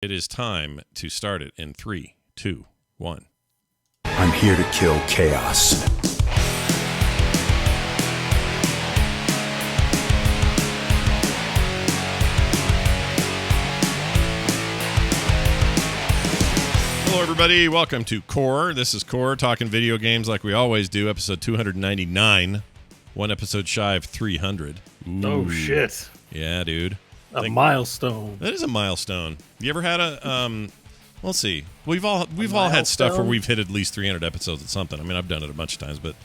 It is time to start it in 3, 2, 1. I'm here to kill chaos. Hello, everybody. Welcome to Core. This is Core, talking video games like we always do. Episode 299. One episode shy of 300. Ooh. Oh, shit. Yeah, dude. Milestone. That is a milestone. You ever had a we'll see. We've all had stuff where we've hit at least 300 episodes at something. I mean, I've done it a bunch of times, but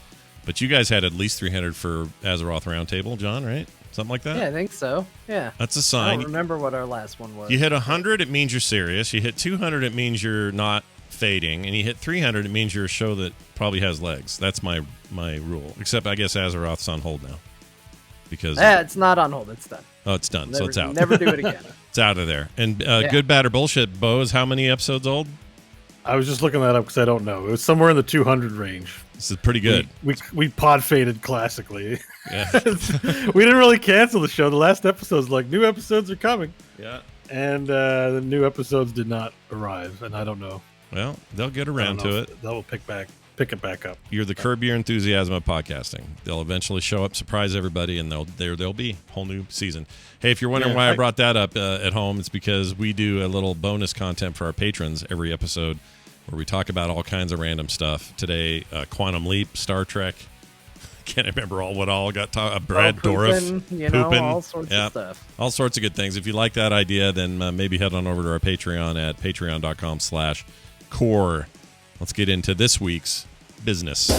you guys had at least 300 for Azeroth Roundtable, John, right? Something like that? Yeah, I think so. Yeah. That's a sign. I don't remember what our last one was. You hit 100, it means you're serious. You hit 200, it means you're not fading. And you hit 300, it means you're a show that probably has legs. That's my rule. Except I guess Azeroth's on hold now. Because it's not on hold. It's done. Oh, it's done. So it's out. Never do it again. It's out of there. And Good, Bad, or Bullshit, Bo, is how many episodes old? I was just looking that up because I don't know. It was somewhere in the 200 range. This is pretty good. We pod faded classically. Yeah. We didn't really cancel the show. The last episode's like, new episodes are coming. Yeah. And the new episodes did not arrive, and I don't know. Well, they'll get around to it. They'll pick it back up. You're the Curb Your Enthusiasm of podcasting. They'll eventually show up, surprise everybody, and there'll be a whole new season. Hey, if you're wondering why I brought that up at home, it's because we do a little bonus content for our patrons every episode where we talk about all kinds of random stuff. Today, Quantum Leap, Star Trek. Can't remember what all got talked. Brad Dourif, pooping, all sorts of stuff. All sorts of good things. If you like that idea, then maybe head on over to our Patreon at patreon.com/core. Let's get into this week's business.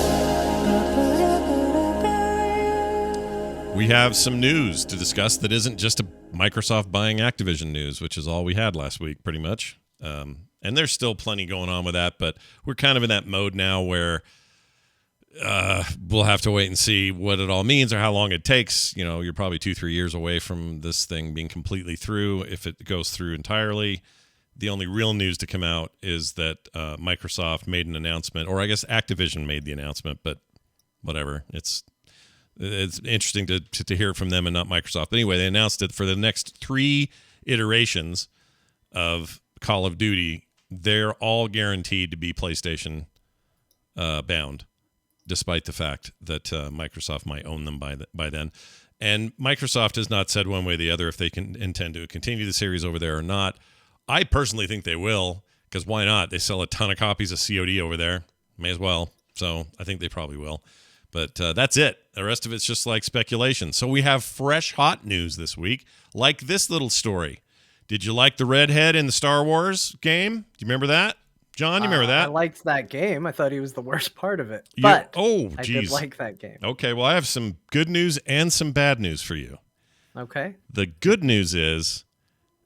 We have some news to discuss that isn't just a Microsoft buying Activision news, which is all we had last week, pretty much. And there's still plenty going on with that, but we're kind of in that mode now where we'll have to wait and see what it all means or how long it takes. You know, you're probably 2-3 years away from this thing being completely through, if it goes through entirely. The only real news to come out is that Microsoft made an announcement, or I guess Activision made the announcement, but whatever. It's interesting to hear it from them and not Microsoft. But anyway, they announced it for the next 3 iterations of Call of Duty. They're all guaranteed to be PlayStation bound, despite the fact that Microsoft might own them by then. And Microsoft has not said one way or the other if they can intend to continue the series over there or not. I personally think they will, because why not? They sell a ton of copies of COD over there. May as well. So I think they probably will. But that's it. The rest of it's just like speculation. So we have fresh, hot news this week, like this little story. Did you like the redhead in the Star Wars game? Do you remember that? John, you remember that? I liked that game. I thought he was the worst part of it. I did like that game. Okay, well, I have some good news and some bad news for you. Okay. The good news is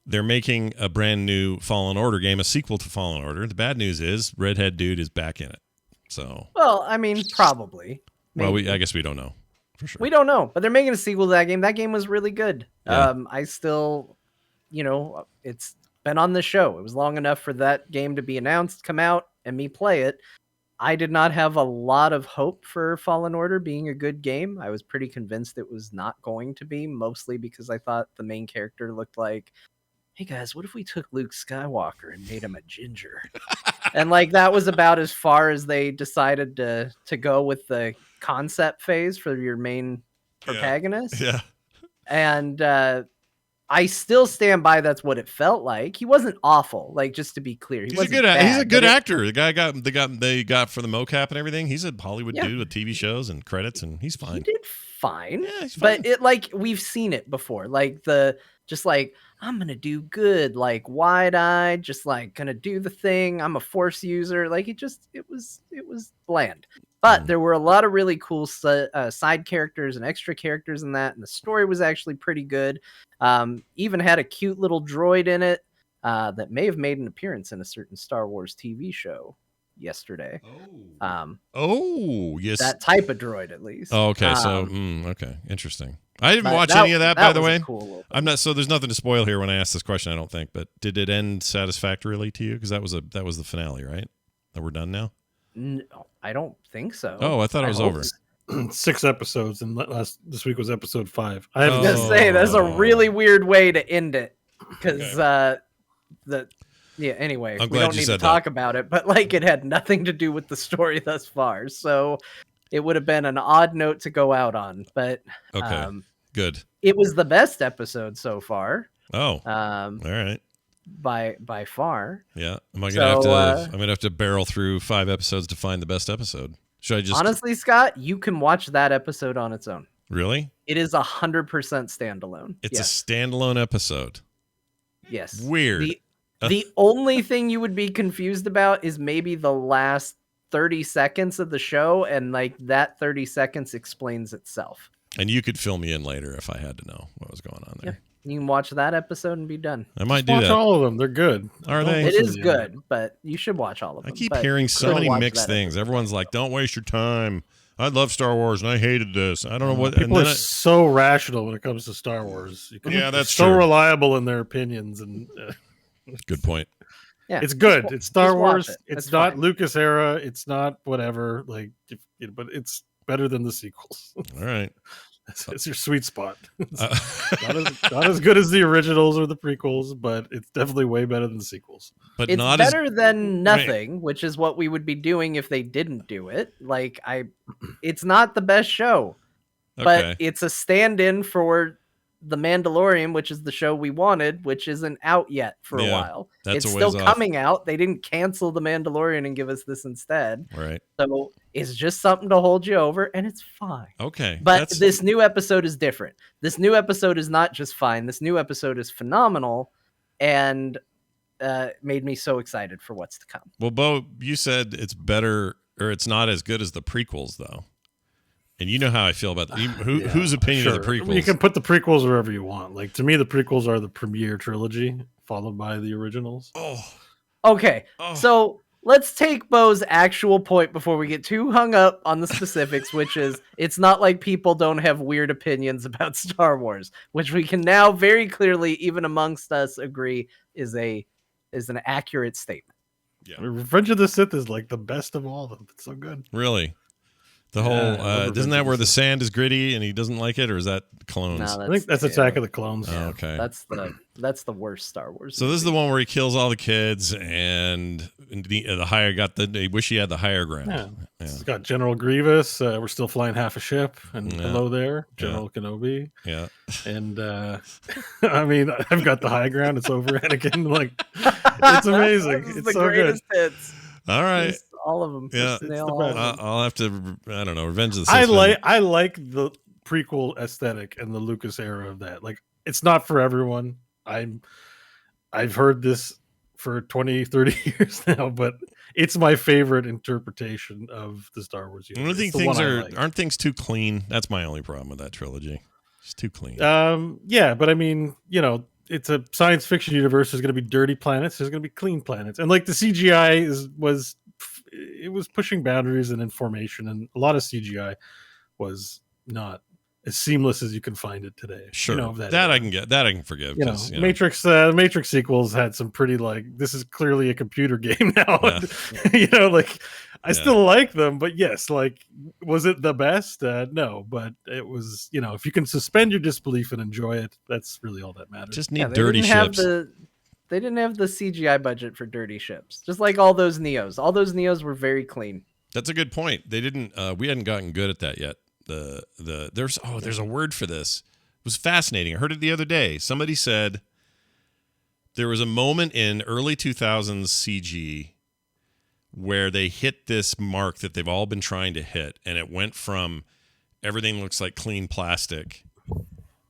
they're making a brand new Fallen Order game, a sequel to Fallen Order. The bad news is redhead dude is back in it. So, well, I mean, probably. Maybe. Well, I guess we don't know for sure. We don't know, but they're making a sequel to that game. That game was really good. Yeah. I still, it's been on the show. It was long enough for that game to be announced, come out, and me play it. I did not have a lot of hope for Fallen Order being a good game. I was pretty convinced it was not going to be, mostly because I thought the main character looked like, hey guys, what if we took Luke Skywalker and made him a ginger? And that was about as far as they decided to go with the concept phase for your main protagonist. Yeah. And I still stand by that's what it felt like. He wasn't awful, just to be clear. He's a good actor. The guy they got for the mocap and everything. He's a Hollywood dude with TV shows and credits, and he's fine. He did fine. Yeah, he's fine. But we've seen it before. I'm gonna do good, wide-eyed, just gonna do the thing. I'm a force user. It was bland. But there were a lot of really cool side characters and extra characters in that, and the story was actually pretty good. Even had a cute little droid in it that may have made an appearance in a certain Star Wars TV show yesterday. Yes. That type of droid, at least. Oh, okay. Okay. Interesting. I didn't watch any of that, by the way. Cool. I'm not. So there's nothing to spoil here when I ask this question, I don't think. But did it end satisfactorily to you? Because that was the finale, right? That we're done now. No, I don't think so. Oh, I thought it was over. 6 episodes, and this week was episode 5. I was gonna say that's a really weird way to end it, because Yeah, anyway, I'm we glad don't you need to said talk about it, but like it had nothing to do with the story thus far. So it would have been an odd note to go out on, but Okay, good. it was the best episode so far. Oh, Um, all right. by far. Yeah. Am I gonna have So, to? I'm gonna have to barrel through 5 episodes to find the best episode. Should I just honestly, Scott, you can watch that episode on its own. really? It is 100% standalone. It's Yes. a standalone episode. Yes. Weird. The only thing you would be confused about is maybe the last 30 seconds of the show, and like that 30 seconds explains itself. And you could fill me in later if I had to know what was going on there. Yep. You can watch that episode and be done. I might Just do watch that. all of them. They're good. Are Don't they? It listen is to the good, but you should watch all of I them. keep but hearing so go many watch mixed that things. episode. Everyone's like, "Don't waste your time." I love Star Wars and I hated this. I don't know what. People and are then so rational when it comes to Star Wars. Yeah, they're that's so true. reliable in their opinions, and good point. Yeah, it's good. It's Star just watch Wars. it. It's It's not fine. Lucas era. It's not whatever. Like, but it's better than the sequels. All right. It's your sweet spot. It's Uh, not as good as the originals or the prequels, but it's definitely way better than the sequels. but It's not better than nothing, which is what we would be doing if they didn't do it. Like it's not the best show, as but okay. it's a stand-in for The Mandalorian, which is the show we wanted, which isn't out yet for a Yeah, while. that's It's a still ways off. coming out. They didn't cancel The Mandalorian and give us this instead. Right. So it's just something to hold you over, and it's fine. Okay. But this new episode is different. This new episode is not just fine. This new episode is phenomenal, and made me so excited for what's to come. Well, Bo, you said it's better or it's not as good as the prequels, though. And you know how I feel about that. Whose opinion of the prequels? You can put the prequels wherever you want. Like, to me, the prequels are the premiere trilogy, followed by the originals. Okay, Oh. so let's take Bo's actual point before we get too hung up on the specifics, which is it's not like people don't have weird opinions about Star Wars, which we can now very clearly, even amongst us, agree is an accurate statement. I mean, Revenge of the Sith is like the best of all of them. It's so good. Really? The Yeah, whole I love Revenge isn't that of where the the Sith. sand is gritty and he doesn't like it, or is that clones? No, I think that's Attack of the Clones. Oh, okay. That's the worst Star Wars. So this is the movie. one where he kills all the kids and the higher got the. They wish he had the higher ground. Yeah. Yeah. It's got General Grievous. We're still flying half a ship. And Yeah. hello there, General Kenobi. Yeah. And I mean, I've got the high ground. It's over Anakin. Like, it's amazing. This is It's the so good. greatest hits. All right. Just all of them. Yeah. Just nail the all of best. them. I'll have to. I don't know. Revenge of the I Sith. like the prequel aesthetic and the Lucas era of that. Like, it's not for everyone. I've heard this for 20, 30 years now, but it's my favorite interpretation of the Star Wars I universe. don't think It's the things one I like. aren't things too clean. That's my only problem with that trilogy. It's too clean. Yeah, but I mean, it's a science fiction universe. There's going to be dirty planets. There's going to be clean planets, and like the CGI was pushing boundaries and information, and a lot of CGI was not as seamless as you can find it today. Sure, that I can get. That I can forgive. You know, 'cause, Matrix sequels had some pretty this is clearly a computer game now. Yeah. I still like them, but yes, was it the best? No, but it was, if you can suspend your disbelief and enjoy it, that's really all that matters. just Yeah, need they dirty didn't have ships. They didn't have the CGI budget for dirty ships. Just like all those Neos. All those Neos were very clean. That's a good point. They didn't. We hadn't gotten good at that yet. There's a word for this. It was fascinating. I heard it the other day. Somebody said there was a moment in early 2000s CG where they hit this mark that they've all been trying to hit, and it went from everything looks like clean plastic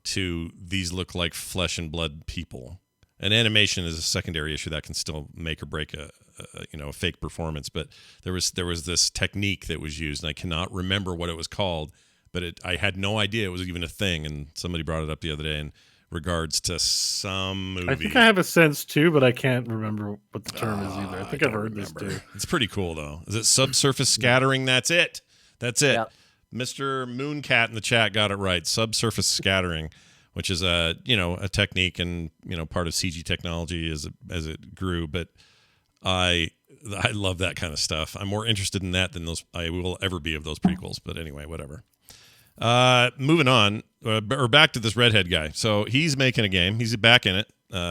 to these look like flesh and blood people. And animation is a secondary issue that can still make or break a fake performance. But there was this technique that was used, and I cannot remember what it was called, but I had no idea it was even a thing. And somebody brought it up the other day in regards to some movie. I think I have a sense too, but I can't remember what the term is either. I think I've don't heard this remember. too. It's pretty cool though. Is it subsurface scattering? That's it. Yep. Mr. Mooncat in the chat got it right. Subsurface scattering, which is a technique and part of CG technology as it grew. But I love that kind of stuff. I'm more interested in that than I will ever be of those prequels. But anyway, whatever. Moving on, or back to this redhead guy. So he's making a game. He's back in it.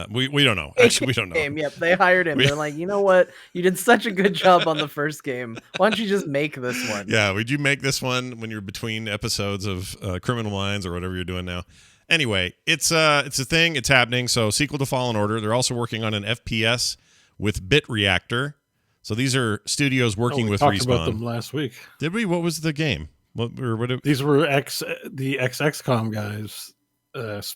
We don't know. Actually, we don't know. Game. Yep, they hired him. They're like, you know what? You did such a good job on the first game. Why don't you just make this one? Yeah, would you make this one when you're between episodes of Criminal Minds or whatever you're doing now? Anyway, it's a thing. It's happening. So, sequel to Fallen Order. They're also working on an FPS with Bit Reactor. So these are studios working with talked Respawn. about them last week. Did we? What was the game? These were the XCOM guys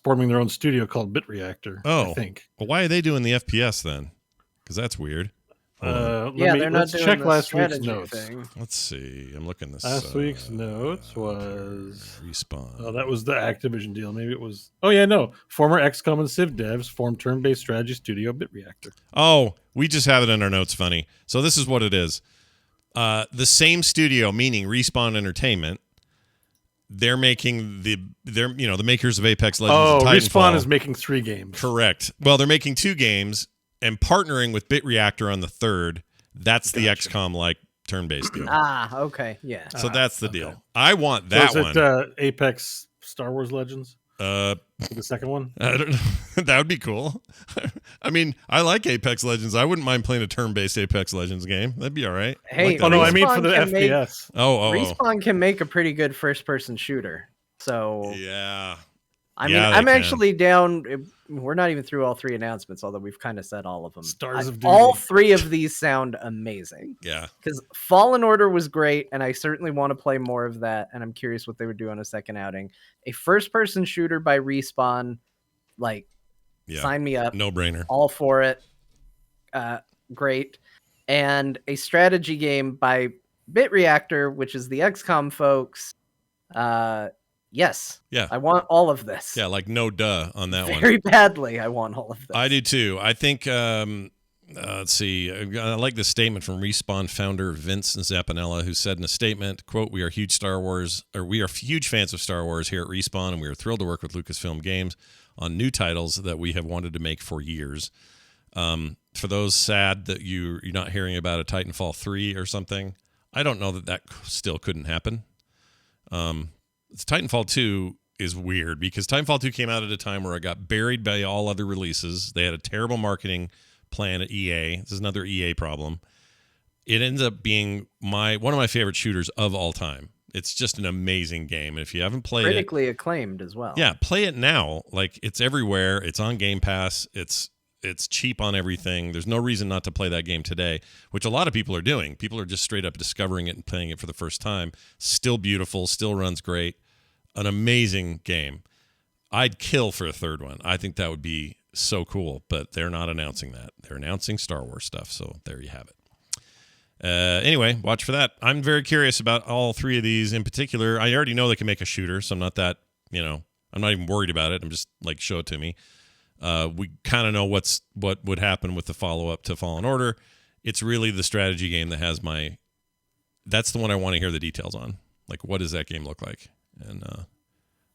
forming their own studio called Bit Reactor. Oh, I think. Well, why are they doing the FPS then? Because that's weird. They're not doing check last week's notes. Thing. Let's see. I'm looking this. Last week's notes was Respawn. Oh, that was the Activision deal. Maybe it was. Oh yeah, no. Former XCOM and Civ devs formed turn-based strategy studio Bit Reactor. Oh, we just have it in our notes. Funny. So this is what it is. The same studio, meaning Respawn Entertainment. They're making the makers of Apex Legends. And Titanfall. Respawn is making 3 games. Correct. Well, they're making 2 games and partnering with Bit Reactor on the 3rd. That's the XCOM like turn-based deal. Okay, yeah. So that's the deal. I want that one. Is it Apex Star Wars Legends? The second one? I don't know. That would be cool. I mean, I like Apex Legends. I wouldn't mind playing a turn-based Apex Legends game. That'd be all right. Hey, I mean for the FPS. Respawn can make a pretty good first-person shooter. So yeah. I'm actually down. We're not even through all 3 announcements, although we've kind of said all of them. Stars of Duty. All 3 of these sound amazing. Yeah. Because Fallen Order was great, and I certainly want to play more of that, and I'm curious what they would do on a second outing. A first-person shooter by Respawn, sign me up. No-brainer. All for it. Great. And a strategy game by Bit Reactor, which is the XCOM folks. Yes. Yeah. I want all of this. Yeah, no duh on that one. Very badly, I want all of this. I do too. I think, let's see. I like this statement from Respawn founder Vince Zapanella, who said in a statement, quote, we are huge fans of Star Wars here at Respawn, and we are thrilled to work with Lucasfilm Games on new titles that we have wanted to make for years. For those sad that you're not hearing about a Titanfall 3 or something, I don't know that still couldn't happen. Titanfall 2 is weird because Titanfall 2 came out at a time where it got buried by all other releases. They had a terrible marketing plan at EA. This is another EA problem. It ends up being one of my favorite shooters of all time. It's just an amazing game. And if you haven't played critically acclaimed as well. Yeah, play it now. It's everywhere. It's on Game Pass. It's cheap on everything. There's no reason not to play that game today, which a lot of people are doing. People are just straight up discovering it and playing it for the first time. Still beautiful, still runs great. An amazing game. I'd kill for a 3rd one. I think that would be so cool, but they're not announcing that. They're announcing Star Wars stuff, so there you have it. Anyway, watch for that. I'm very curious about all 3 of these in particular. I already know they can make a shooter, so I'm not that, I'm not even worried about it. I'm just show it to me. We kind of know what would happen with the follow-up to Fallen Order. It's really the strategy game that has that's the one I want to hear the details on. What does that game look like? And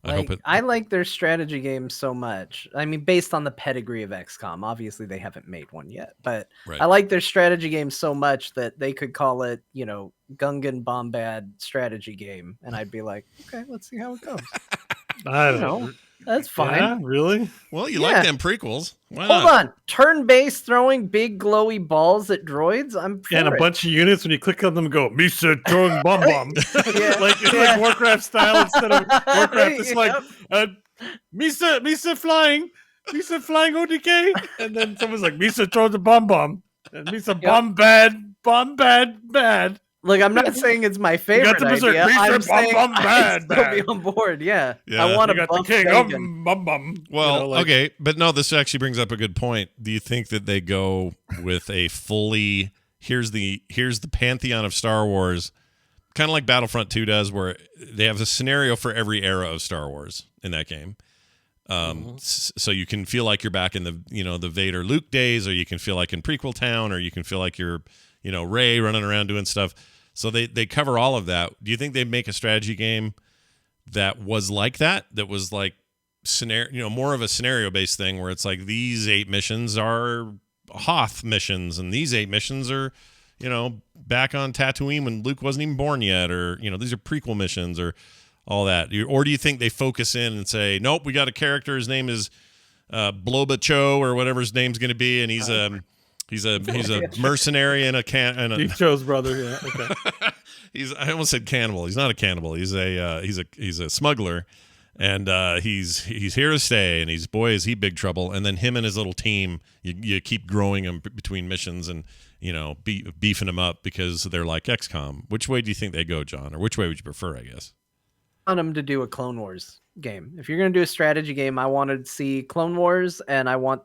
I like their strategy games so much. I mean, based on the pedigree of XCOM, obviously they haven't made one yet, but right. I like their strategy games so much that they could call it, Gungan Bombad strategy game, and I'd be like, okay, let's see how it goes. I don't know. That's fine. Yeah, really? Well, you like them prequels. Why Hold not? on. Turn-based throwing big glowy balls at droids? I'm for and a it. bunch of units, when you click on them, go, Misa throwing bomb bomb. Yeah. Like Warcraft style instead of Warcraft. It's Misa flying. Misa flying ODK. And then someone's like, Misa throws a bomb bomb. And Misa bomb bad. Look, I'm not saying it's my favorite idea. I'm saying I'd still be on board. Yeah. I want to buff Megan. Well, okay, but no, this actually brings up a good point. Do you think that they go with a fully here's the pantheon of Star Wars, kind of like Battlefront 2 does, where they have a scenario for every era of Star Wars in that game? So you can feel like you're back in the Vader Luke days, or you can feel like in prequel town, or you can feel like you're Rey running around doing stuff. So they cover all of that. Do you think they'd make a strategy game that was like that? That was like more of a scenario-based thing where it's like these 8 missions are Hoth missions, and these 8 missions are, back on Tatooine when Luke wasn't even born yet, or these are prequel missions, or all that. Or do you think they focus in and say, nope, we got a character, his name is Blobacho or whatever his name's going to be, and he's a mercenary and Steve Cho's brother. Yeah, okay. I almost said cannibal. He's not a cannibal. He's a smuggler, and he's here to stay. And is he big trouble. And then him and his little team, you keep growing them between missions and beefing them up because they're like XCOM. Which way do you think they go, John, or which way would you prefer? I guess. I want them to do a Clone Wars game. If you're going to do a strategy game, I wanted to see Clone Wars, and I want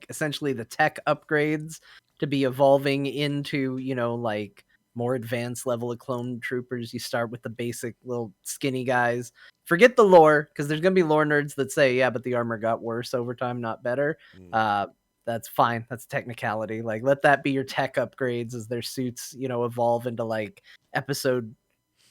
essentially the tech upgrades to be evolving into, more advanced level of clone troopers. You start with the basic little skinny guys. Forget the lore, because there's going to be lore nerds that say, yeah, but the armor got worse over time, not better. That's fine. That's technicality. Like, let that be your tech upgrades as their suits, evolve into episode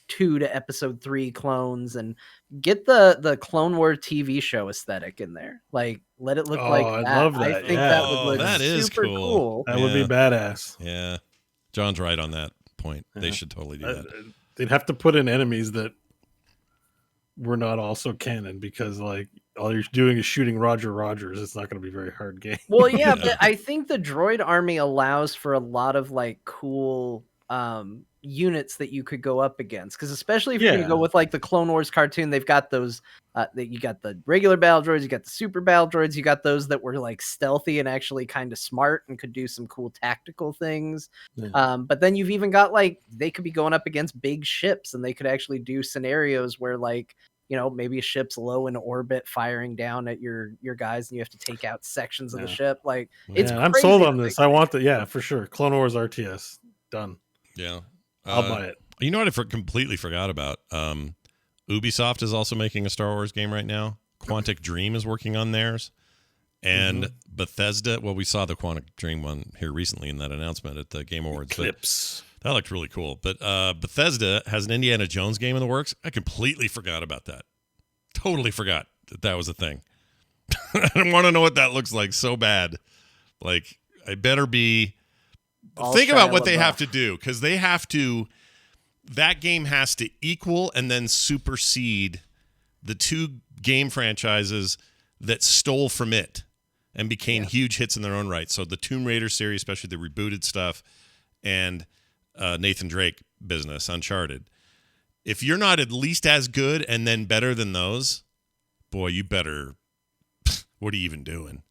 2 to episode 3 clones, and get the Clone War TV show aesthetic in there. Like, let it look like that. I love that. I think that would look that is super cool. That would be badass. Yeah. John's right on that point. Yeah. They should totally do that. They'd have to put in enemies that were not also canon, because all you're doing is shooting Roger Rogers. It's not going to be a very hard game. Well, yeah, but I think the droid army allows for a lot of cool units that you could go up against, because especially if you're gonna go with the Clone Wars cartoon, they've got those you got the regular battle droids, you got the super battle droids, you got those that were stealthy and actually kind of smart and could do some cool tactical things. But then you've even got they could be going up against big ships, and they could actually do scenarios where maybe a ship's low in orbit firing down at your guys, and you have to take out sections of the ship. It's I'm sold on this. I want for sure. Clone Wars RTS done. Yeah. I'll buy it. You know what I completely forgot about? Ubisoft is also making a Star Wars game right now. Quantic Dream is working on theirs. And Bethesda, well, we saw the Quantic Dream one here recently in that announcement at the Game Awards. Clips. That looked really cool. But Bethesda has an Indiana Jones game in the works. I completely forgot about that. Totally forgot that was a thing. I want to know what that looks like so bad. I better be... Think about what they have to do, because that game has to equal and then supersede the 2 game franchises that stole from it and became huge hits in their own right. So the Tomb Raider series, especially the rebooted stuff, and Nathan Drake business, Uncharted. If you're not at least as good and then better than those, boy, you better... What are you even doing?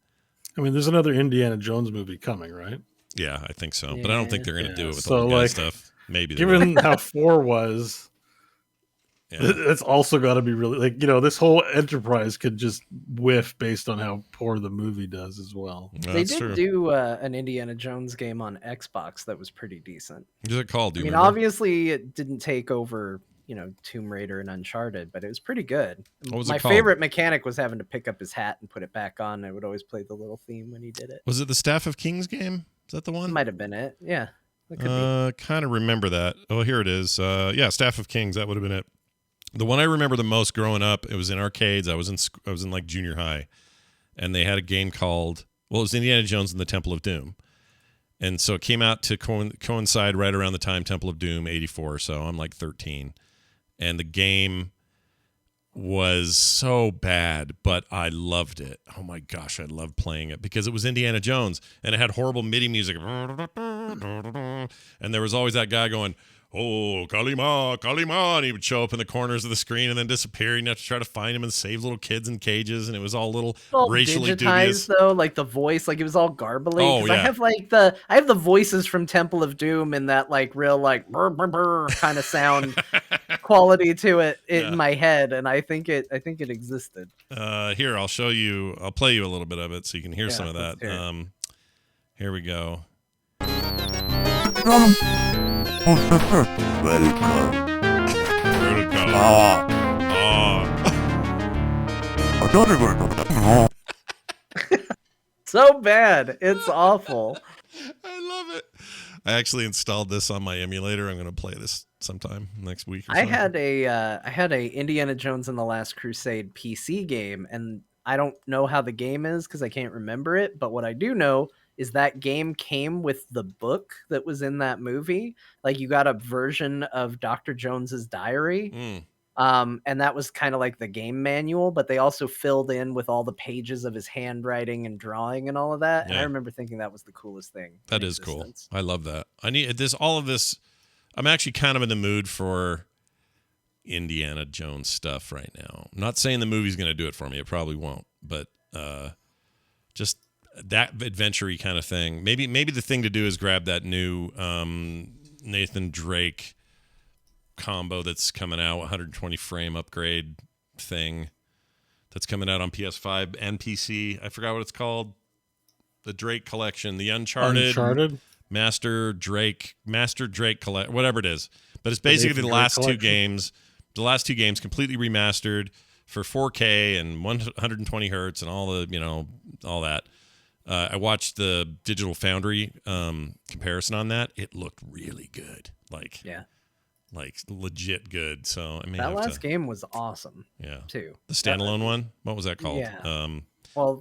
I mean, there's another Indiana Jones movie coming, right? Yeah, I think so. But I don't think they're going to do it with all the good stuff. Maybe. Given how 4 was, it's also got to be really... this whole enterprise could just whiff based on how poor the movie does as well. They did do an Indiana Jones game on Xbox that was pretty decent. What is it called? I mean, obviously it didn't take over... Tomb Raider and Uncharted, but it was pretty good. What was My it called? favorite mechanic was having to pick up his hat and put it back on. I would always play the little theme when he did it. Was it the Staff of Kings game? Is that the one? Might have been it. Yeah. It could be. Kind of remember that. Oh, here it is. Staff of Kings. That would have been it. The one I remember the most growing up, it was in arcades. I was in junior high, and they had a game called, it was Indiana Jones and the Temple of Doom. And so it came out to coincide right around the time Temple of Doom, 84 or so. I'm 13. And the game was so bad, but I loved it. Oh my gosh, I loved playing it because it was Indiana Jones, and it had horrible MIDI music. And there was always that guy going, "Oh, Kalima, Kalima," and he would show up in the corners of the screen and then disappear. And you have to try to find him and save little kids in cages, and it was all racially dubious. Though, the voice, it was all garbly. Oh, yeah. I have the voices from Temple of Doom and that real brr, brr, brr kind of sound quality to it in my head, and I think it existed. Here, I'll show you. I'll play you a little bit of it so you can hear some of that. Here we go. So bad. It's awful. I love it. I actually installed this on my emulator. I'm going to play this sometime next week. I had a Indiana Jones and the Last Crusade PC game, and I don't know how the game is because I can't remember it. But what I do know is that game came with the book that was in that movie. You got a version of Dr. Jones's diary. And that was kind of like the game manual, but they also filled in with all the pages of his handwriting and drawing and all of that. And I remember thinking that was the coolest thing. That is cool. I love that. I need this. All of this. I'm actually kind of in the mood for Indiana Jones stuff right now. I'm not saying the movie's going to do it for me. It probably won't. But just that adventure-y kind of thing. Maybe the thing to do is grab that new Nathan Drake combo that's coming out, 120 frame upgrade thing that's coming out on PS5 and PC. I forgot what it's called. The Drake collection, the Uncharted? Master Drake collect, whatever it is. But it's basically the last two games completely remastered for 4K and 120 hertz and all the, all that. I watched the Digital Foundry comparison on that. It looked really good. Like legit good. So I mean, that last game was awesome. Yeah, too. The standalone one. What was that called? Yeah. Well,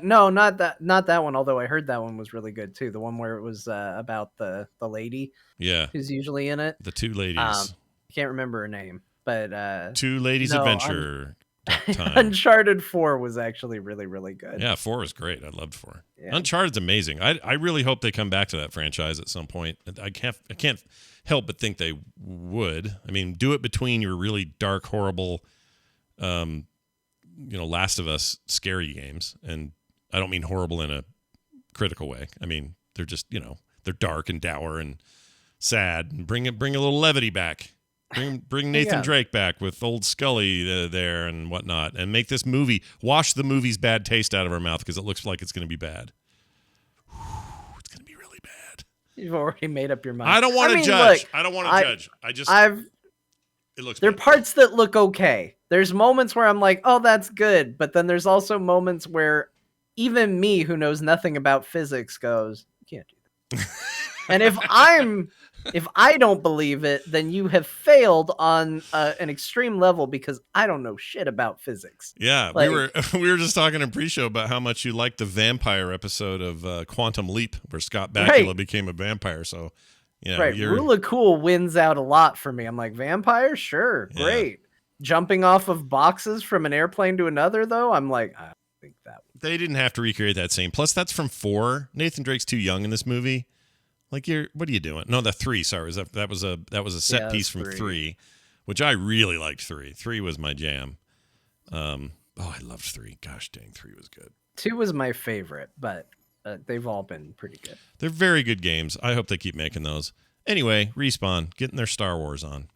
no, not that one. Although I heard that one was really good too. The one where it was about the lady. Yeah. Who's usually in it? The two ladies. I can't remember her name, but Two Ladies Adventure. Time. Uncharted 4 was actually really, really good. Yeah, 4 was great. I loved 4. Yeah. Uncharted's amazing. I really hope they come back to that franchise at some point. I can't help but think they would. I mean, do it between your really dark, horrible, Last of Us scary games, and I don't mean horrible in a critical way. I mean they're just they're dark and dour and sad, and bring a little levity back. Bring Nathan Drake back with old Scully there and whatnot, and make this movie, wash the movie's bad taste out of our mouth, because it looks like it's going to be bad. It's going to be really bad. You've already made up your mind. I don't want to judge. Look, I don't want to judge. It looks. There are parts that look okay. There's moments where I'm like, oh, that's good, but then there's also moments where even me, who knows nothing about physics, goes, you can't do that. And if I don't believe it, then you have failed on an extreme level, because I don't know shit about physics. Yeah, we were just talking in pre-show about how much you liked the vampire episode of Quantum Leap, where Scott Bakula became a vampire. So, yeah, right. Rule of cool wins out a lot for me. I'm like, vampire, sure, great. Jumping off of boxes from an airplane to another, though, I'm like, I don't think that. They didn't have to recreate that scene. Plus, that's from 4. Nathan Drake's too young in this movie. Like, what are you doing? No, the 3. Sorry, that was a set piece from 3, which I really liked. 3 was my jam. I loved 3. Gosh dang, 3 was good. 2 was my favorite, but they've all been pretty good. They're very good games. I hope they keep making those. Anyway, Respawn getting their Star Wars on.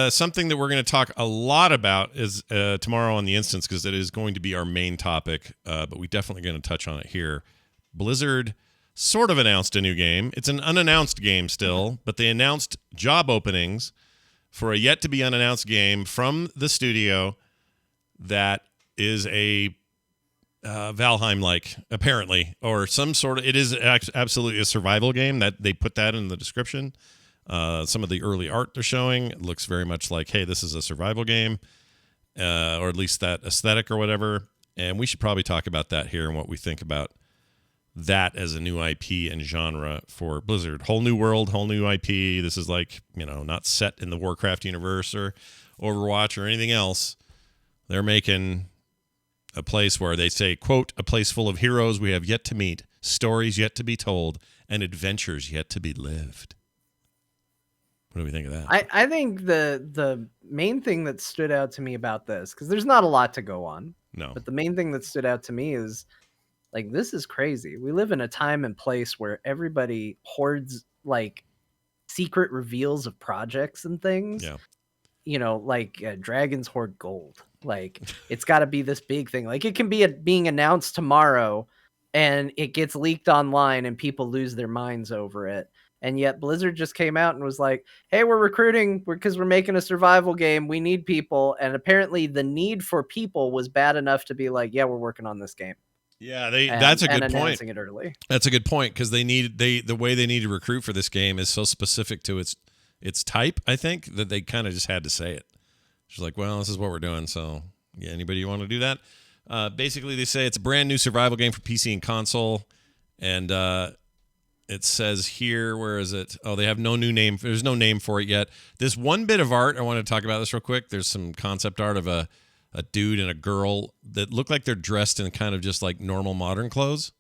Something that we're going to talk a lot about is tomorrow on the Instance, because it is going to be our main topic. But we definitely going to touch on it here. Blizzard sort of announced a new game. It's an unannounced game still, but they announced job openings for a yet-to-be unannounced game from the studio that is a Valheim-like, apparently, or some sort of... It is absolutely a survival game. That they put that in the description. Some of the early art they're showing looks very much like, hey, this is a survival game, or at least that aesthetic or whatever. And we should probably talk about that here and what we think about that as a new IP and genre for Blizzard. Whole new world, whole new IP. This is like, not set in the Warcraft universe or Overwatch or anything else. They're making a place where they say, quote, a place full of heroes we have yet to meet, stories yet to be told, and adventures yet to be lived. What do we think of that? I think the main thing that stood out to me about this, because there's not a lot to go on. No. But the main thing that stood out to me is, like, this is crazy. We live in a time and place where everybody hoards, like, secret reveals of projects and things. Yeah. Like dragons hoard gold. Like, it's got to be this big thing. Like, it can be being announced tomorrow, and it gets leaked online, and people lose their minds over it. And yet Blizzard just came out and was like, hey, we're recruiting because we're making a survival game. We need people. And apparently the need for people was bad enough to be like, yeah, we're working on this game. Yeah, that's a good point. Announcing it early. That's a good point, because the way they need to recruit for this game is so specific to its type, I think, that they kind of just had to say it. It's like, well, this is what we're doing, so yeah, anybody want to do that? Basically, they say it's a brand new survival game for PC and console, and It says here, where is it? Oh, they have no new name. There's no name for it yet. This one bit of art, I want to talk about this real quick. There's some concept art of a dude and a girl that look like they're dressed in kind of just like normal modern clothes.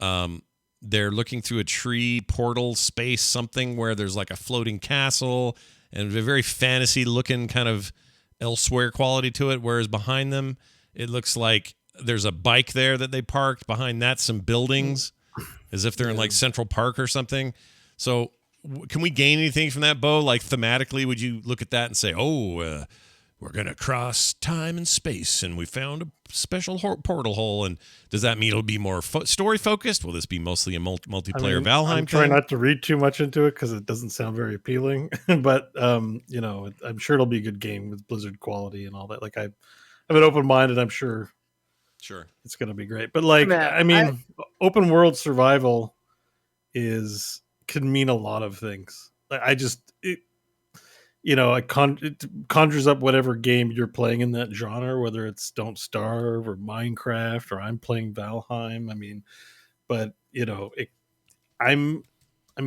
They're looking through a tree portal space, something where there's like a floating castle and a very fantasy looking kind of elsewhere quality to it. Whereas behind them, it looks like there's a bike there that they parked. Behind that, some buildings, as if they're in like Central Park or something. So can we gain anything from that, Bo? Like thematically, would you look at that and say, oh, we're going to cross time and space and we found a special portal hole? And does that mean it'll be more story focused? Will this be mostly a multiplayer Valheim I'm trying thing? not to read too much into it because it doesn't sound very appealing. But I'm sure it'll be a good game with Blizzard quality and all that. Like I'm an open minded. I'm sure it's going to be great. But like, open world survival can mean a lot of things. It conjures up whatever game you're playing in that genre, whether it's Don't Starve or Minecraft or I'm playing Valheim. I mean, but I'm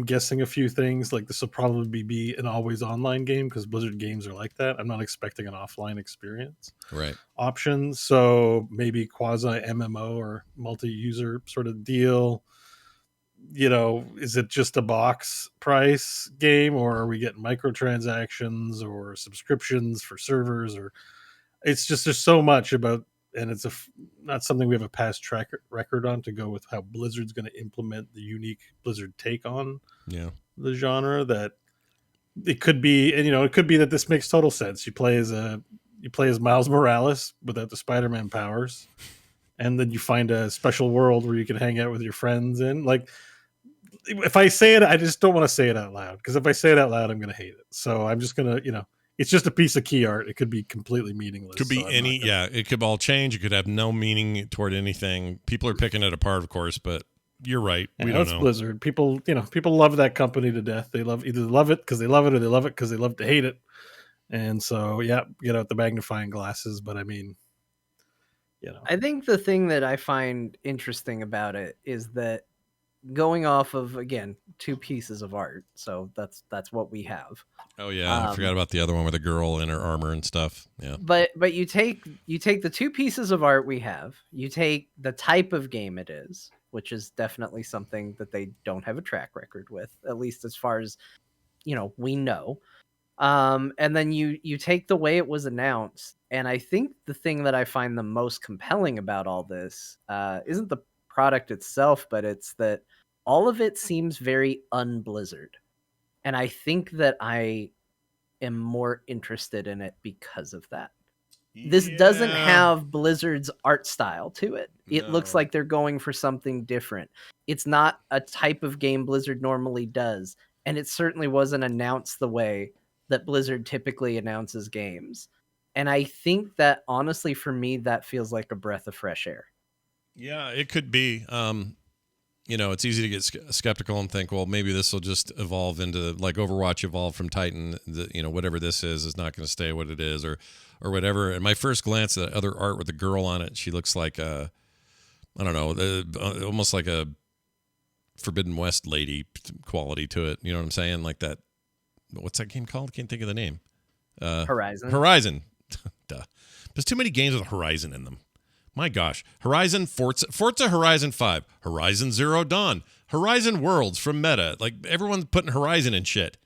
guessing a few things. Like this will probably be an always online game because Blizzard games are like that. I'm not expecting an offline experience option. So maybe quasi MMO or multi-user sort of deal. Is it just a box price game, or are we getting microtransactions or subscriptions for servers? Or it's just there's so much about, and it's not something we have a past track record on to go with how Blizzard's going to implement the unique Blizzard take on the genre. That it could be, and it could be that this makes total sense. You play as Miles Morales without the Spider-Man powers, and then you find a special world where you can hang out with your friends in. Like, if I say it, I just don't want to say it out loud, because if I say it out loud, I'm going to hate it. So I'm just going to, it's just a piece of key art. It could be completely meaningless. Could be it could all change. It could have no meaning toward anything. People are picking it apart, of course, but you're right. We don't know. Blizzard. People love that company to death. They either love it because they love it, or they love it because they love to hate it. And so, get out the magnifying glasses. But I mean, I think the thing that I find interesting about it is that, going off of, again, 2 pieces of art, so that's what we have. Oh yeah, I forgot about the other one with the girl in her armor and stuff. Yeah, but you take the 2 pieces of art we have, you take the type of game it is, which is definitely something that they don't have a track record with, at least as far as we know. And then you take the way it was announced, and I think the thing that I find the most compelling about all this isn't the product itself, but it's that all of it seems very un-Blizzard, and I think that I am more interested in it because of that. This doesn't have Blizzard's art style to it. It looks like they're going for something different. It's not a type of game Blizzard normally does, and it certainly wasn't announced the way that Blizzard typically announces games. And I think that, honestly, for me, that feels like a breath of fresh air. Yeah, it could be. It's easy to get skeptical and think, well, maybe this will just evolve into like Overwatch evolved from Titan. Whatever this is not going to stay what it is, or whatever. And my first glance at other art with the girl on it, she looks like I don't know, almost like a Forbidden West lady quality to it. You know what I'm saying? Like that. What's that game called? Can't think of the name. Horizon. Duh. There's too many games with Horizon in them. My gosh. Horizon, Forza Horizon 5, Horizon Zero Dawn, Horizon Worlds from Meta. Like, everyone's putting Horizon in shit.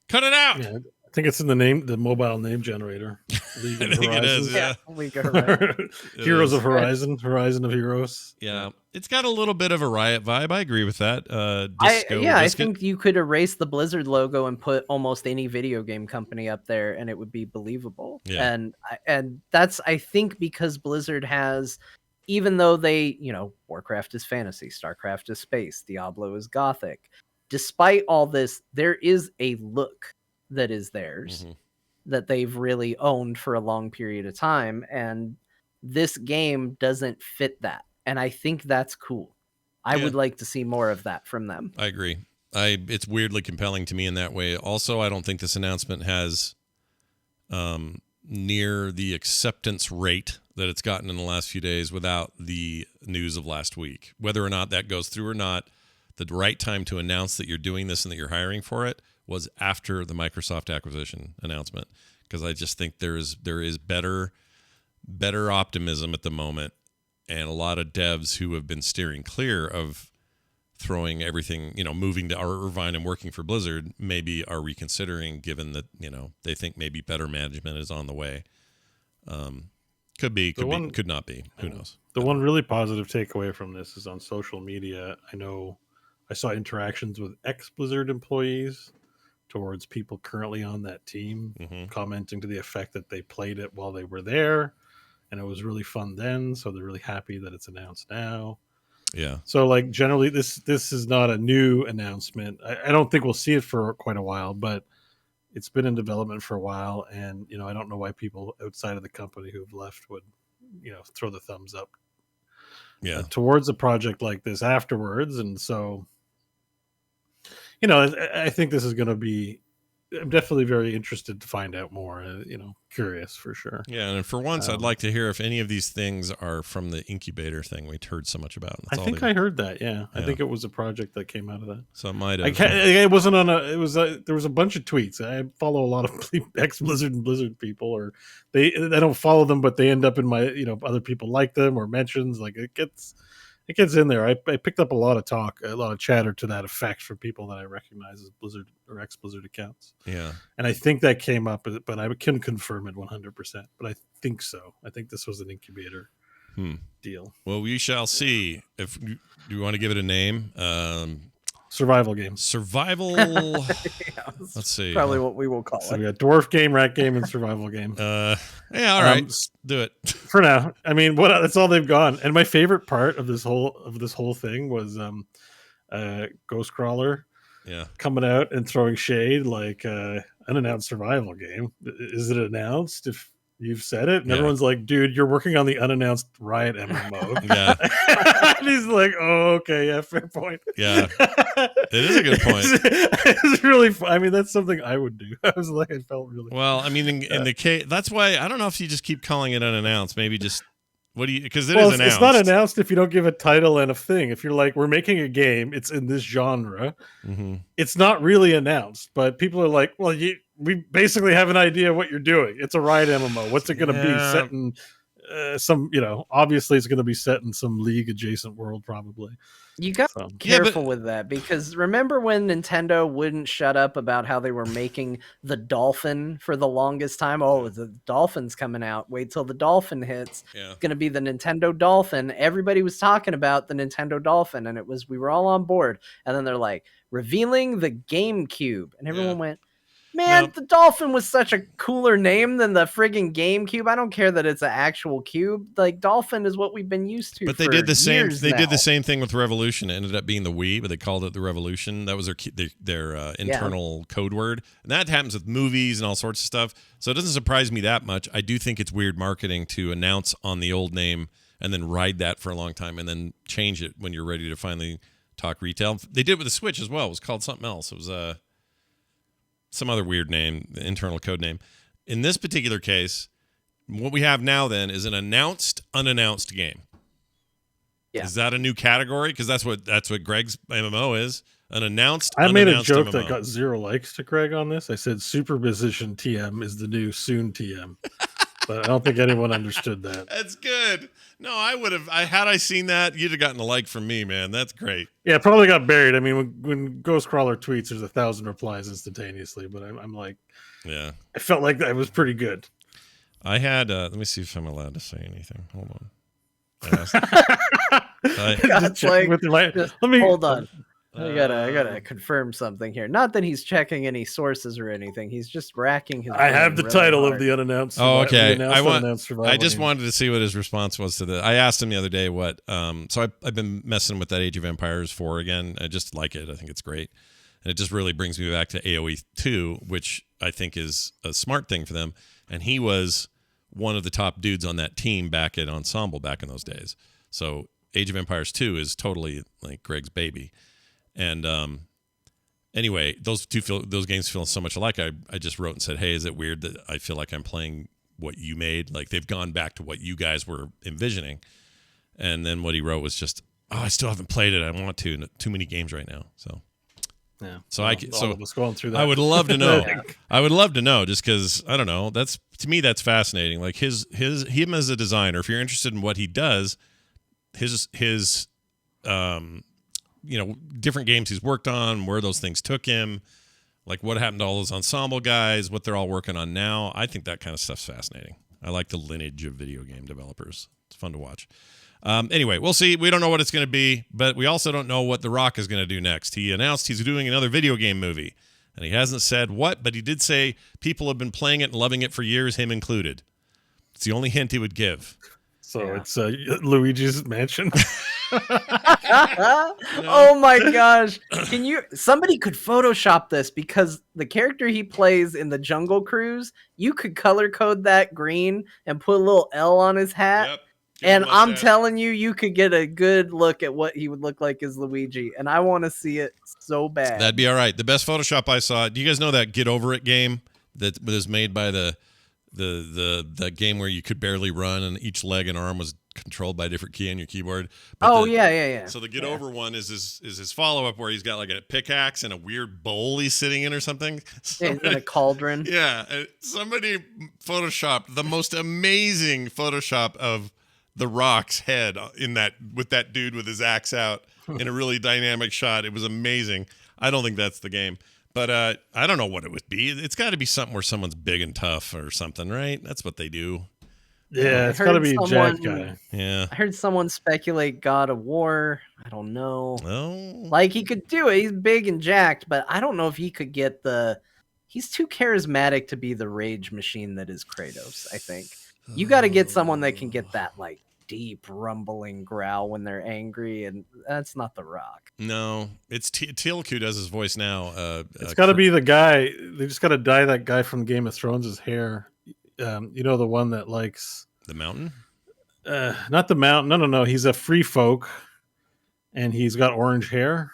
Cut it out. Yeah, I think it's in the mobile name generator. League of Horizon. It is, yeah. League of Horizon. Heroes of Horizon, Horizon of Heroes. Yeah. It's got a little bit of a Riot vibe. I agree with that. I think you could erase the Blizzard logo and put almost any video game company up there, and it would be believable. Yeah. And that's, I think, because Blizzard has, even though they, Warcraft is fantasy, StarCraft is space, Diablo is gothic. Despite all this, there is a look that is theirs that they've really owned for a long period of time, and this game doesn't fit that. And I think that's cool. I would like to see more of that from them. I agree. It's weirdly compelling to me in that way. Also, I don't think this announcement has near the acceptance rate that it's gotten in the last few days without the news of last week. Whether or not that goes through or not, the right time to announce that you're doing this and that you're hiring for it was after the Microsoft acquisition announcement, because I just think there is better optimism at the moment, and a lot of devs who have been steering clear of throwing everything, moving to Irvine and working for Blizzard, maybe are reconsidering, given that they think maybe better management is on the way. Could not be. Who knows? The one really positive takeaway from this is on social media. I know I saw interactions with ex-Blizzard employees towards people currently on that team, commenting to the effect that they played it while they were there, and it was really fun then, so they're really happy that it's announced now. Yeah. So, like, generally, this is not a new announcement. I don't think we'll see it for quite a while, but it's been in development for a while, and I don't know why people outside of the company who've left would throw the thumbs up towards a project like this afterwards. And so I think this is going to be, I'm definitely very interested to find out more, curious for sure. Yeah. And for once, I'd like to hear if any of these things are from the incubator thing we heard so much about. I think I heard that. Yeah. I think it was a project that came out of that. So it might have. It wasn't on there was a bunch of tweets. I follow a lot of ex-Blizzard and Blizzard people, or I don't follow them, but they end up in my, other people like them or mentions. Like it gets in there. I picked up a lot of talk, a lot of chatter to that effect from people that I recognize as Blizzard or ex-Blizzard accounts. Yeah. And I think that came up, but I can confirm it 100%. But I think so. I think this was an incubator deal. Well, we shall see. If do you want to give it a name? Survival game. Survival. Let's see. Probably what we will call So it. we got dwarf game, rat game, and survival game. Yeah, all right. Do it. For now. I mean, that's all they've gone. And my favorite part of this whole thing was Ghostcrawler coming out and throwing shade like unannounced survival game. Is it announced if you've said it? And everyone's like, dude, you're working on the unannounced Riot MMO. Yeah. And he's like, oh, okay, yeah, fair point. Yeah. It is a good point. It's really fun. I mean, that's something I would do. I felt really well. I mean, in the case, that's why I don't know if you just keep calling it unannounced. Maybe just because it is announced. It's not announced if you don't give a title and a thing. If you're like, we're making a game, it's in this genre. It's not really announced, but people are like, well, we basically have an idea what you're doing. It's a Riot MMO. What's it going to be? Set in some, obviously it's going to be set in some League adjacent world, probably. You got to be careful with that, because remember when Nintendo wouldn't shut up about how they were making the Dolphin for the longest time? Oh, the Dolphin's coming out. Wait till the Dolphin hits. Yeah. It's going to be the Nintendo Dolphin. Everybody was talking about the Nintendo Dolphin, and we were all on board. And then they're like, revealing the GameCube. And everyone went, man, the Dolphin was such a cooler name than the friggin' GameCube. I don't care that it's an actual cube. Like, Dolphin is what we've been used to. But they did the same. They now. did the same thing with Revolution. It ended up being the Wii, but they called it the Revolution. That was their internal code word. And that happens with movies and all sorts of stuff. So it doesn't surprise me that much. I do think it's weird marketing to announce on the old name and then ride that for a long time and then change it when you're ready to finally talk retail. They did it with the Switch as well. It was called something else. It was some other weird name, the internal code name. In this particular case, what we have now then is an announced, unannounced game. Yeah. Is that a new category? Because that's what Greg's MMO is. An announced, I made a joke MMO. that got 0 likes to Greg on this. I said Superposition TM is the new soon TM. But I don't think anyone understood that. That's good. No, I would have. Had I seen that, you'd have gotten a like from me, man. That's great. Yeah, it probably got buried. I mean, when Ghostcrawler tweets, there's 1,000 replies instantaneously. But I'm like, yeah, I felt like that was pretty good. I had. Let me see if I'm allowed to say anything. Hold on. Hold on. I gotta confirm something here. Not that he's checking any sources or anything. He's just racking his. I have the really title hard. Of the unannounced. Oh, okay. I just wanted to see what his response was to that. I asked him the other day what. So I've been messing with that Age of Empires 4 again. I just like it. I think it's great, and it just really brings me back to AOE 2, which I think is a smart thing for them. And he was one of the top dudes on that team back at Ensemble back in those days. So Age of Empires 2 is totally like Greg's baby. And anyway, those games feel so much alike. I just wrote and said, hey, is it weird that I feel like I'm playing what you made? Like they've gone back to what you guys were envisioning. And then what he wrote was just, Oh, I still haven't played it. I want to. Too many games right now. So Yeah. So well, I c- all so of us going through that. I would love to know. Yeah. I would love to know, just because I don't know. That's to me that's fascinating. Like him as a designer. If you're interested in what he does, his different games he's worked on, where those things took him, like what happened to all those ensemble guys, what they're all working on now. I think that kind of stuff's fascinating. I like the lineage of video game developers. It's fun to watch. Anyway, we'll see. We don't know what it's going to be, but we also don't know what The Rock is going to do next. He announced he's doing another video game movie, and he hasn't said what, but he did say people have been playing it and loving it for years, him included. It's the only hint he would give. So it's Luigi's Mansion. Oh my gosh. Somebody could Photoshop this, because the character he plays in the Jungle Cruise, you could color code that green and put a little L on his hat. Yep. And I'm telling you, you could get a good look at what he would look like as Luigi. And I want to see it so bad. That'd be all right. The best Photoshop I saw. Do you guys know that Get Over It game that was made by the game where you could barely run and each leg and arm was controlled by a different key on your keyboard? Yeah. So the Get Over one is his follow up where he's got like a pickaxe and a weird bowl he's sitting in or something. In a cauldron. Yeah, somebody photoshopped the most amazing Photoshop of The Rock's head with that dude with his axe out in a really dynamic shot. It was amazing. I don't think that's the game, but I don't know what it would be. It's got to be something where someone's big and tough or something, right? That's what they do. Yeah, it's got to be a Jack guy. Yeah. I heard someone speculate God of War. I don't know. Oh. Like, he could do it. He's big and jacked, but I don't know if he could get he's too charismatic to be the rage machine that is Kratos, I think. You got to get someone that can get that, like, deep rumbling growl when they're angry, and that's not The Rock. No, it's Tilk who does his voice now. It's got to be the guy. They just got to dye that guy from Game of Thrones' hair. The one that likes the Mountain. Not the Mountain. No. He's a free folk, and he's got orange hair.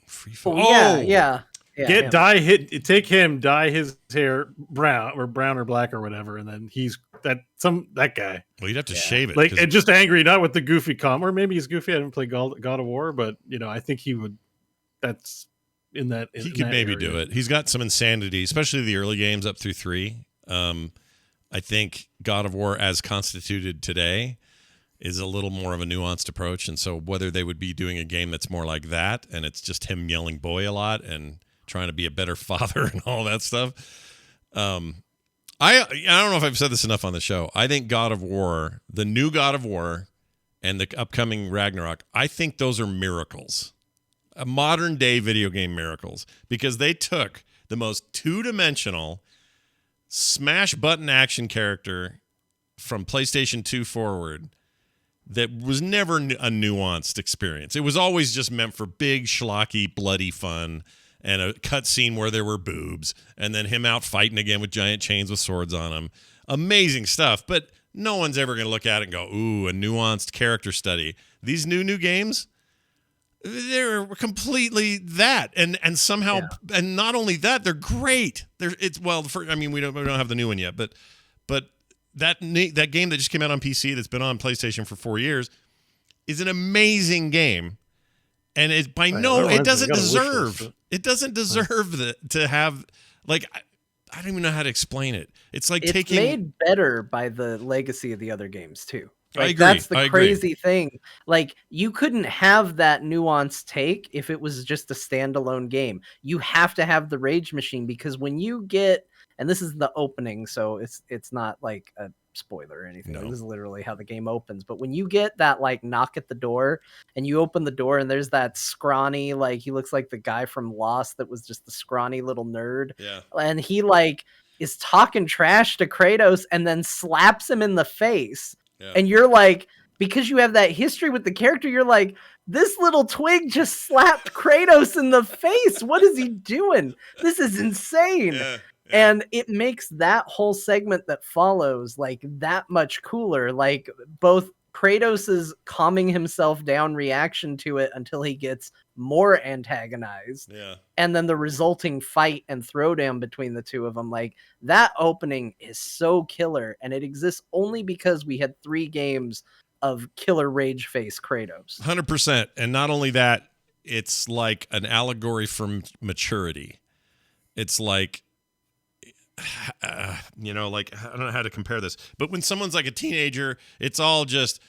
Free folk. Yeah. Take him, dye his hair brown or black or whatever, and then he's that guy. Well, you'd have to shave it, like, and just angry, not with the goofy or maybe he's goofy. I didn't play God of War, but I think he would. That's in that. He could maybe do it. He's got some insanity, especially the early games up through 3. I think God of War, as constituted today, is a little more of a nuanced approach, and so whether they would be doing a game that's more like that, and it's just him yelling "boy" a lot and trying to be a better father and all that stuff. I don't know if I've said this enough on the show. I think God of War, the new God of War, and the upcoming Ragnarok, I think those are miracles, modern day video game miracles, because they took the most two-dimensional smash button action character from PlayStation 2 forward that was never a nuanced experience. It was always just meant for big, schlocky, bloody fun, and a cutscene where there were boobs, and then him out fighting again with giant chains with swords on them. Amazing stuff, but no one's ever going to look at it and go, ooh, a nuanced character study. These new games, they're completely that, and somehow, and not only that, they're great. We don't have the new one yet, but that game that just came out on PC that's been on PlayStation for 4 years is an amazing game, and it doesn't deserve to have, like, I don't even know how to explain it. It's like it's made better by the legacy of the other games too. I agree. That's the crazy thing. Like, you couldn't have that nuanced take if it was just a standalone game. You have to have the rage machine, because when you get, and this is the opening, so it's not like a spoiler or anything. No. This is literally how the game opens. But when you get that, like, knock at the door, and you open the door, and there's that scrawny, like, he looks like the guy from Lost that was just the scrawny little nerd. Yeah. And he, like, is talking trash to Kratos and then slaps him in the face. Yeah. And you're like, because you have that history with the character, you're like, this little twig just slapped Kratos in the face. What is he doing? This is insane. Yeah. And it makes that whole segment that follows, like, that much cooler. Like, both Kratos's calming himself down reaction to it until he gets more antagonized. Yeah. And then the resulting fight and throwdown between the two of them. Like, that opening is so killer, and it exists only because we had 3 games of killer rage face Kratos. 100%. And not only that, it's like an allegory for maturity. It's like, like, I don't know how to compare this, but when someone's like a teenager, it's all just,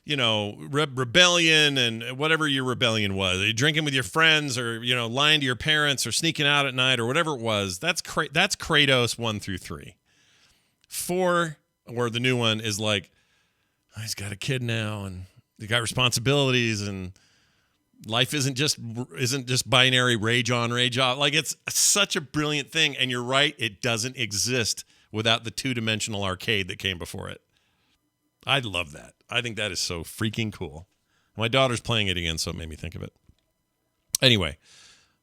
rebellion and whatever your rebellion was. You're drinking with your friends, or, lying to your parents, or sneaking out at night, or whatever it was. That's Kratos 1 through 3. 4, or the new one, is like, he's got a kid now, and he got responsibilities, and life isn't just binary rage on, rage off. Like, it's such a brilliant thing. And you're right, it doesn't exist without the 2-dimensional arcade that came before it. I love that. I think that is so freaking cool. My daughter's playing it again, so it made me think of it. Anyway,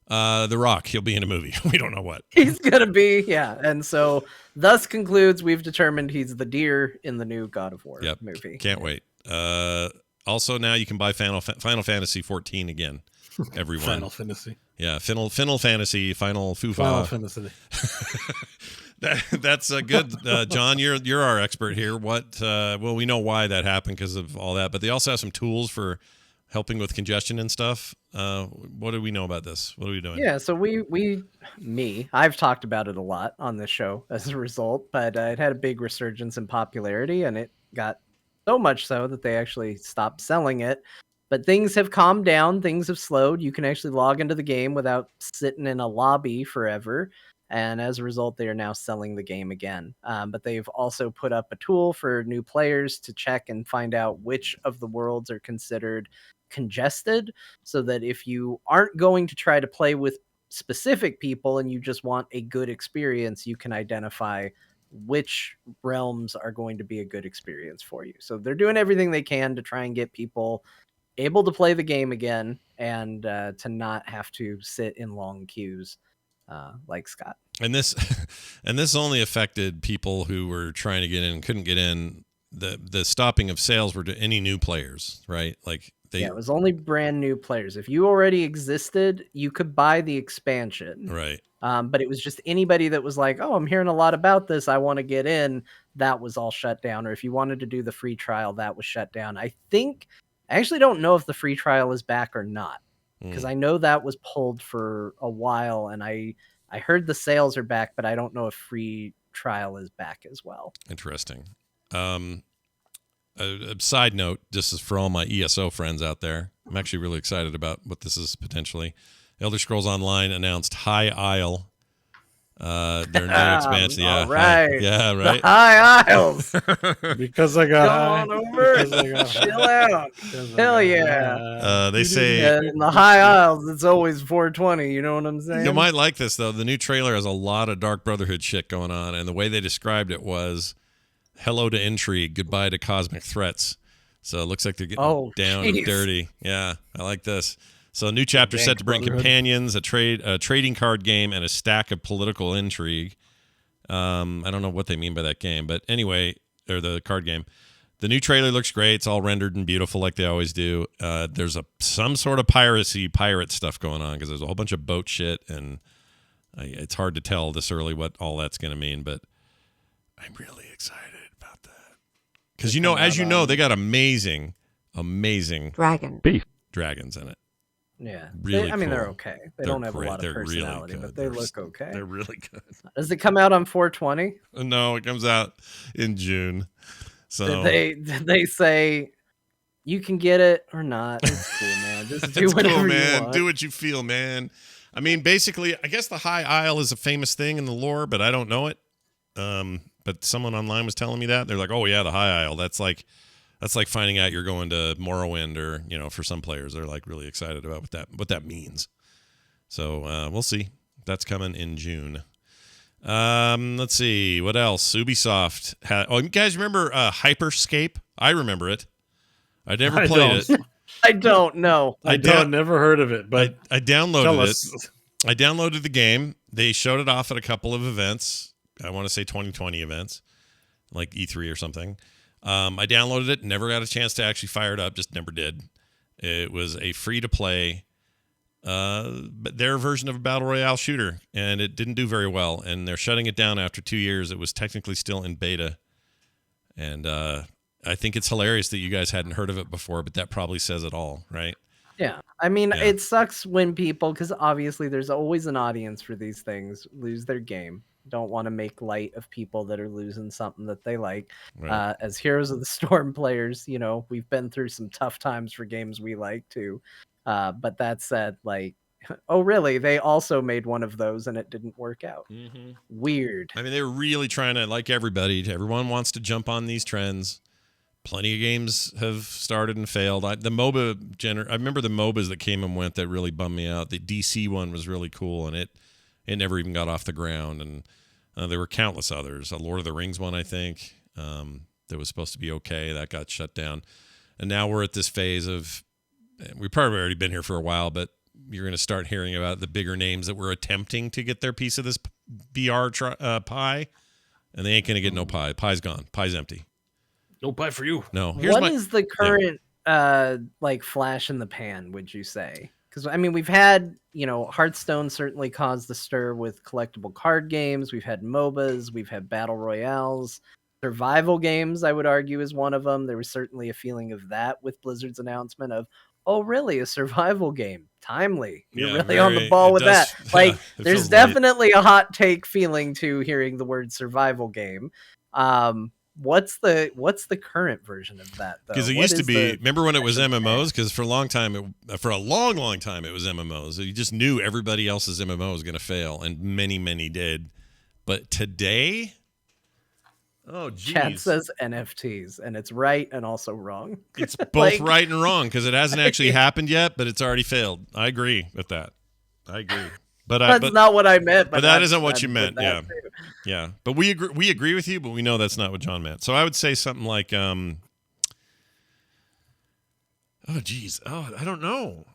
The Rock, he'll be in a movie. We don't know what. He's going to be, yeah. And so thus concludes, we've determined he's the deer in the new God of War movie. Can't wait. Also, now you can buy Final Fantasy 14 again. Everyone. Final Fantasy. Yeah, Final Fantasy, Final Fufa. Final Fantasy. That's good, John. You're our expert here. What? Well, we know why that happened because of all that, but they also have some tools for helping with congestion and stuff. What do we know about this? What are we doing? Yeah, so I've talked about it a lot on this show as a result, but it had a big resurgence in popularity, and it got so much so that they actually stopped selling it. But things have calmed down. Things have slowed. You can actually log into the game without sitting in a lobby forever. And as a result, they are now selling the game again. But they've also put up a tool for new players to check and find out which of the worlds are considered congested, so that if you aren't going to try to play with specific people and you just want a good experience, you can identify which realms are going to be a good experience for you. So they're doing everything they can to try and get people able to play the game again, and to not have to sit in long queues like Scott. And this only affected people who were trying to get in and couldn't get in. The stopping of sales were to any new players, right? Like it was only brand new players. If you already existed, you could buy the expansion. Right. But it was just anybody that was like, oh, I'm hearing a lot about this, I want to get in. That was all shut down. Or if you wanted to do the free trial, that was shut down. I actually don't know if the free trial is back or not, because I know that was pulled for a while, and I heard the sales are back, but I don't know if free trial is back as well. Interesting. A side note, this is for all my ESO friends out there. I'm actually really excited about what this is potentially. Elder Scrolls Online announced High Isle. Their new expansion. Yeah, right. Yeah, right. The High Isles. Because I got Come on over. Chill out. Hell yeah. They say in the High Isles, it's always 420. You know what I'm saying? You might like this though. The new trailer has a lot of Dark Brotherhood shit going on, and the way they described it was, hello to intrigue, goodbye to cosmic threats. So it looks like they're getting down and dirty. Yeah, I like this. So a new chapter set to bring companions, a trading card game, and a stack of political intrigue. I don't know what they mean by that game, but anyway, or the card game. The new trailer looks great. It's all rendered and beautiful like they always do. There's some sort of pirate stuff going on, because there's a whole bunch of boat shit, and it's hard to tell this early what all that's going to mean, but I'm really excited about that. Because, as you know, they got amazing dragons in it. Yeah. Really cool. They're okay. They don't have a lot of personality, but they look okay. They're really good. Does it come out on 420? No, it comes out in June. So did they say you can get it or not? It's cool, man. Just do whatever you want. Do what you feel, man. I mean, basically, I guess the High Isle is a famous thing in the lore, but I don't know it. But someone online was telling me that. They're like, oh yeah, the High Isle. That's like finding out you're going to Morrowind, or, for some players, they're like really excited about what that means. So we'll see. That's coming in June. Let's see. What else? Ubisoft. You guys remember Hyperscape? I remember it. I never played it. I don't know. Never heard of it, but I downloaded it. I downloaded the game. They showed it off at a couple of events. I want to say 2020 events, like E3 or something. I downloaded it, never got a chance to actually fire it up, just never did. It was a free-to-play, but their version of a battle royale shooter, and it didn't do very well, and they're shutting it down after 2 years. It was technically still in beta, and I think it's hilarious that you guys hadn't heard of it before, but that probably says it all, right? Yeah. I mean, Yeah. it sucks when people, because obviously there's always an audience for these things, lose their game. Don't want to make light of people that are losing something that they like. Right. As Heroes of the Storm players, you know, we've been through some tough times for games we like too. But that said, like, oh, really? They also made one of those and it didn't work out. Mm-hmm. Weird. I mean, they were really trying to, like everybody, everyone wants to jump on these trends. Plenty of games have started and failed. I remember the MOBAs that came and went that really bummed me out. The DC one was really cool, and it never even got off the ground. And there were countless others. A Lord of the Rings one, I think, that was supposed to be okay. That got shut down. And now we're at this phase of, we've probably already been here for a while, but you're going to start hearing about the bigger names that were attempting to get their piece of this VR pie, and they ain't going to get no pie. Pie's gone. Pie's empty. No pie for you. No. What is the current like flash in the pan, would you say? Because I mean, we've had, you know, Hearthstone certainly caused the stir with collectible card games. We've had MOBAs, we've had battle royales, survival games. I would argue is one of them. There was certainly a feeling of that with Blizzard's announcement of, oh, really, a survival game? Timely. You're really on the ball with that. Like, there's definitely a hot take feeling to hearing the word survival game. What's the current version of that though? Because it used to be, remember when it was MMOs? Because for a long time, for a long time, it was MMOs. You just knew everybody else's MMO was going to fail, and many did. But today, oh geez, chat says NFTs, and it's right and also wrong. It's both right and wrong because it hasn't actually happened yet, but it's already failed. I agree with that. I agree. But that's not what I meant. But that isn't what you meant. Yeah, yeah. But we agree with you, but we know that's not what John meant. So I would say something like, oh geez, I don't know.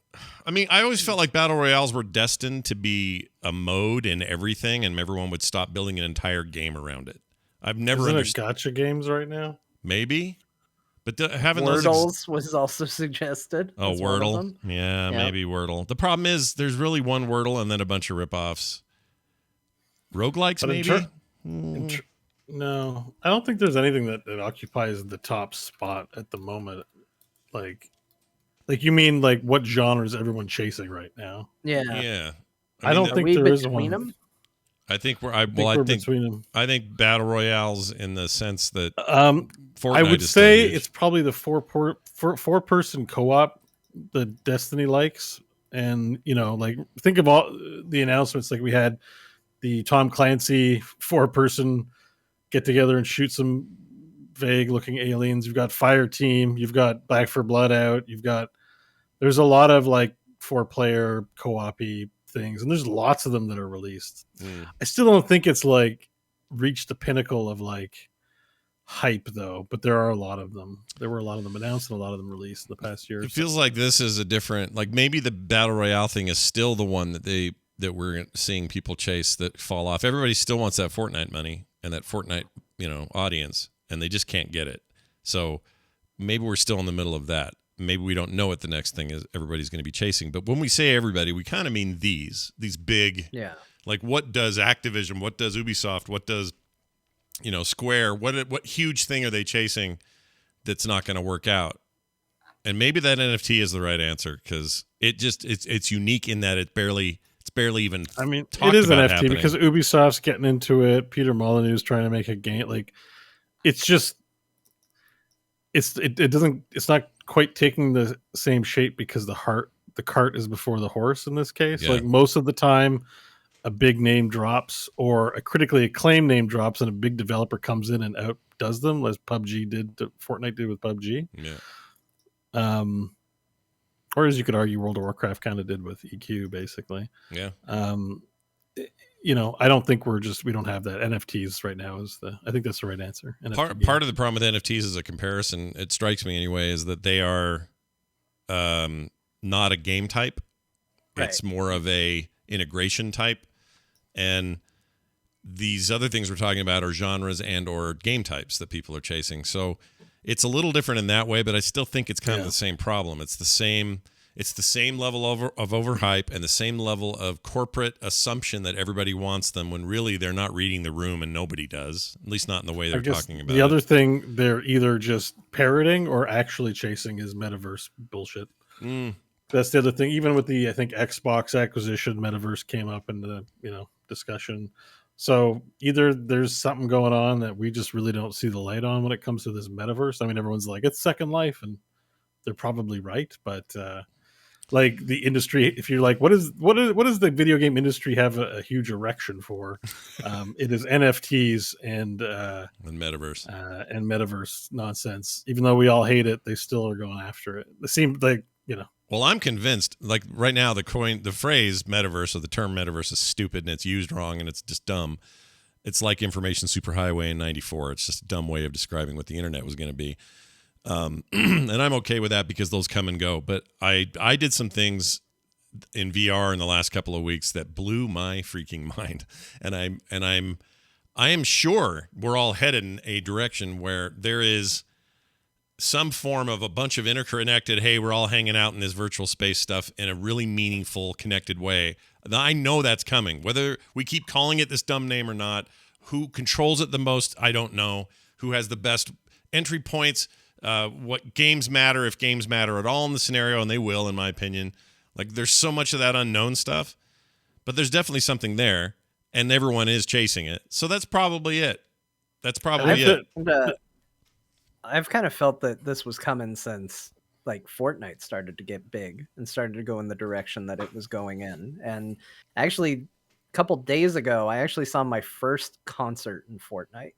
I mean, I always felt like battle royales were destined to be a mode in everything, and everyone would stop building an entire game around it. I've never understood. Gacha games right now. Maybe. But having Wordles was also suggested. Oh, Wordle. Yeah, maybe Wordle. The problem is there's really one Wordle and then a bunch of ripoffs. Roguelikes, but maybe? No, I don't think there's anything that occupies the top spot at the moment. Like you mean like what genre is everyone chasing right now? Yeah. Yeah. I don't think there is one. Them? I think we're between them. I think battle royales in the sense that Fortnite I would say it's probably the four person co-op that Destiny likes, and you know, like think of all the announcements. Like we had the Tom Clancy 4-person get together and shoot some vague looking aliens. You've got Fire Team. You've got Back 4 Blood out. There's a lot of like 4-player co-op-y things, and there's lots of them that are released. I still don't think it's like reached the pinnacle of like hype though, but there are a lot of them. There were a lot of them announced and a lot of them released in the past year. It feels like this is a different, like maybe the battle royale thing is still the one that we're seeing people chase that fall off. Everybody still wants that Fortnite money and that Fortnite, audience, and they just can't get it. So maybe we're still in the middle of that. Maybe we don't know what the next thing is everybody's going to be chasing. But when we say everybody, we kind of mean these big, like what does Activision, what does Ubisoft, what does, Square, what huge thing are they chasing that's not going to work out? And maybe that NFT is the right answer because it's unique in that it's barely even. I mean, it is an NFT happening. Because Ubisoft's getting into it. Peter Molyneux's trying to make a game. Like, it's just, it's not quite taking the same shape because the cart is before the horse in this case. Like most of the time, a big name drops or a critically acclaimed name drops, and a big developer comes in and outdoes them, as Fortnite did with PUBG. Yeah. Or as you could argue, World of Warcraft kind of did with EQ, basically. Yeah. I don't think we don't have that. NFTs right now I think that's the right answer. Part of the problem with NFTs is a comparison. It strikes me anyway, is that they are not a game type. Right. It's more of a integration type. And these other things we're talking about are genres and or game types that people are chasing. So it's a little different in that way, but I still think it's kind of the same problem. It's the same. It's the same level of overhype and the same level of corporate assumption that everybody wants them when really they're not reading the room and nobody does, at least not in the way they're talking about it. The other thing they're either just parroting or actually chasing is metaverse bullshit. That's the other thing. Even with the, I think, Xbox acquisition, metaverse came up in the discussion. So either there's something going on that we just really don't see the light on when it comes to this metaverse. I mean, everyone's like, it's Second Life, and they're probably right. But like the industry, if you're like, what does the video game industry have a huge erection for? It is NFTs and metaverse nonsense. Even though we all hate it, they still are going after it. It seems like Well, I'm convinced. Like right now, the phrase metaverse or the term metaverse is stupid and it's used wrong and it's just dumb. It's like information superhighway in '94. It's just a dumb way of describing what the internet was going to be. And I'm okay with that because those come and go. But I did some things in VR in the last couple of weeks that blew my freaking mind. And I am sure we're all headed in a direction where there is some form of a bunch of interconnected, hey, we're all hanging out in this virtual space stuff in a really meaningful, connected way. I know that's coming. Whether we keep calling it this dumb name or not, who controls it the most, I don't know. Who has the best entry points, what games matter, if games matter at all in the scenario, and they will, in my opinion. Like, there's so much of that unknown stuff, but there's definitely something there, and everyone is chasing it. So that's probably it. That's probably it. I've kind of felt that this was coming since like Fortnite started to get big and started to go in the direction that it was going in. And actually, a couple days ago, I actually saw my first concert in Fortnite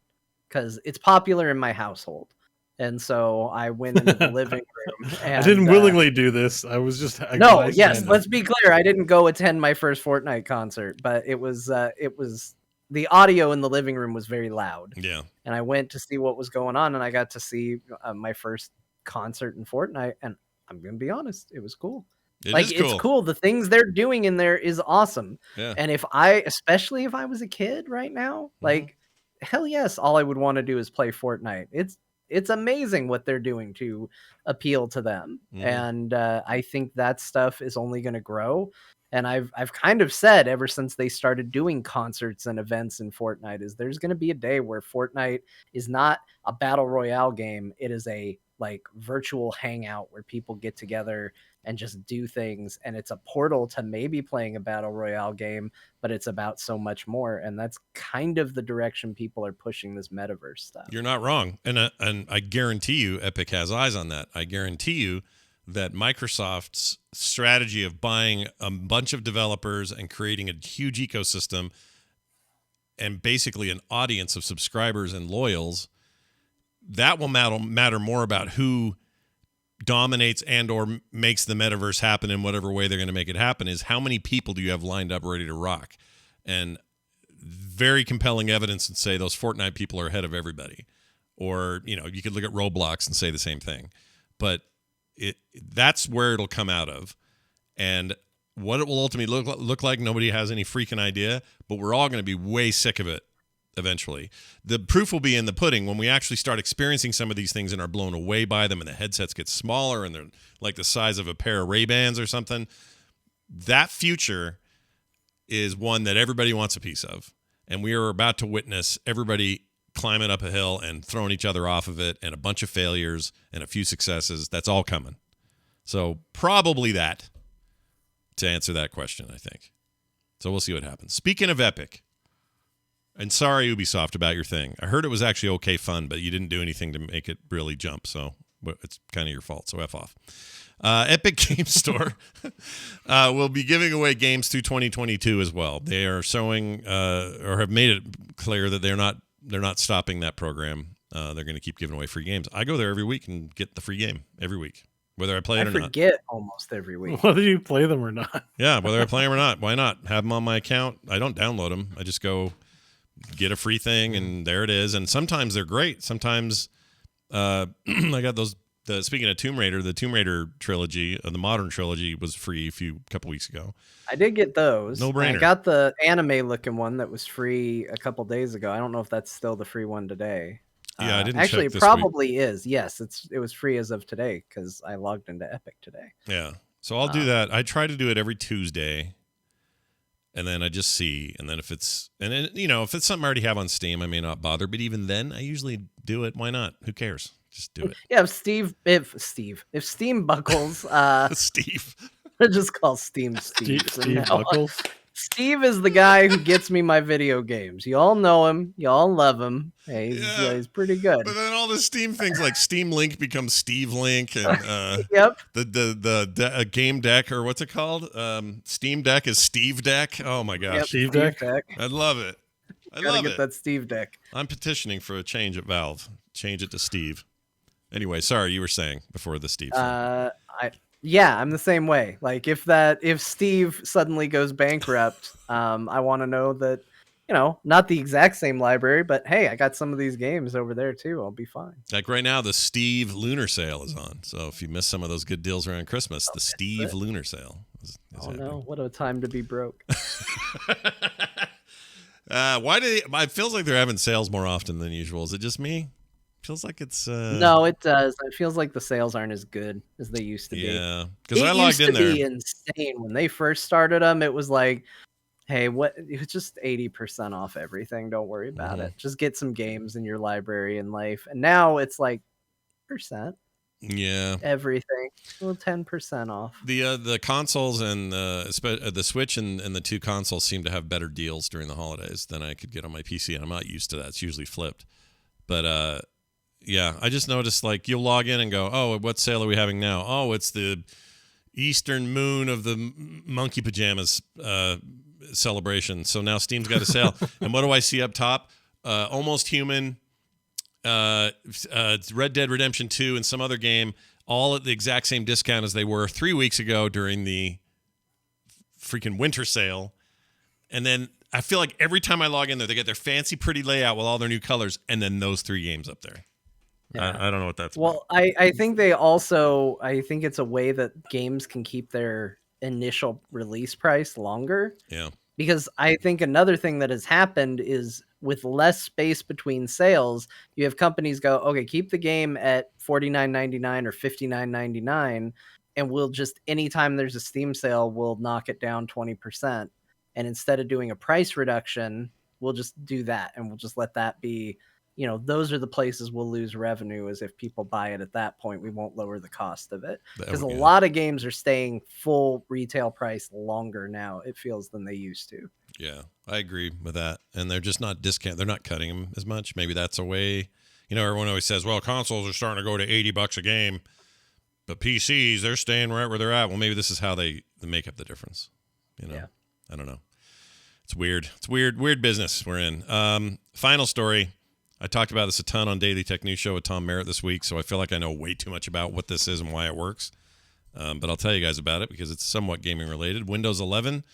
because it's popular in my household. And so I went into the living room. And, I didn't willingly do this. I was just let's be clear. I didn't go attend my first Fortnite concert, but it was the audio in the living room was very loud. Yeah. And I went to see what was going on, and I got to see my first concert in Fortnite, and I'm going to be honest, it was cool. It's cool. The things they're doing in there is awesome. Yeah. And especially if I was a kid right now, like, hell yes, all I would want to do is play Fortnite. It's amazing what they're doing to appeal to them. And I think that stuff is only going to grow. And I've kind of said ever since they started doing concerts and events in Fortnite is there's going to be a day where Fortnite is not a battle royale game. It is a like virtual hangout where people get together and just do things. And it's a portal to maybe playing a battle royale game, but it's about so much more. And that's kind of the direction people are pushing this metaverse stuff. You're not wrong. And I guarantee you Epic has eyes on that. I guarantee you that Microsoft's strategy of buying a bunch of developers and creating a huge ecosystem and basically an audience of subscribers and loyals, that will matter more about who dominates and or makes the metaverse happen in whatever way they're going to make it happen is how many people do you have lined up ready to rock. And very compelling evidence and say those Fortnite people are ahead of everybody. Or, you could look at Roblox and say the same thing. But that's where it'll come out of, and what it will ultimately look like, nobody has any freaking idea, but we're all going to be way sick of it eventually. The proof will be in the pudding when we actually start experiencing some of these things and are blown away by them, and the headsets get smaller and they're like the size of a pair of Ray-Bans or something. That future is one that everybody wants a piece of, and we are about to witness everybody climbing up a hill and throwing each other off of it, and a bunch of failures and a few successes. That's all coming. So probably that, to answer that question, I think. So we'll see what happens. Speaking of Epic, and sorry, Ubisoft, about your thing. I heard it was actually okay fun, but you didn't do anything to make it really jump, so it's kind of your fault, so F off. Epic Game Store will be giving away games through 2022 as well. They are showing or have made it clear that they're not stopping that program. They're going to keep giving away free games. I go there every week and get the free game every week, whether I play it or not. I forget almost every week. Whether you play them or not. Yeah, whether I play them or not. Why not? Have them on my account. I don't download them. I just go get a free thing, and there it is. And sometimes they're great. Sometimes I got those. Speaking of Tomb Raider, the Tomb Raider trilogy, the modern trilogy, was free a couple weeks ago. I did get those. No brainer. I got the anime looking one that was free a couple days ago. I don't know if that's still the free one today. Yeah, I didn't actually. Check It this probably week. is. Yes, it was free as of today because I logged into Epic today. Yeah, So I'll do that. I try to do it every Tuesday, and then I just see. And then if it's if it's something I already have on Steam, I may not bother. But even then, I usually do it. Why not? Who cares? Just do it. Yeah, if Steam buckles, Steve. I just call Steam Steve. Steve Buckles. Steve is the guy who gets me my video games. You all know him. You all love him. Hey, he's pretty good. But then all the Steam things like Steam Link becomes Steve Link, and yep. The game deck, or what's it called? Steam Deck is Steve Deck. Oh my gosh, Yep, Steve Deck. I love it. Gotta get that Steve Deck. I'm petitioning for a change at Valve. Change it to Steve. Anyway, sorry, you were saying before the Steve thing. Yeah, I'm the same way. Like if Steve suddenly goes bankrupt, I want to know that, not the exact same library, but hey, I got some of these games over there too. I'll be fine. Like right now, the Steve Lunar Sale is on. So if you miss some of those good deals around Christmas, the Steve Lunar Sale is happening. No, what a time to be broke. Why do it feels like they're having sales more often than usual? Is it just me? Feels like it's No, it does. It feels like the sales aren't as good as they used to be. Yeah, because I logged in there. It used to be insane when they first started them. It was like, hey, it was just 80% off everything. Don't worry about it. Just get some games in your library in life. And now it's like percent. Yeah, everything. Well, 10% off. The consoles and the Switch and the two consoles seem to have better deals during the holidays than I could get on my PC, and I'm not used to that. It's usually flipped, but yeah, I just noticed like you'll log in and go, oh, what sale are we having now? Oh, it's the Eastern Moon of the Monkey Pajamas celebration. So now Steam's got a sale. And what do I see up top? Almost Human, Red Dead Redemption 2, and some other game, all at the exact same discount as they were 3 weeks ago during the freaking winter sale. And then I feel like every time I log in there, they get their fancy, pretty layout with all their new colors, and then those 3 games up there. Yeah. I don't know what that's about. I think I think it's a way that games can keep their initial release price longer. Yeah. Because I think another thing that has happened is with less space between sales, you have companies go, okay, keep the game at $49.99 or $59.99, and we'll just, anytime there's a Steam sale, we'll knock it down 20%. And instead of doing a price reduction, we'll just do that, and we'll just let that be, those are the places we'll lose revenue, is if people buy it at that point, we won't lower the cost of it. Because a lot of games are staying full retail price longer now, it feels, than they used to. Yeah, I agree with that. And they're just not they're not cutting them as much. Maybe that's a way, everyone always says, well, consoles are starting to go to $80 a game, but PCs, they're staying right where they're at. Well, maybe this is how they make up the difference. Yeah. I don't know. It's weird. It's weird business we're in. Final story. I talked about this a ton on Daily Tech News Show with Tom Merritt this week, so I feel like I know way too much about what this is and why it works. But I'll tell you guys about it because it's somewhat gaming related. Windows 11,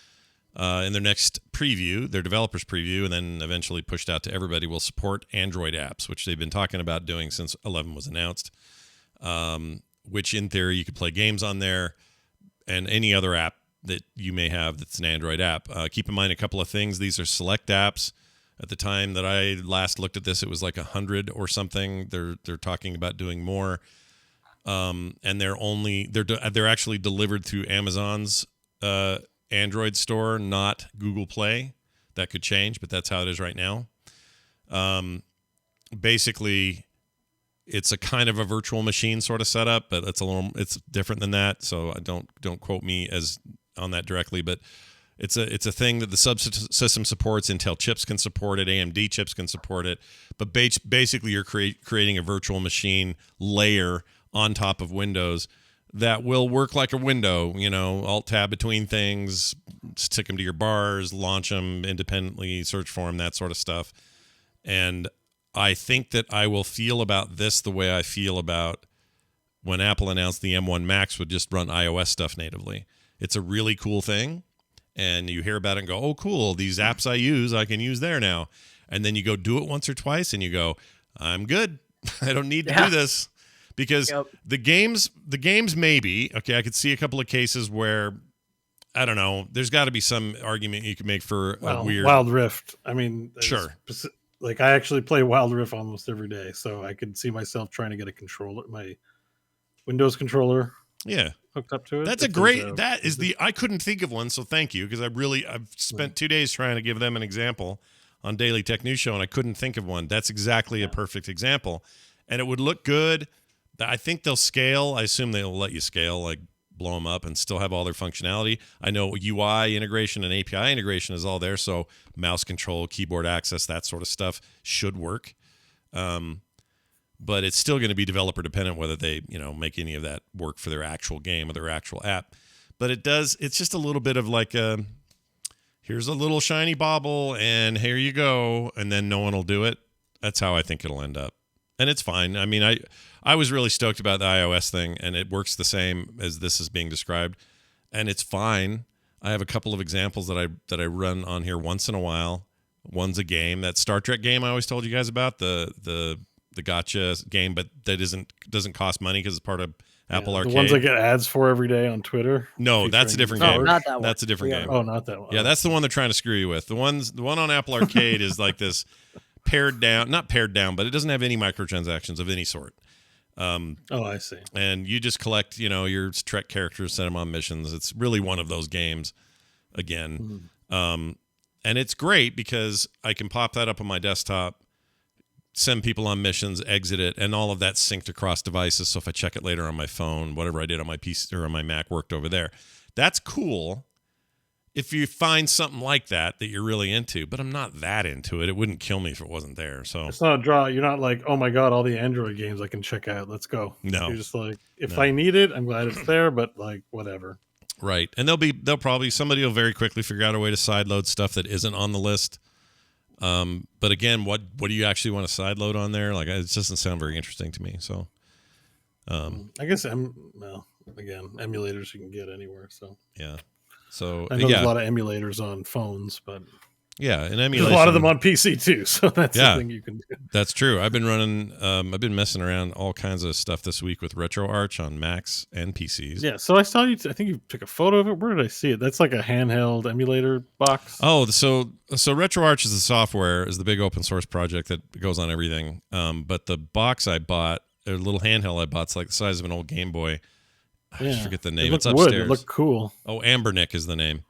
in their next preview, their developers preview, and then eventually pushed out to everybody, will support Android apps, which they've been talking about doing since 11 was announced, which in theory you could play games on there and any other app that you may have that's an Android app. Keep in mind a couple of things. These are select apps. At the time that I last looked at this, it was like 100 or something. They're talking about doing more, and they're actually delivered through Amazon's Android store, not Google Play. That could change, but that's how it is right now. Basically, it's a kind of a virtual machine sort of setup, but it's different than that. So don't quote me as on that directly, but it's a thing that the subsystem supports. Intel chips can support it. AMD chips can support it. But basically, you're creating a virtual machine layer on top of Windows that will work like a window. Alt-tab between things, stick them to your bars, launch them independently, search for them, that sort of stuff. And I think that I will feel about this the way I feel about when Apple announced the M1 Max would just run iOS stuff natively. It's a really cool thing. And you hear about it and go, oh, cool, these apps I can use there now. And then you go do it once or twice and you go, I'm good. I don't need to do this. Because the games maybe, okay, I could see a couple of cases where, I don't know, there's got to be some argument you could make for a weird... Wild Rift. I mean... Sure. Like, I actually play Wild Rift almost every day, so I could see myself trying to get a controller, my Windows controller. Yeah. hooked up to it. That's a great. That is the. I couldn't think of one, so thank you, because I've spent 2 days trying to give them an example on Daily Tech News Show, and I couldn't think of one. That's exactly a perfect example, and it would look good. I think they'll scale. I assume they'll let you scale, like blow them up, and still have all their functionality. I know UI integration and API integration is all there, so mouse control, keyboard access, that sort of stuff should work. But it's still going to be developer dependent whether they, make any of that work for their actual game or their actual app. But it's just a little bit of like here's a little shiny bauble and here you go, and then no one will do it. That's how I think it'll end up. And it's fine. I mean, I was really stoked about the iOS thing, and it works the same as this is being described, and it's fine. I have a couple of examples that I run on here once in a while. One's a game, that Star Trek game I always told you guys about, the gotcha game, but that doesn't cost money because it's part of Apple Arcade. The ones I get ads for every day on Twitter. No, that's a different game. Not that one. That's a different game. Oh, not that one. Yeah, that's the one they're trying to screw you with. The one on Apple Arcade is like this not pared down, but it doesn't have any microtransactions of any sort. I see. And you just collect, your Trek characters, send them on missions. It's really one of those games again. And it's great because I can pop that up on my desktop, send people on missions, exit it, and all of that's synced across devices. So if I check it later on my phone, whatever I did on my PC or on my Mac worked over there. That's cool if you find something like that you're really into, but I'm not that into it. It wouldn't kill me if it wasn't there. So it's not a draw. You're not like, oh my God, all the Android games I can check out. Let's go. No. You're just like, if I need it, I'm glad it's there, but like whatever. Right. And somebody will very quickly figure out a way to sideload stuff that isn't on the list. But again, what do you actually want to sideload on there? Like, it doesn't sound very interesting to me. So, I guess emulators you can get anywhere. So yeah. So I know there's a lot of emulators on phones, but yeah, and emulation. There's a lot of them on PC too. So that's the thing you can do. That's true. I've been messing around all kinds of stuff this week with RetroArch on Macs and PCs. Yeah. So I saw you. I think you took a photo of it. Where did I see it? That's like a handheld emulator box. Oh, so RetroArch is the big open source project that goes on everything. But the box I bought, a little handheld I bought, it's like the size of an old Game Boy. I just forget the name. It's upstairs. It looked cool. Oh, Ambernick is the name.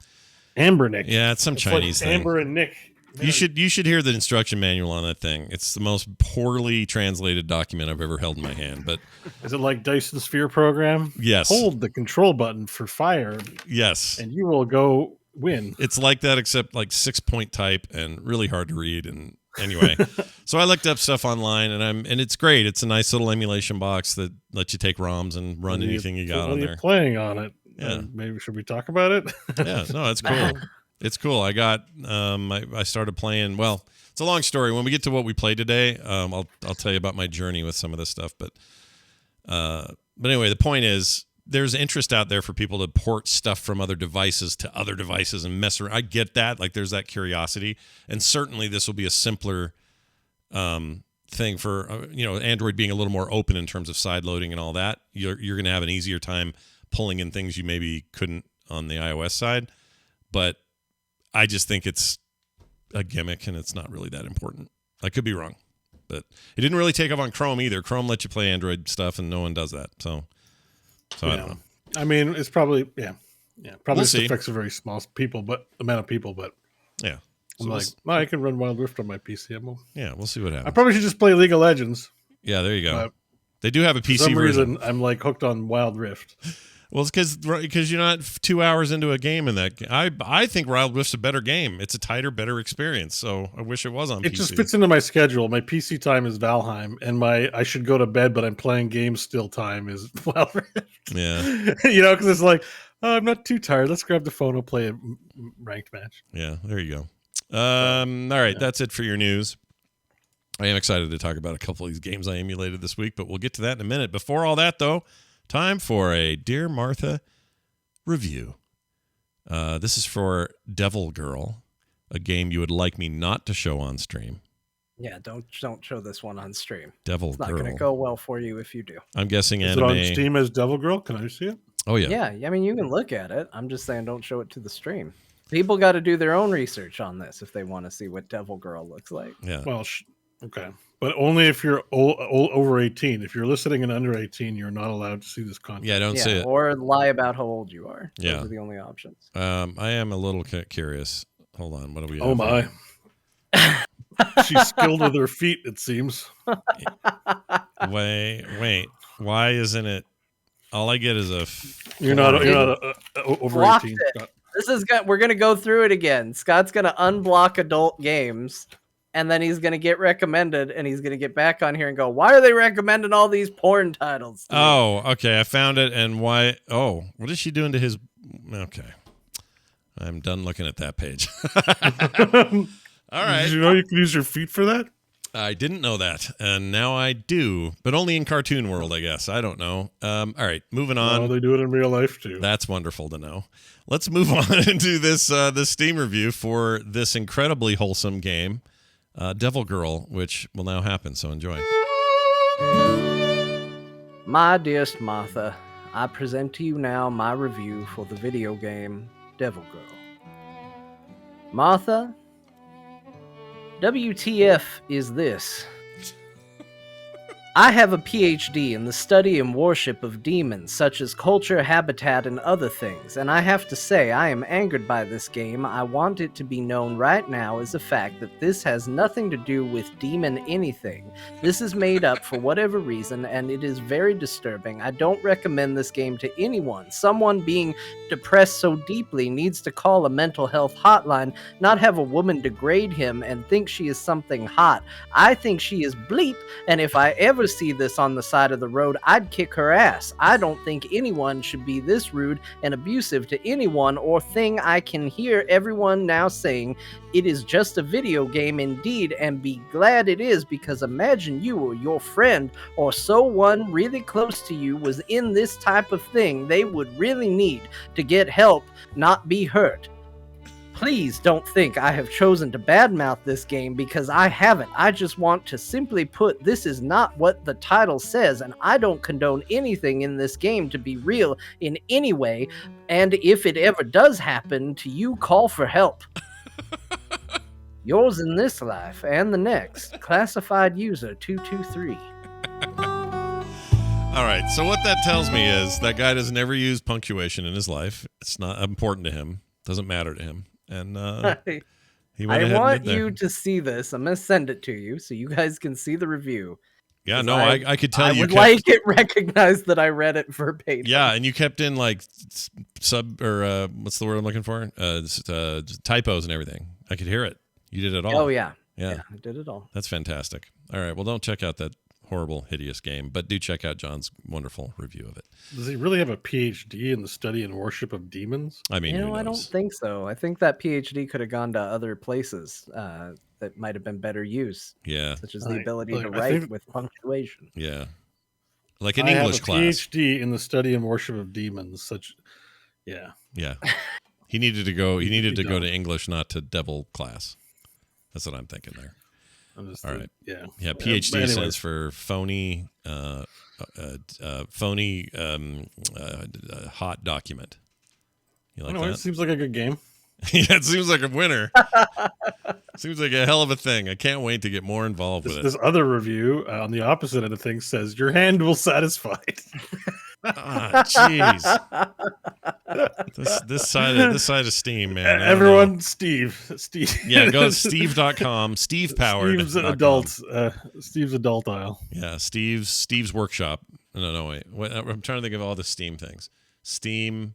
Ambernick. Yeah, it's some Chinese thing. Amber and Nick. You should hear the instruction manual on that thing. It's the most poorly translated document I've ever held in my hand. But is it like Dyson Sphere program? Yes. Hold the control button for fire. Yes. And you will go win. It's like that, except like 6-point type and really hard to read. And anyway, so I looked up stuff online, and it's great. It's a nice little emulation box that lets you take ROMs and run anything you got on there. Playing on it. Yeah. Maybe should we talk about it? Yeah. No, it's cool. It's cool. I got I started playing. Well, it's a long story. When we get to what we played today, I'll tell you about my journey with some of this stuff. But anyway, the point is, there's interest out there for people to port stuff from other devices to other devices and mess around. I get that. Like, there's that curiosity, and certainly this will be a simpler thing for Android being a little more open in terms of side loading and all that. You're going to have an easier time pulling in things you maybe couldn't on the iOS side, but I just think it's a gimmick and it's not really that important. I could be wrong, but it didn't really take off on Chrome either. Chrome lets you play Android stuff, and no one does that. So I don't know. I mean, it's probably probably We'll affects a very small amount of people, but yeah. I'm I can run Wild Rift on my PC. We'll see what happens. I probably should just play League of Legends. Yeah, there you go. They do have a PC for some version. reason, I'm like hooked on Wild Rift. Well, it's because you're not 2 hours into a game in that. I think Wild Rift's a better game. It's a tighter, better experience. So I wish it was on PC. It just fits into my schedule. My PC time is Valheim, and I should go to bed, but I'm playing games still time is Wild Rift. Yeah. Because it's like, oh, I'm not too tired. Let's grab the phone and play a ranked match. Yeah, there you go. All right, that's it for your news. I am excited to talk about a couple of these games I emulated this week, but we'll get to that in a minute. Before all that, though, time for a Dear Martha review. This is for Devil Girl, a game you would like me not to show on stream. Yeah, don't show this one on stream. Devil Girl. It's not going to go well for you if you do. I'm guessing is anime. It on Steam as Devil Girl? Can I see it? Oh, yeah. Yeah, I mean, you can look at it. I'm just saying don't show it to the stream. People got to do their own research on this if they want to see what Devil Girl looks like. Yeah. Well, Okay. But only if you're over 18. If you're listening and under 18, you're not allowed to see this content. Yeah, don't say it. Or lie about how old you are. Yeah. Those are the only options. I am a little curious. Hold on. What do we have? Oh, my. She's skilled with her feet, it seems. Wait. Why isn't it? All I get is a. You're not over Blocked 18. it. We're gonna go through it again. Scott's gonna unblock adult games, and then he's gonna get recommended, and he's gonna get back on here and go, "Why are they recommending all these porn titles?" to me?" Oh, okay. I found it. And why? Oh, what is she doing to his? Okay, I'm done looking at that page. All right. Did you know you can use your feet for that? I didn't know that, and now I do, but only in cartoon world, I guess. I don't know. All right, moving on. Oh, they do it in real life too. That's wonderful to know. Let's move on into this Steam review for this incredibly wholesome game, Devil Girl, which will now happen. So enjoy. My dearest Martha, I present to you now my review for the video game Devil Girl. Martha, WTF is this? I have a PhD in the study and worship of demons, such as culture, habitat, and other things, and I have to say I am angered by this game. I want it to be known right now as a fact that this has nothing to do with demon anything. This is made up for whatever reason, and it is very disturbing. I don't recommend this game to anyone. Someone being depressed so deeply needs to call a mental health hotline, not have a woman degrade him and think she is something hot. I think she is bleep, and if I ever see this on the side of the road, I'd kick her ass. I don't think anyone should be this rude and abusive to anyone or thing. I can hear everyone now saying it is just a video game indeed, and be glad it is, because imagine you or your friend or someone really close to you was in this type of thing. They would really need to get help, not be hurt. Please don't think I have chosen to badmouth this game, because I haven't. I just want to simply put, this is not what the title says, and I don't condone anything in this game to be real in any way, and if it ever does happen to you, call for help. Yours in this life and the next, classified user 223. All right. So what that tells me is that guy doesn't ever use punctuation in his life. It's not important to him. Doesn't matter to him. And he went ahead I want and did you to see this. I'm going to send it to you so you guys can see the review. Yeah, no, I could tell I you would kept, like it recognized that I read it verbatim. Yeah, and you kept in like sub or what's the word I'm looking for? Typos and everything. I could hear it. You did it all. Oh yeah. Yeah, I did it all. That's fantastic. All right, well, don't check out that horrible, hideous game, but do check out John's wonderful review of it. Does he really have a PhD in the study and worship of demons? I mean, I don't think so. I think that PhD could have gone to other places that might have been better use. Yeah, such as the ability to I write think- with punctuation. yeah, like an I English have a class. PhD in the study and worship of demons. Yeah. Yeah, he needed to go. He needed to go dumb. to English, not to devil class. That's what I'm thinking there. I'm just All right. Yeah. Yeah, but PhD anyways. stands for phony, hot document. You like Anyway, it that? seems like a good game. Yeah, it seems like a winner. Seems like a hell of a thing. I can't wait to get more involved with This it. other review on the opposite end of things says your hand will satisfy. Ah, jeez. This side of Steam, man. I don't know. Everyone, Steve. Yeah, go to steve.com. Steve powered. Steve's adult aisle. Yeah, Steve's workshop. No, wait. I'm trying to think of all the Steam things. Steam.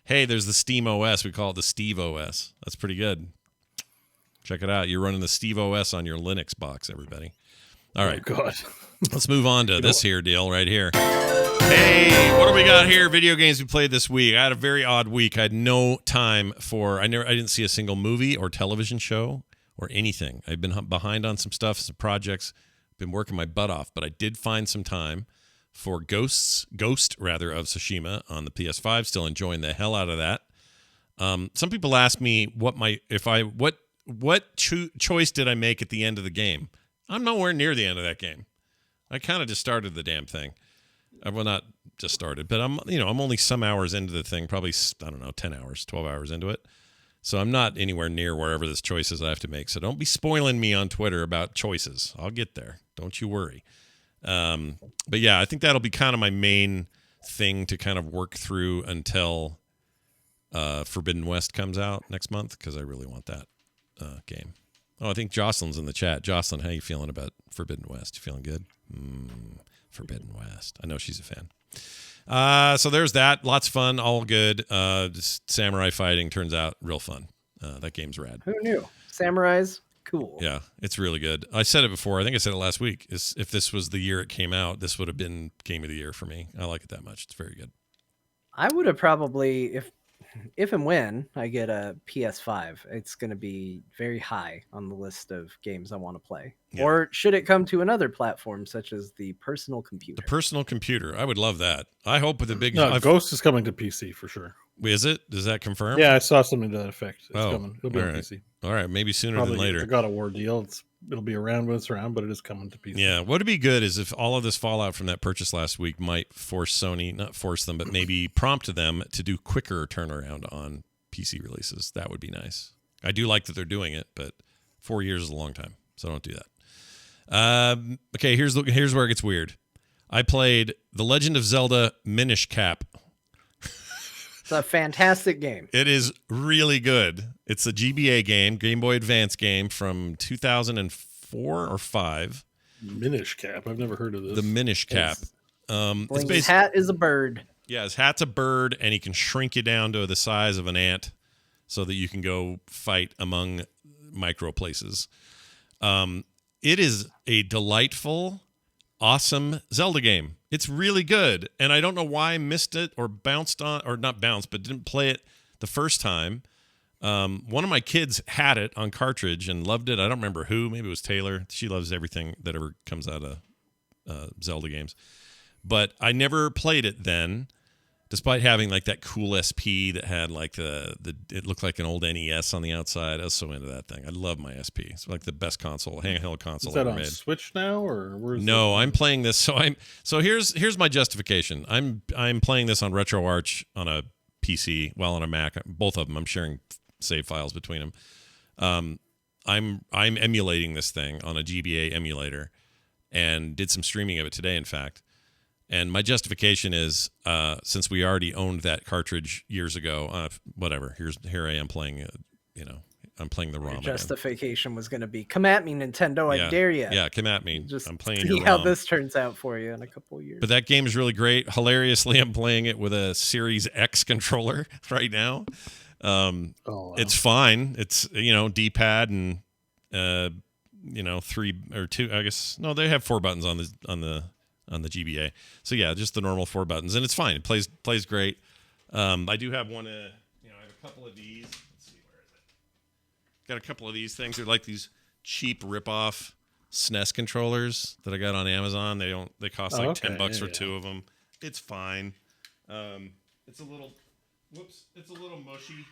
Hey, there's the Steam OS. We call it the Steve OS. That's pretty good. Check it out. You're running the Steve OS on your Linux box, everybody. All right. Oh, God. Let's move on to this here deal right here. Hey, what do we got here? Video games we played this week. I had a very odd week. I had no time I didn't see a single movie or television show or anything. I've been behind on some stuff, some projects. Been working my butt off, but I did find some time for Ghost of Tsushima on the PS5. Still enjoying the hell out of that. Some people ask me what choice did I make at the end of the game? I'm nowhere near the end of that game. I kind of just started the damn thing. Well, not just started, but I'm only some hours into the thing, probably, I don't know, 10 hours, 12 hours into it. So I'm not anywhere near wherever this choices I have to make. So don't be spoiling me on Twitter about choices. I'll get there. Don't you worry. But yeah, I think that'll be kind of my main thing to kind of work through until Forbidden West comes out next month, because I really want that game. Oh, I think Jocelyn's in the chat. Jocelyn, how you feeling about Forbidden West? You feeling good? Forbidden West. I know she's a fan. So there's that. Lots of fun. All good. Just samurai fighting turns out real fun. That game's rad. Who knew? Samurais, cool. Yeah, it's really good. I said it before. I think I said it last week. If this was the year it came out, this would have been Game of the Year for me. I like it that much. It's very good. I would have probably, if and when I get a PS5, it's going to be very high on the list of games I want to play. Yeah. Or should it come to another platform such as the personal computer? The personal computer. I would love that. I hope with the big... No, Ghost is coming to PC for sure. Is it? Does that confirm? Yeah, I saw something to that effect. It's Oh, coming. It'll be all on right. PC. All right, maybe sooner Probably than later. the God of War deal. It'll be around when it's around, but it is coming to PC. Yeah, what would be good is if all of this fallout from that purchase last week might force Sony, not force them, but maybe prompt them to do quicker turnaround on PC releases. That would be nice. I do like that they're doing it, but 4 years is a long time, so don't do that. Okay, here's where it gets weird. I played The Legend of Zelda Minish Cap. It's a fantastic game. It is really good. It's a GBA game, Game Boy Advance game from 2004 or 5. Minish Cap. I've never heard of this. The Minish Cap. It's His hat is a bird. Yeah, his hat's a bird, and he can shrink you down to the size of an ant so that you can go fight among micro places. It is a delightful, awesome Zelda game. It's really good, and I don't know why I missed it or bounced on, or not bounced, but didn't play it the first time. One of my kids had it on cartridge and loved it. I don't remember who. Maybe it was Taylor. She loves everything that ever comes out of Zelda games. But I never played it then, despite having like that cool SP that had like it looked like an old NES on the outside. I was so into that thing. I love my SP. It's like the best handheld console Is that ever on made. Switch now, or where's No, I'm playing this. So here's my justification. I'm playing this on RetroArch on a PC, well on a Mac. Both of them. I'm sharing save files between them. I'm emulating this thing on a GBA emulator, and did some streaming of it today, in fact. And my justification is, since we already owned that cartridge years ago, whatever. Here I am playing. I'm playing the ROM. Your justification was going to be, come at me, Nintendo! I dare you. Yeah, come at me. Just I'm playing see your how ROM. this turns out for you in a couple of years. But that game is really great. Hilariously, I'm playing it with a Series X controller right now. wow. It's fine. It's D-pad and 3 or 2. I guess no, they have 4 buttons on the GBA. So yeah, just the normal 4 buttons, and it's fine. It plays great. I do have one. I have a couple of these. Let's see, where is it? Got a couple of these things. They're like these cheap rip-off SNES controllers that I got on Amazon. They cost like $10 for 2 of them. It's fine. It's a little mushy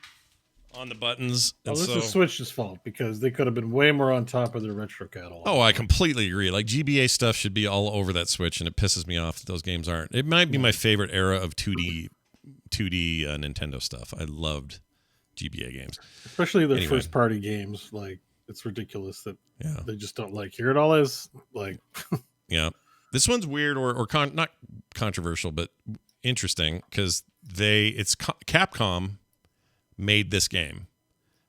on the buttons. This is Switch's fault, because they could have been way more on top of their retro catalog. Oh, I completely agree. Like GBA stuff should be all over that Switch, and it pisses me off that those games aren't. It might be my favorite era of 2D Nintendo stuff. I loved GBA games, especially their first party games. Like, it's ridiculous that they just don't like. Here it all is. Like, yeah, this one's weird or not controversial, but interesting, because Capcom made this game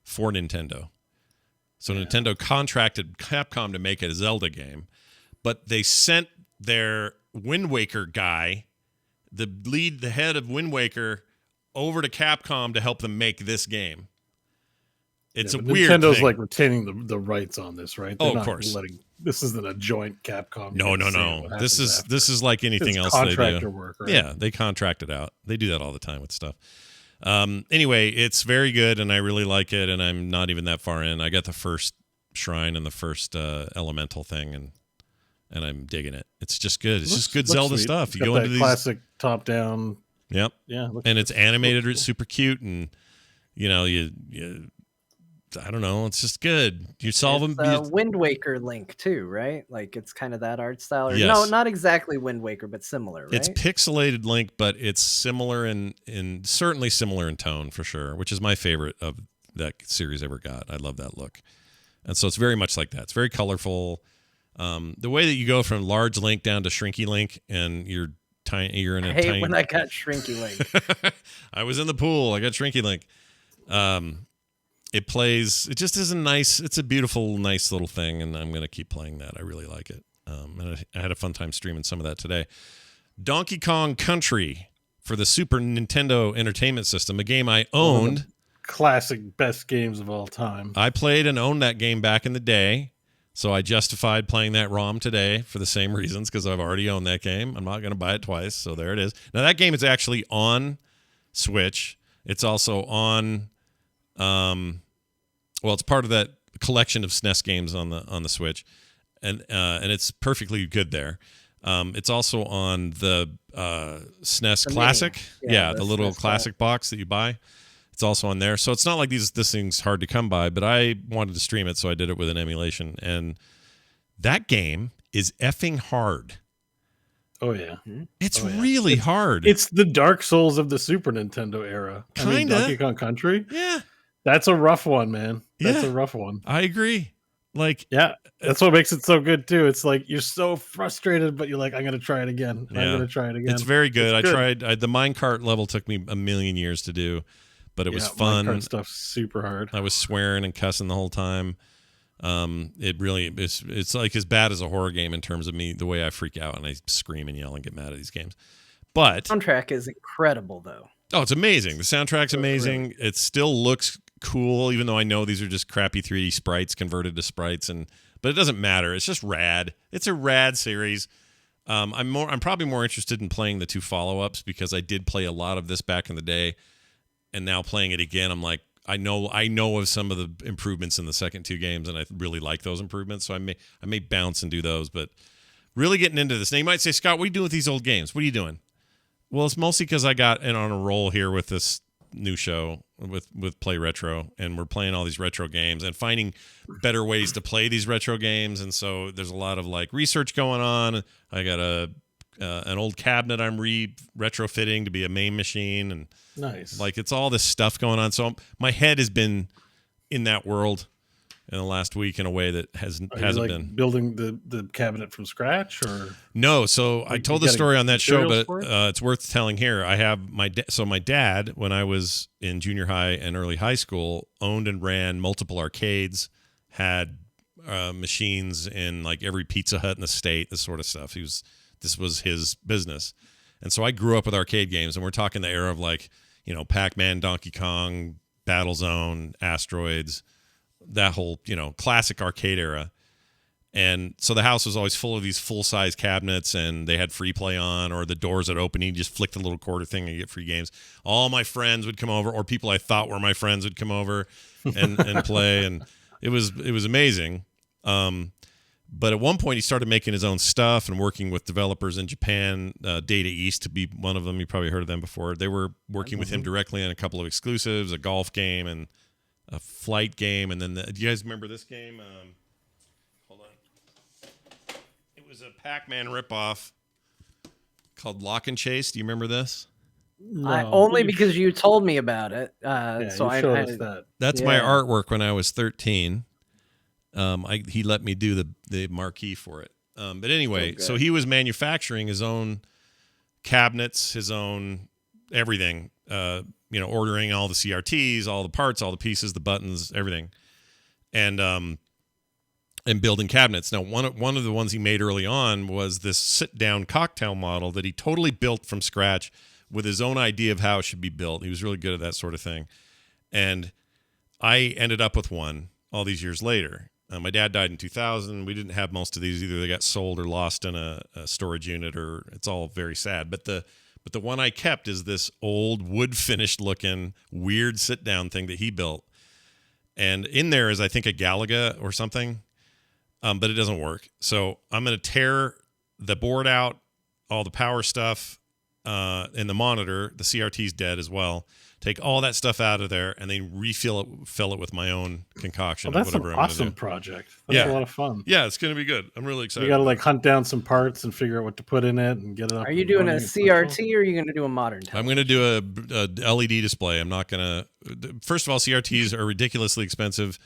for Nintendo. So Nintendo contracted Capcom to make a Zelda game, but they sent their Wind Waker guy, the head of Wind Waker, over to Capcom to help them make this game. It's a weird Nintendo's thing. like retaining the rights on this, right? They're of course. This isn't a joint Capcom. No. This is like anything else they do. Contractor work, right? Yeah, they contract it out. They do that all the time with stuff. Anyway, it's very good, and I really like it, and I'm not even that far in. I got the first shrine and the first elemental thing, and I'm digging it. It's just good. It's just good Zelda sweet. stuff. It's You got go that into these classic top-down. Yep. Yeah. And it's animated. It's super cute, and you I don't know. It's just good. You solve them. Wind Waker link too, right? Like, it's kind of that art style. Or, Yes. No, not exactly Wind Waker, but similar, right? It's pixelated Link, but it's similar in certainly similar in tone for sure, which is my favorite of that series ever got. I love that look. And so it's very much like that. It's very colorful. The way that you go from large Link down to Shrinky Link, and you're in a tiny. When I got Shrinky Link. I was in the pool. I got Shrinky Link. It plays. It just is a nice. It's a beautiful, nice little thing, and I'm gonna keep playing that. I really like it. And I had a fun time streaming some of that today. Donkey Kong Country for the Super Nintendo Entertainment System, a game I owned. Classic, best games of all time. I played and owned that game back in the day, so I justified playing that ROM today for the same reasons, because I've already owned that game. I'm not going to buy it twice, so there it is. Now, that game is actually on Switch. It's also on, it's part of that collection of SNES games on the Switch, and it's perfectly good there. It's also on the SNES Classic. Yeah, the little classic box that you buy. It's also on there. So it's not like this thing's hard to come by, but I wanted to stream it, so I did it with an emulation. And that game is effing hard. Oh, yeah. It's really hard. It's the Dark Souls of the Super Nintendo era. Kinda. Donkey Kong Country? Yeah. That's a rough one, man. That's a rough one. I agree. Yeah, that's what makes it so good, too. It's like you're so frustrated, but you're like, I'm going to try it again. I'm going to try it again. It's very good. I tried. The minecart level took me a million years to do. But it was fun. Minecart stuff's super hard. I was swearing and cussing the whole time. It's like as bad as a horror game in terms of me, the way I freak out and I scream and yell and get mad at these games. But soundtrack is incredible, though. Oh, it's amazing. The soundtrack's amazing. Great. It still looks cool, even though I know these are just crappy 3D sprites converted to sprites, but it doesn't matter. It's just rad. It's a rad series. I'm probably more interested in playing the 2 follow-ups, because I did play a lot of this back in the day. And now playing it again, I'm like, I know of some of the improvements in the second 2 games, and I really like those improvements. So I may bounce and do those, but really getting into this. Now you might say, Scott, what are you doing with these old games? What are you doing? Well, it's mostly because I got in on a roll here with this new show with Play Retro, and we're playing all these retro games and finding better ways to play these retro games. And so there's a lot of research going on. I got an old cabinet I'm retrofitting to be a main machine, and nice. It's all this stuff going on. So my head has been in that world in the last week in a way that hasn't been building the cabinet from scratch, or no. So I told the story on that show, but it's worth telling here. I have my dad, when I was in junior high and early high school, owned and ran multiple arcades, had machines in every Pizza Hut in the state, this sort of stuff. This was his business. And so I grew up with arcade games, and we're talking the era of Pac-Man, Donkey Kong, Battlezone, Asteroids, that whole, classic arcade era. And so the house was always full of these full-size cabinets, and they had free play on, or the doors would open. You just flick the little quarter thing and you get free games. All my friends would come over, or people I thought were my friends would come over and play. And it was amazing. But at one point, he started making his own stuff and working with developers in Japan, Data East to be one of them. You probably heard of them before. They were working with him directly on a couple of exclusives, a golf game and a flight game. And then do you guys remember this game? Hold on. It was a Pac-Man ripoff called Lock and Chase. Do you remember this? No. Only because you told me about it. So I showed us that. That's my artwork when I was 13. He let me do the marquee for it. But anyway, so he was manufacturing his own cabinets, his own everything, ordering all the CRTs, all the parts, all the pieces, the buttons, everything. And building cabinets. Now, one of the ones he made early on was this sit-down cocktail model that he totally built from scratch with his own idea of how it should be built. He was really good at that sort of thing. And I ended up with one all these years later. My dad died in 2000. We didn't have most of these. Either they got sold or lost in a storage unit, or it's all very sad. But the one I kept is this old wood finished looking weird sit down thing that he built. And in there is, I think, a Galaga or something, but it doesn't work. So I'm going to tear the board out, all the power stuff, and the monitor. The CRT's dead as well. take all that stuff out of there, and then fill it with my own concoction. Well, that's of whatever an I'm awesome gonna do. project. That's a lot of fun. Yeah, it's going to be good. I'm really excited. You got to like hunt down some parts and figure out what to put in it and get it up. Are you and doing a running and CRT or are you going to do a modern television? I'm going to do a LED display. I'm not going to. First of all, CRTs are ridiculously expensive.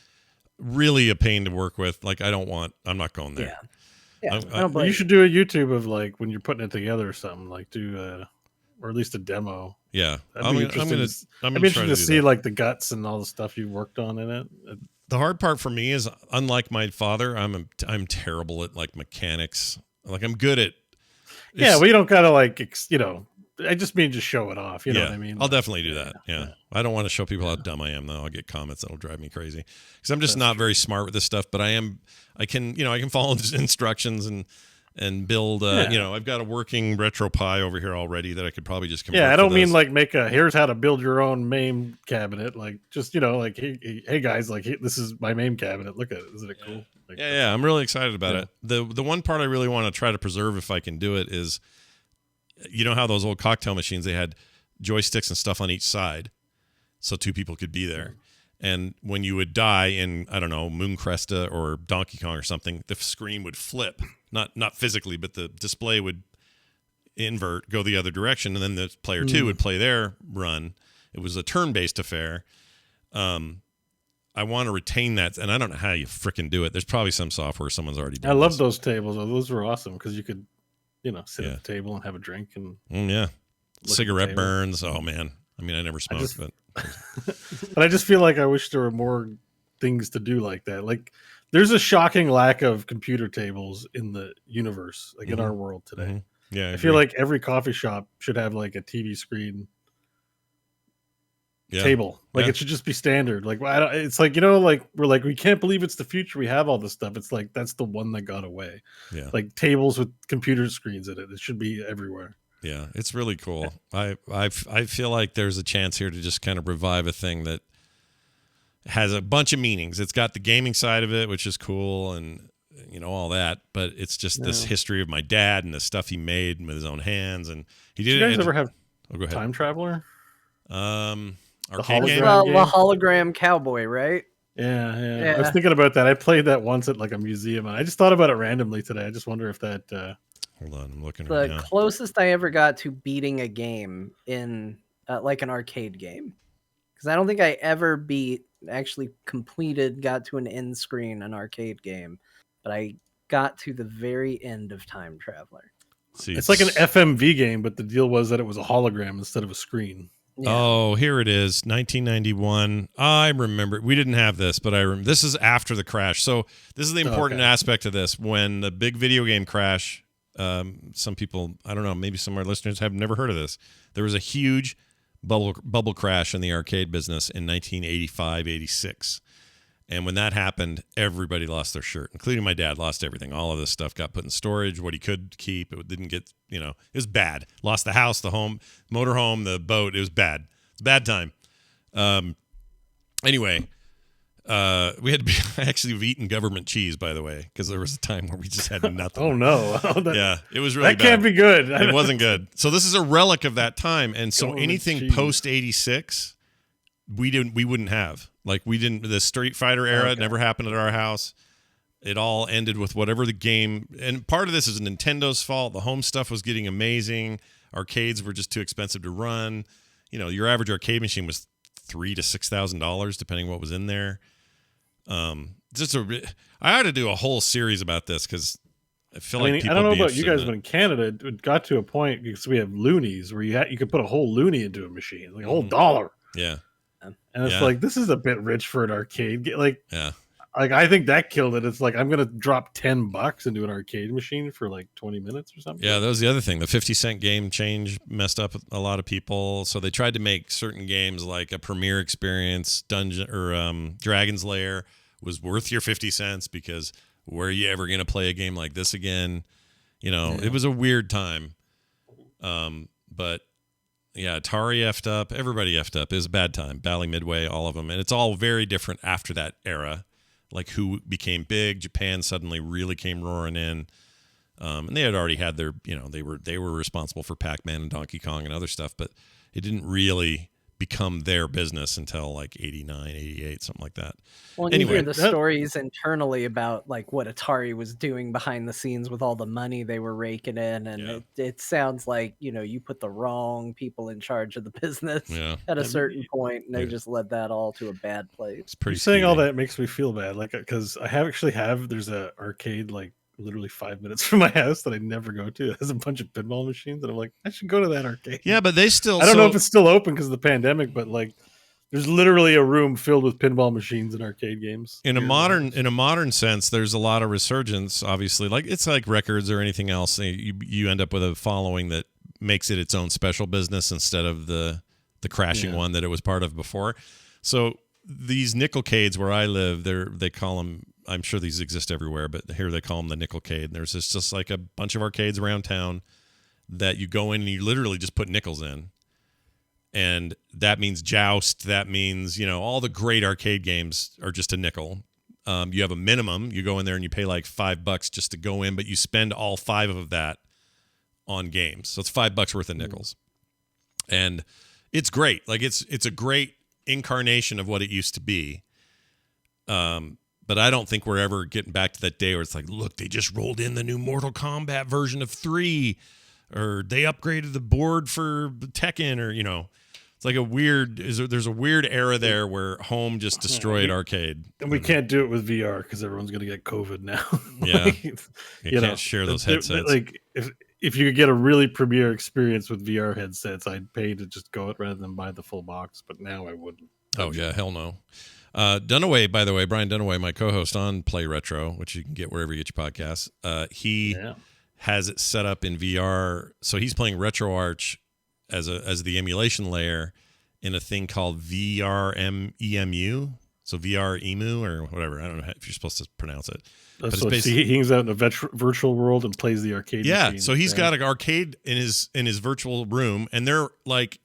Really a pain to work with. Like I'm not going there. Yeah. You should do a YouTube of like when you're putting it together or something. Like do or at least a demo. Yeah, I'm interested to see like the guts and all the stuff you worked on in it. The hard part for me is, unlike my father, I'm terrible at like mechanics. Like I'm good at. Yeah, well, you don't gotta like I just mean just show it off. You know what I mean? I'll definitely do that. Yeah. I don't want to show people how dumb I am though. I'll get comments that'll drive me crazy because I'm just not very smart with this stuff. But I can follow instructions and build. I've got a working Retro Pi over here already that I could probably just convert. Yeah, I don't mean like here's how to build your own MAME cabinet. Like just like hey guys, like this is my MAME cabinet. Look at it, isn't it cool? Like, yeah, I'm really excited about it. The one part I really want to try to preserve if I can do it is, you know how those old cocktail machines, they had joysticks and stuff on each side, so two people could be there. And when you would die in, I don't know, Moon Cresta or Donkey Kong or something, the screen would flip. Not physically, but the display would invert, go the other direction, and then the player two would play their run. It was a turn-based affair. I want to retain that, and I don't know how you frickin' do it. There's probably some software someone's already done. I love those tables. Those were awesome because you could, sit at the table and have a drink and cigarette burns. Oh man, I mean, I never smoked, but but I just feel like I wish there were more things to do like that. Like there's a shocking lack of computer tables in the universe, like in our world today. Mm-hmm. Yeah, I feel like every coffee shop should have like a TV screen table. Like it should just be standard. Like it's like like we're like we can't believe it's the future. We have all this stuff. It's like that's the one that got away. Yeah, like tables with computer screens in it. It should be everywhere. Yeah, it's really cool. I feel like there's a chance here to just kind of revive a thing that has a bunch of meanings. It's got the gaming side of it, which is cool, and all that. But it's just this history of my dad and the stuff he made with his own hands, and he did. Did you guys ever have go ahead. Time Traveler? Arcade game? The hologram cowboy, right? Yeah. I was thinking about that. I played that once at like a museum, and I just thought about it randomly today. I just wonder if that. Hold on, I'm looking. The closest I ever got to beating a game in like an arcade game, because I don't think I ever got to an end screen an arcade game, but I got to the very end of Time Traveler. It's like an FMV game, but the deal was that it was a hologram instead of a screen. Yeah. Oh, here it is, 1991. I remember. We didn't have this, but this is after the crash. So this is the important aspect of this. When the big video game crash, some people, I don't know, maybe some of our listeners have never heard of this. There was a huge bubble crash in the arcade business in 1985, 86. And when that happened, everybody lost their shirt, including my dad. Lost everything. All of this stuff got put in storage. What he could keep, it didn't get. It was bad. Lost the house, the home, motorhome, the boat. It was bad. Bad time. Anyway, we had to be. Actually, we've eaten government cheese, by the way, because there was a time where we just had nothing. Oh no! Yeah, it was really that bad. Can't be good. It wasn't good. So this is a relic of that time, and so anything post 86. We wouldn't have. Like the Street Fighter era never happened at our house. It all ended with whatever the game, and part of this is Nintendo's fault. The home stuff was getting amazing. Arcades were just too expensive to run. Your average arcade machine was $3,000 to $6,000 depending what was in there. I ought to do a whole series about this because I feel like people. I don't know about you guys, but in Canada, it got to a point because we have loonies where you could put a whole loonie into a machine, like a whole dollar. Yeah. And it's like, this is a bit rich for an arcade. Like I think that killed it. It's like, I'm going to drop $10 into an arcade machine for like 20 minutes or something. Yeah, that was the other thing. The 50-cent game change messed up a lot of people. So they tried to make certain games like a Premier Experience, Dungeon or Dragon's Lair was worth your 50 cents because where are you ever going to play a game like this again? It was a weird time. But yeah, Atari effed up. Everybody effed up. It was a bad time. Bally Midway, all of them. And it's all very different after that era. Like who became big. Japan suddenly really came roaring in. And they had already had their, they were responsible for Pac-Man and Donkey Kong and other stuff, but it didn't really become their business until like 89, 88, something like that. Well, and you hear the stories internally about like what Atari was doing behind the scenes with all the money they were raking in, and it sounds like, you know, you put the wrong people in charge of the business at a certain point, and they just led that all to a bad place. It's pretty. Saying all that makes me feel bad, like, because I have there's a arcade like literally 5 minutes from my house that I never go to. It has a bunch of pinball machines, and I'm like, I should go to that arcade. Yeah, but they still. I don't know if it's still open because of the pandemic, but like, there's literally a room filled with pinball machines and arcade games. In a modern sense, there's a lot of resurgence. Obviously, like it's like records or anything else. You end up with a following that makes it its own special business instead of the crashing one that it was part of before. So these nickelcades where I live, they call them. I'm sure these exist everywhere, but here they call them the nickelcade. And there's just like a bunch of arcades around town that you go in and you literally just put nickels in. And that means Joust. That means, you know, all the great arcade games are just a nickel. You have a minimum. You go in there and you pay like $5 just to go in, but you spend all 5 of that on games. So it's $5 worth of nickels. And it's great. Like it's a great incarnation of what it used to be. But I don't think we're ever getting back to that day where it's like, look, they just rolled in the new Mortal Kombat version of 3, or they upgraded the board for Tekken, or, you know, it's like there's a weird era there where home just destroyed arcade. And we can't do it with VR because everyone's going to get COVID now. Yeah. You can't share those headsets. Like if you could get a really premier experience with VR headsets, I'd pay to just go it rather than buy the full box, but now I wouldn't. Oh yeah, hell no. Dunaway, by the way, Brian Dunaway, my co-host on Play Retro, which you can get wherever you get your podcasts. He has it set up in VR, so he's playing RetroArch as the emulation layer in a thing called VREMU, so VREMU or whatever. I don't know if you're supposed to pronounce it. But so he hangs out in a virtual world and plays the arcade. Yeah, so he's got an arcade in his virtual room, and they're like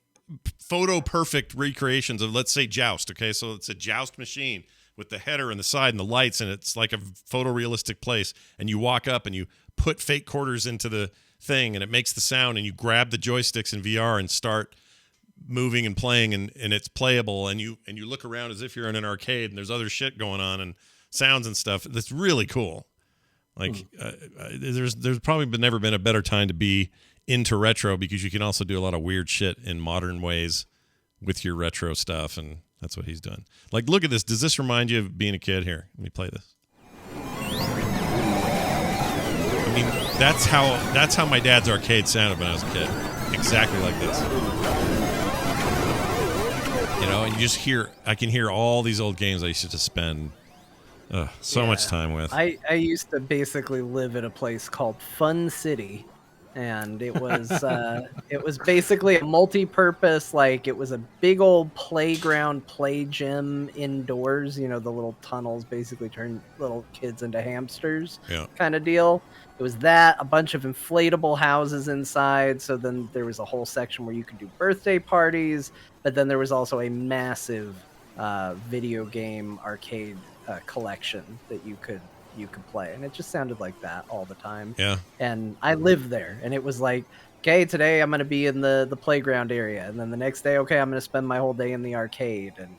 photo perfect recreations of, let's say, Joust. Okay, so it's a Joust machine with the header and the side and the lights, and it's like a photorealistic place. And you walk up and you put fake quarters into the thing, and it makes the sound, and you grab the joysticks in VR and start moving and playing, and it's playable. And you look around as if you're in an arcade, and there's other shit going on and sounds and stuff. That's really cool. Like there's probably never been a better time to be into retro, because you can also do a lot of weird shit in modern ways with your retro stuff, and that's what he's done. Like, look at this. Does this remind you of being a kid? Here, let me play this. I mean, that's how my dad's arcade sounded when I was a kid. Exactly like this. You know, and you just I can hear all these old games I used to spend so much time with. I used to basically live at a place called Fun City. And it was basically a multi-purpose, like it was a big old playground, play gym indoors. You know, the little tunnels basically turn little kids into hamsters, kind of deal. It was that, a bunch of inflatable houses inside. So then there was a whole section where you could do birthday parties, but then there was also a massive video game arcade collection that you could play, and it just sounded like that all the time. Yeah. And I lived there, and it was like, okay, today I'm going to be in the playground area, and then the next day, okay, I'm going to spend my whole day in the arcade. And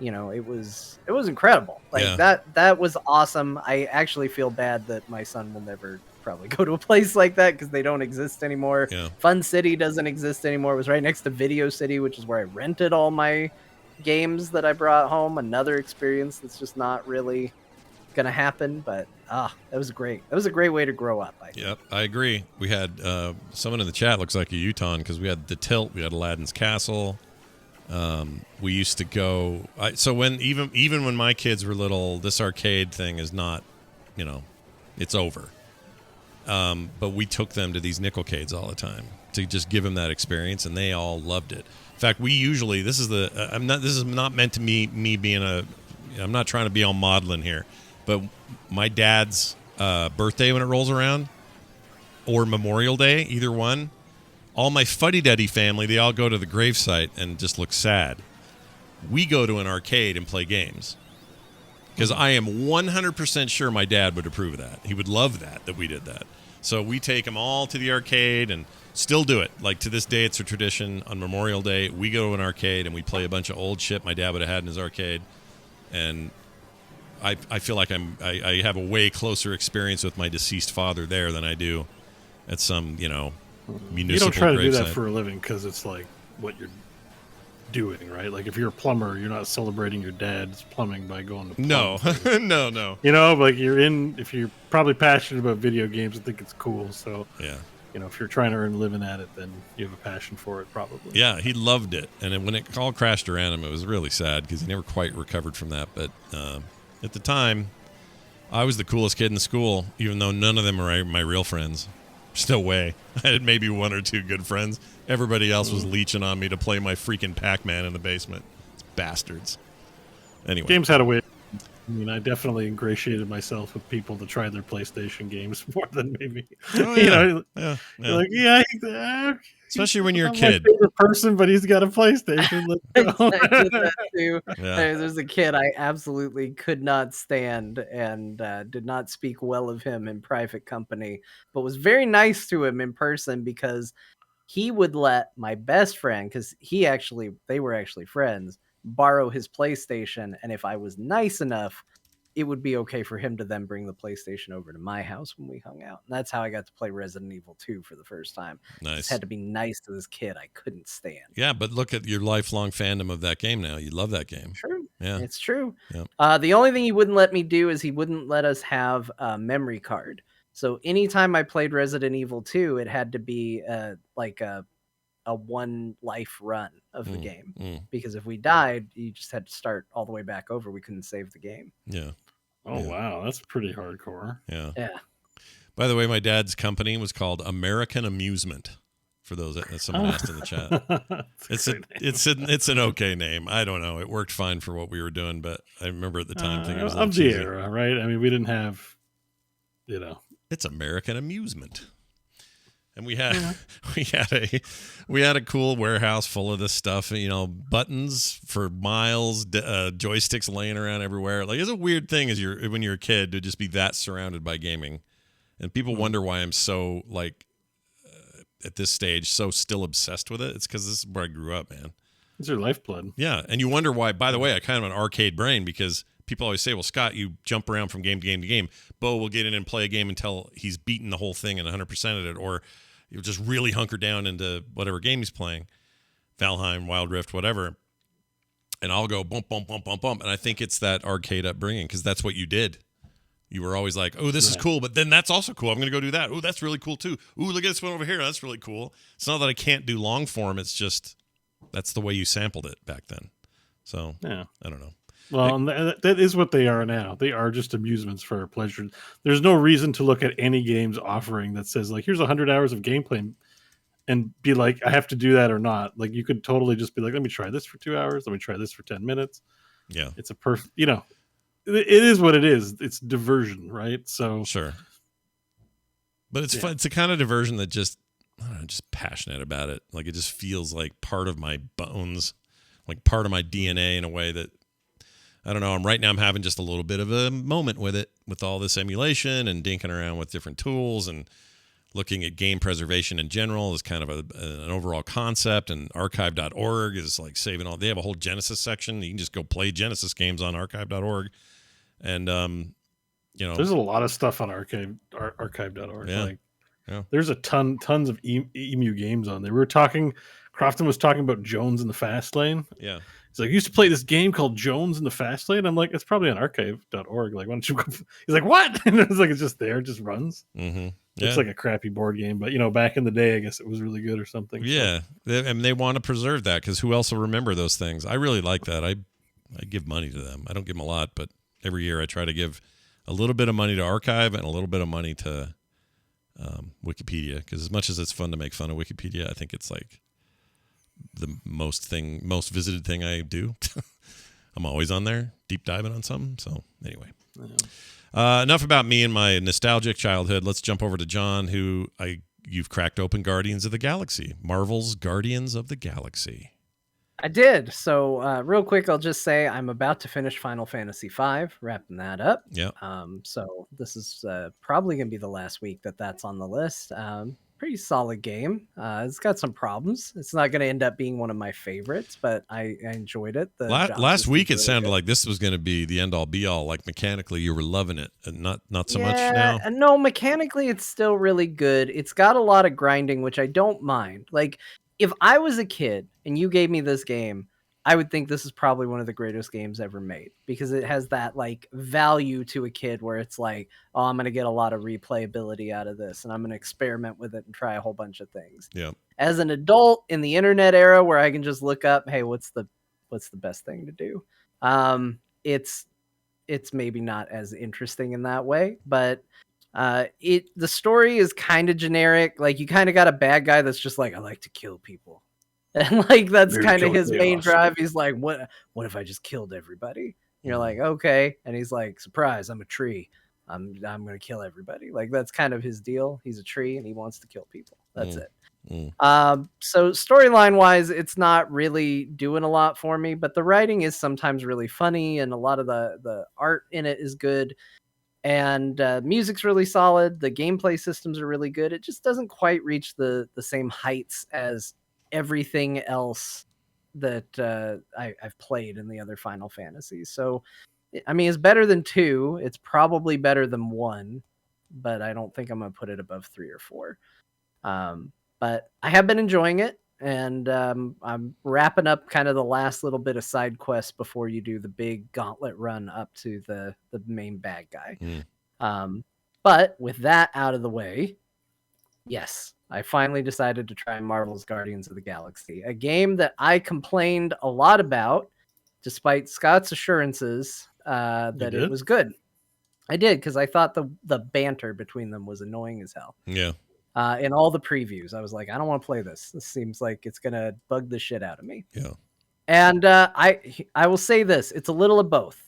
you know, it was incredible. Like that was awesome. I actually feel bad that my son will never probably go to a place like that because they don't exist anymore. Fun City doesn't exist anymore. It was right next to Video City, which is where I rented all my games that I brought home. Another experience that's just not really gonna happen, but that was great. That was a great way to grow up. Yep, I agree. We had someone in the chat looks like a Utah, because we had the Tilt, we had Aladdin's Castle. We used to go. So when even when my kids were little, this arcade thing is not, you know, it's over. But we took them to these nickelcades all the time to just give them that experience, and they all loved it. In fact, we usually this is not meant to me being a. I'm not trying to be all maudlin here. But my dad's birthday when it rolls around, or Memorial Day, either one, all my fuddy-duddy family, they all go to the gravesite and just look sad. We go to an arcade and play games. because I am 100% sure my dad would approve of that. He would love that we did that. So we take them all to the arcade and still do it. Like to this day, it's a tradition. On Memorial Day, we go to an arcade and we play a bunch of old shit my dad would have had in his arcade. And I feel like I have a way closer experience with my deceased father there than I do at some, municipal You don't try to do that gravesite. for a living because it's like what you're doing, right? Like if you're a plumber, you're not celebrating your dad's plumbing by going to plumb. No, no. Like if you're probably passionate about video games and think it's cool. So, Yeah. if you're trying to earn a living at it, then you have a passion for it probably. Yeah, he loved it. And then when it all crashed around him, it was really sad because he never quite recovered from that. But at the time, I was the coolest kid in school, even though none of them were my real friends. Still way. I had maybe one or two good friends. Everybody else was leeching on me to play my freaking Pac-Man in the basement. It's bastards. Anyway. Games had a way. I definitely ingratiated myself with people to try their PlayStation games more than maybe. Oh, yeah. You're Yeah. like, yeah. Especially when you're a Not kid. my favorite person, but he's got a PlayStation. Let's go. I did that too. Yeah. There's a kid I absolutely could not stand and did not speak well of him in private company, but was very nice to him in person because he would let my best friend, because they were actually friends, borrow his PlayStation, and if I was nice enough, it would be okay for him to then bring the PlayStation over to my house when we hung out. And that's how I got to play Resident Evil 2 for the first time. Nice. Just had to be nice to this kid I couldn't stand. Yeah, but look at your lifelong fandom of that game now. You love that game. True. Yeah. It's true. Yep. The only thing he wouldn't let me do is he wouldn't let us have a memory card. So anytime I played Resident Evil 2, it had to be like a one life run of the game. Because if we died, you just had to start all the way back over. We couldn't save the game. Yeah. Oh, wow. That's pretty hardcore. Yeah. Yeah. By the way, my dad's company was called American Amusement. For those that someone asked in the chat, it's an okay name. I don't know. It worked fine for what we were doing, but I remember at the time thinking it was a little of the cheesy. era, right? I mean, we didn't have, It's American Amusement, and we had we had a cool warehouse full of this stuff. Buttons for miles, joysticks laying around everywhere. Like it's a weird thing when you're a kid to just be that surrounded by gaming, and people wonder why I'm so like. At this stage, so still obsessed with it. It's because this is where I grew up, man. It's your lifeblood. Yeah, and you wonder why. By the way, I kind of an arcade brain because people always say, well, Scott, you jump around from game to game to game. Bo will get in and play a game until he's beaten the whole thing and 100%ed it, or you'll just really hunker down into whatever game he's playing, Valheim, Wild Rift, whatever, and I'll go bump, bump, bump, bump, bump, and I think it's that arcade upbringing because that's what you did. You were always like, oh, this is cool, but then that's also cool. I'm going to go do that. Oh, that's really cool, too. Ooh, look at this one over here. That's really cool. It's not that I can't do long form. It's just that's the way you sampled it back then. So, Yeah. I don't know. Well, and that is what they are now. They are just amusements for our pleasure. There's no reason to look at any game's offering that says, like, here's 100 hours of gameplay and be like, I have to do that or not. Like, you could totally just be like, let me try this for 2 hours. Let me try this for 10 minutes. Yeah. It's a perfect, it is what it is. It's diversion, right? So Sure. But it's fun. It's a kind of diversion that just, I don't know, just passionate about it. Like it just feels like part of my bones, like part of my DNA in a way that, I don't know. Right now I'm having just a little bit of a moment with it, with all this emulation and dinking around with different tools and looking at game preservation in general as kind of an overall concept. And archive.org is like saving all, they have a whole Genesis section. You can just go play Genesis games on archive.org. And, there's a lot of stuff on archive.org. Yeah. There's a tons of emu games on there. Crofton was talking about Jones in the Fast Lane. Yeah. He's like, I used to play this game called Jones in the Fast Lane. I'm like, it's probably on archive.org. Like, why don't you go? He's like, what? And it's like, it's just there. It just runs. Mm-hmm. Yeah. It's like a crappy board game, but back in the day, I guess it was really good or something. Yeah. They want to preserve that because who else will remember those things? I really like that. I give money to them. I don't give them a lot, but every year I try to give a little bit of money to Archive and a little bit of money to Wikipedia, because as much as it's fun to make fun of Wikipedia, I think it's like the most visited thing I do. I'm always on there, deep diving on something. So anyway, enough about me and my nostalgic childhood. Let's jump over to John, you've cracked open Guardians of the Galaxy, Marvel's Guardians of the Galaxy. I did. So real quick, I'll just say I'm about to finish Final Fantasy V, wrapping that up. Yeah. So this is probably going to be the last week that's on the list. Pretty solid game. It's got some problems. It's not going to end up being one of my favorites, but I enjoyed it. The Last week it really sounded good. like this was going to be the end all be all. Like mechanically, you were loving it, and not so much Yeah, now. no, mechanically it's still really good. It's got a lot of grinding, which I don't mind. Like if I was a kid and you gave me this game, I would think this is probably one of the greatest games ever made because it has that like value to a kid where it's like, oh, I'm going to get a lot of replayability out of this and I'm going to experiment with it and try a whole bunch of things. Yeah. As an adult in the internet era where I can just look up, hey, what's the best thing to do? It's maybe not as interesting in that way, but the story is kind of generic. Like you kind of got a bad guy that's just like, I like to kill people. And like that's Here to kind of kill his main chaos. drive. He's like, what if I just killed everybody? And you're like, okay. And he's like, surprise, I'm a tree. I'm gonna kill everybody. Like that's kind of his deal. He's a tree and he wants to kill people. That's it. So storyline wise, it's not really doing a lot for me, but the writing is sometimes really funny and a lot of the art in it is good. And music's really solid. The gameplay systems are really good. It just doesn't quite reach the same heights as everything else that I've played in the other Final Fantasies. So, I mean, it's better than 2. It's probably better than 1, but I don't think I'm going to put it above 3 or 4. But I have been enjoying it, and I'm wrapping up kind of the last little bit of side quests before you do the big gauntlet run up to the main bad guy. But with that out of the way, yes, I finally decided to try Marvel's Guardians of the Galaxy, a game that I complained a lot about, despite Scott's assurances that it was good. I did, because I thought the banter between them was annoying as hell. Yeah. In all the previews, I was like, I don't want to play this. This seems like it's going to bug the shit out of me. Yeah. And I will say this. It's a little of both.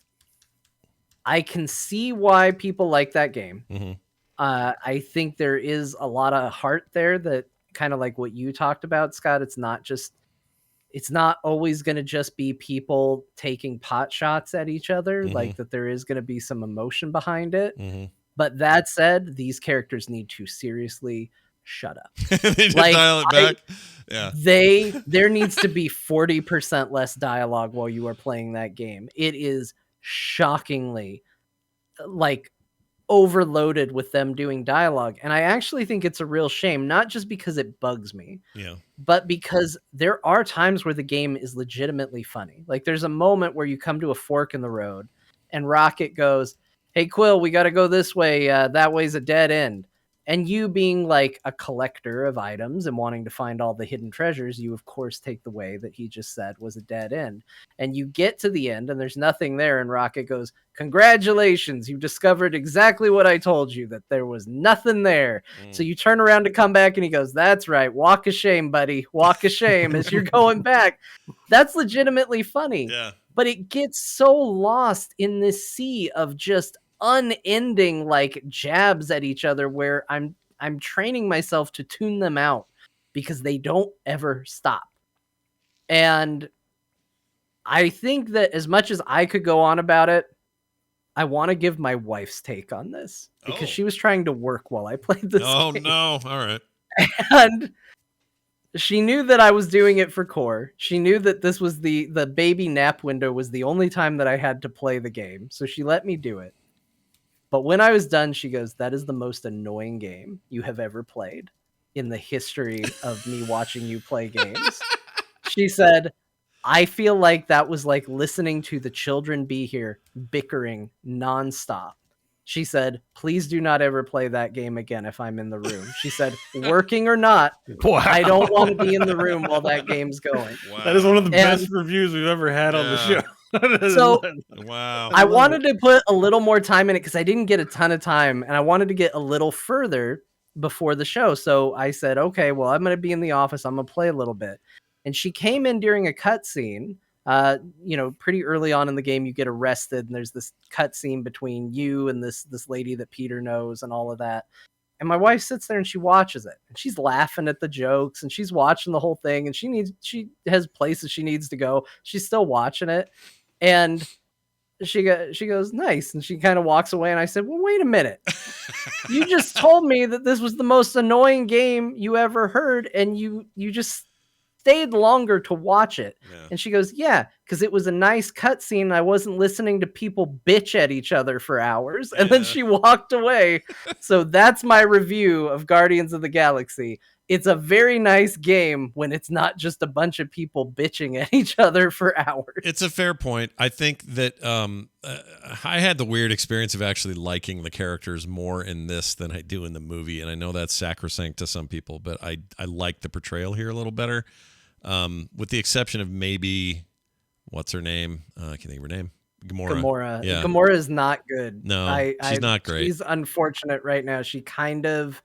I can see why people like that game. I think there is a lot of heart there that kind of like what you talked about, Scott. It's not always going to just be people taking pot shots at each other. Like that there is going to be some emotion behind it. But that said, these characters need to seriously shut up. They just dial it back. Yeah. There needs to be 40% less dialogue while you are playing that game. It is shockingly like overloaded with them doing dialogue. And I actually think it's a real shame, not just because it bugs me, but because there are times where the game is legitimately funny. Like there's a moment where you come to a fork in the road and Rocket goes, hey, Quill, we got to go this way. That way's a dead end. And you being like a collector of items and wanting to find all the hidden treasures, you of course take the way that he just said was a dead end. And you get to the end and there's nothing there. And Rocket goes, congratulations, you discovered exactly what I told you, that there was nothing there. So you turn around to come back and he goes, that's right. Walk of shame, buddy. Walk of shame as you're going back. That's legitimately funny. Yeah. But it gets so lost in this sea of just unending like jabs at each other where I'm training myself to tune them out because they don't ever stop. And I think that as much as I could go on about it, I want to give my wife's take on this because she was trying to work while I played this game. No. All right. And she knew that I was doing it for core. She knew that this was the baby nap window was the only time that I had to play the game. So she let me do it. But when I was done, she goes, that is the most annoying game you have ever played in the history of me watching you play games. She said, I feel like that was like listening to the children be here bickering nonstop. She said, please do not ever play that game again if I'm in the room. She said, working or not, I don't want to be in the room while that game's going. Wow. That is one of the best reviews we've ever had on the show. So wow. I wanted to put a little more time in it because I didn't get a ton of time and I wanted to get a little further before the show. So I said, okay, well, I'm going to be in the office. I'm going to play a little bit. And she came in during a cutscene. Pretty early on in the game, you get arrested and there's this cutscene between you and this lady that Peter knows and all of that. And my wife sits there and she watches it, and she's laughing at the jokes, and she's watching the whole thing, and she has places she needs to go. She's still watching it. And she goes, nice. And she kind of walks away. And I said, well, wait a minute. You just told me that this was the most annoying game you ever heard, and you just stayed longer to watch it. Yeah. And she goes, yeah, because it was a nice cutscene. I wasn't listening to people bitch at each other for hours. And then she walked away. So that's my review of Guardians of the Galaxy. It's a very nice game when it's not just a bunch of people bitching at each other for hours. It's a fair point. I think that I had the weird experience of actually liking the characters more in this than I do in the movie. And I know that's sacrosanct to some people, but I like the portrayal here a little better. With the exception of maybe, what's her name? I can't think of her name. Gamora. Yeah. Gamora is not good. No, she's not great. She's unfortunate right now. She kind of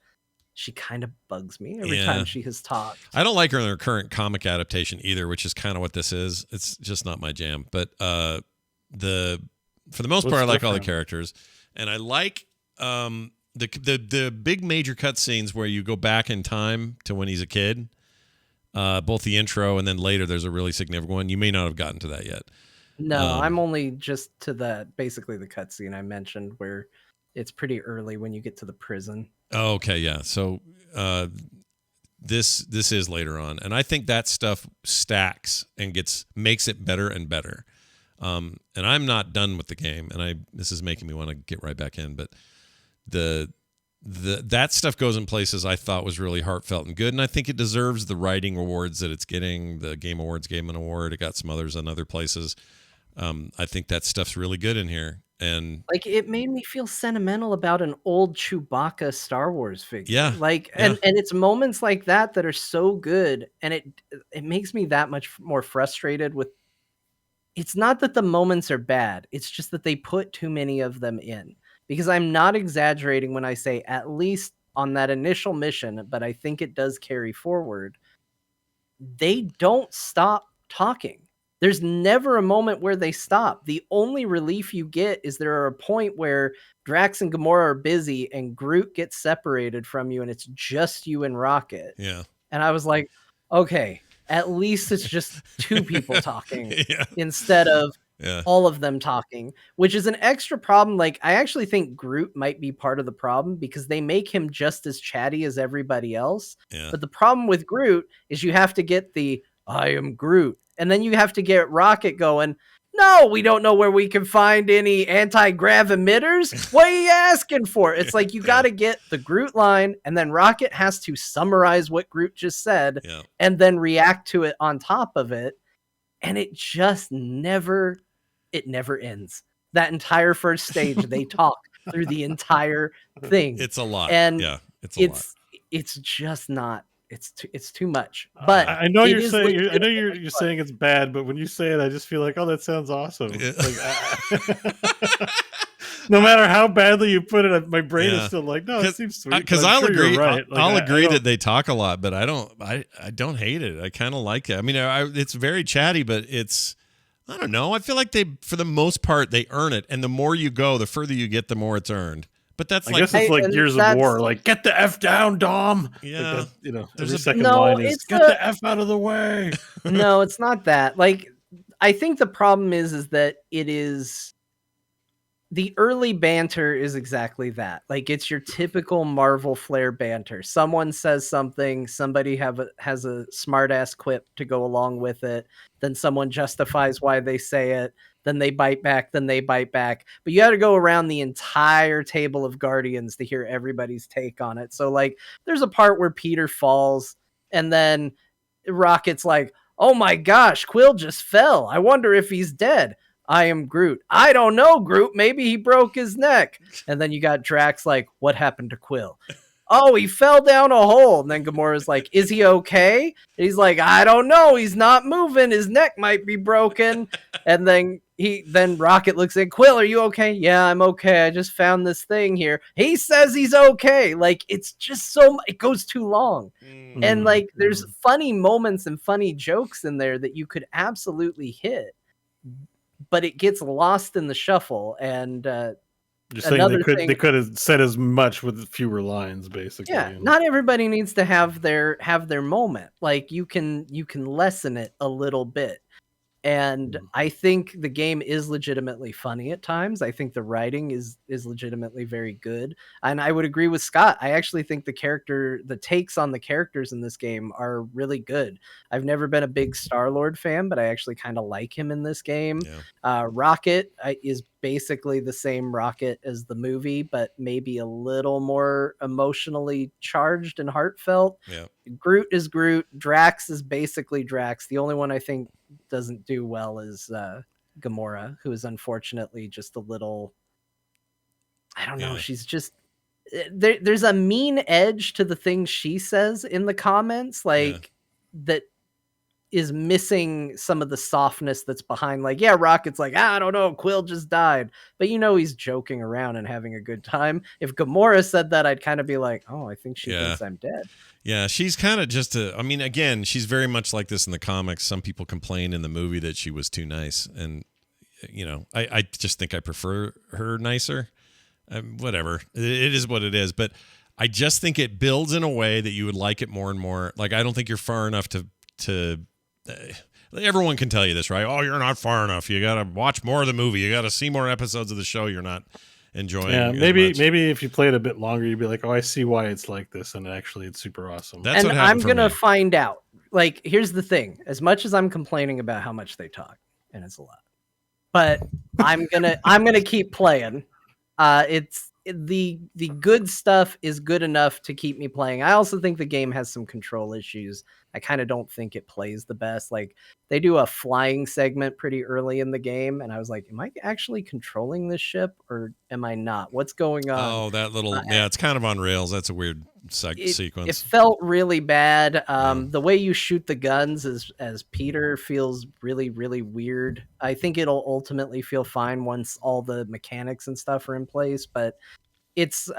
bugs me every time she has talked. I don't like her in her current comic adaptation either, which is kind of what this is. It's just not my jam. But for the most part, I like all the characters, and I like the big major cutscenes where you go back in time to when he's a kid. Both the intro and then later there's a really significant one. You may not have gotten to that yet. No, I'm only just to basically the cutscene I mentioned where it's pretty early when you get to the prison. Oh, okay, yeah. So this is later on, and I think that stuff stacks and makes it better and better. And I'm not done with the game, and this is making me want to get right back in, but that stuff goes in places I thought was really heartfelt and good, and I think it deserves the writing awards that it's getting. The Game Awards gave an award. It got some others in other places. I think that stuff's really good in here, and like it made me feel sentimental about an old Chewbacca Star Wars figure. Yeah, and it's moments like that are so good, and it makes me that much more frustrated with. It's not that the moments are bad; it's just that they put too many of them in. Because I'm not exaggerating when I say at least on that initial mission, but I think it does carry forward. They don't stop talking. There's never a moment where they stop. The only relief you get is there are a point where Drax and Gamora are busy and Groot gets separated from you and it's just you and Rocket. Yeah. And I was like, okay, at least it's just two people talking instead of all of them talking, which is an extra problem. Like, I actually think Groot might be part of the problem because they make him just as chatty as everybody else. Yeah. But the problem with Groot is you have to get the I am Groot. And then you have to get Rocket going, no, we don't know where we can find any anti-grav emitters. What are you asking for? It's like you got to get the Groot line, and then Rocket has to summarize what Groot just said and then react to it on top of it. And it just never ends. That entire first stage, they talk through the entire thing. It's a lot. And it's a lot. It's just not. It's too much. But I know you're saying you're saying it's bad, but when you say it, I just feel like, oh, that sounds awesome. Like, no matter how badly you put it, my brain is still like, no, it seems sweet. Because I'll agree, right. Like, I'll agree that they talk a lot, but I don't hate it. I kind of like it. I mean, it's very chatty, but I don't know. I feel like for the most part, they earn it, and the more you go, the further you get, the more it's earned. But that's I guess it's like Gears of War. Like, get the F down, Dom. Yeah. Like every second line is, get the F out of the way. No, it's not that. Like, I think the problem is that it is... The early banter is exactly that. Like, it's your typical Marvel Flair banter. Someone says something, somebody has a smart-ass quip to go along with it, then someone justifies why they say it, then they bite back, But you got to go around the entire table of Guardians to hear everybody's take on it. So, like, there's a part where Peter falls, and then Rocket's like, oh my gosh, Quill just fell. I wonder if he's dead. I am Groot. I don't know, Groot. Maybe he broke his neck. And then you got Drax like, what happened to Quill? Oh, he fell down a hole. And then Gamora's like, is he okay? And he's like, I don't know. He's not moving. His neck might be broken. And then Rocket looks at Quill. Are you okay? Yeah, I'm okay. I just found this thing here. He says he's okay. Like, it's just it goes too long. And like, there's funny moments and funny jokes in there that you could absolutely hit. But it gets lost in the shuffle, and Just saying they could have said as much with fewer lines, basically. Yeah, not everybody needs to have their moment. Like you can lessen it a little bit. And I think the game is legitimately funny at times. I think the writing is legitimately very good. And I would agree with Scott. I actually think the takes on the characters in this game are really good. I've never been a big Star-Lord fan, but I actually kind of like him in this game. Yeah. Rocket is basically the same Rocket as the movie, but maybe a little more emotionally charged and heartfelt. Yeah. Groot is Groot. Drax is basically Drax. The only one I think doesn't do well is Gamora, who is unfortunately just a little, I don't know. She's just there's a mean edge to the things she says in the comments, like that is missing some of the softness that's behind. Like, yeah, Rocket's like, I don't know, Quill just died, but he's joking around and having a good time. If Gamora said that, I'd kind of be like, oh, I think she thinks I'm dead. Yeah, she's kind of just again, she's very much like this in the comics. Some people complained in the movie that she was too nice. And, I just think I prefer her nicer. Whatever. It is what it is. But I just think it builds in a way that you would like it more and more. Like, I don't think you're far enough to everyone can tell you this, right? Oh, you're not far enough. You got to watch more of the movie. You got to see more episodes of the show. You're not enjoying. Yeah, maybe if you play it a bit longer, you'd be like, oh, I see why it's like this, and actually it's super awesome. That's and I'm gonna find out. Like, here's the thing: as much as I'm complaining about how much they talk, and it's a lot, but I'm gonna keep playing. It's the good stuff is good enough to keep me playing. I also think the game has some control issues. I kind of don't think it plays the best. Like, they do a flying segment pretty early in the game, and I was like, am I actually controlling this ship or am I not? What's going on? Oh, that little it's kind of on rails. That's a weird sequence. It felt really bad. The way you shoot the guns as Peter feels really, really weird. I think it'll ultimately feel fine once all the mechanics and stuff are in place, but it's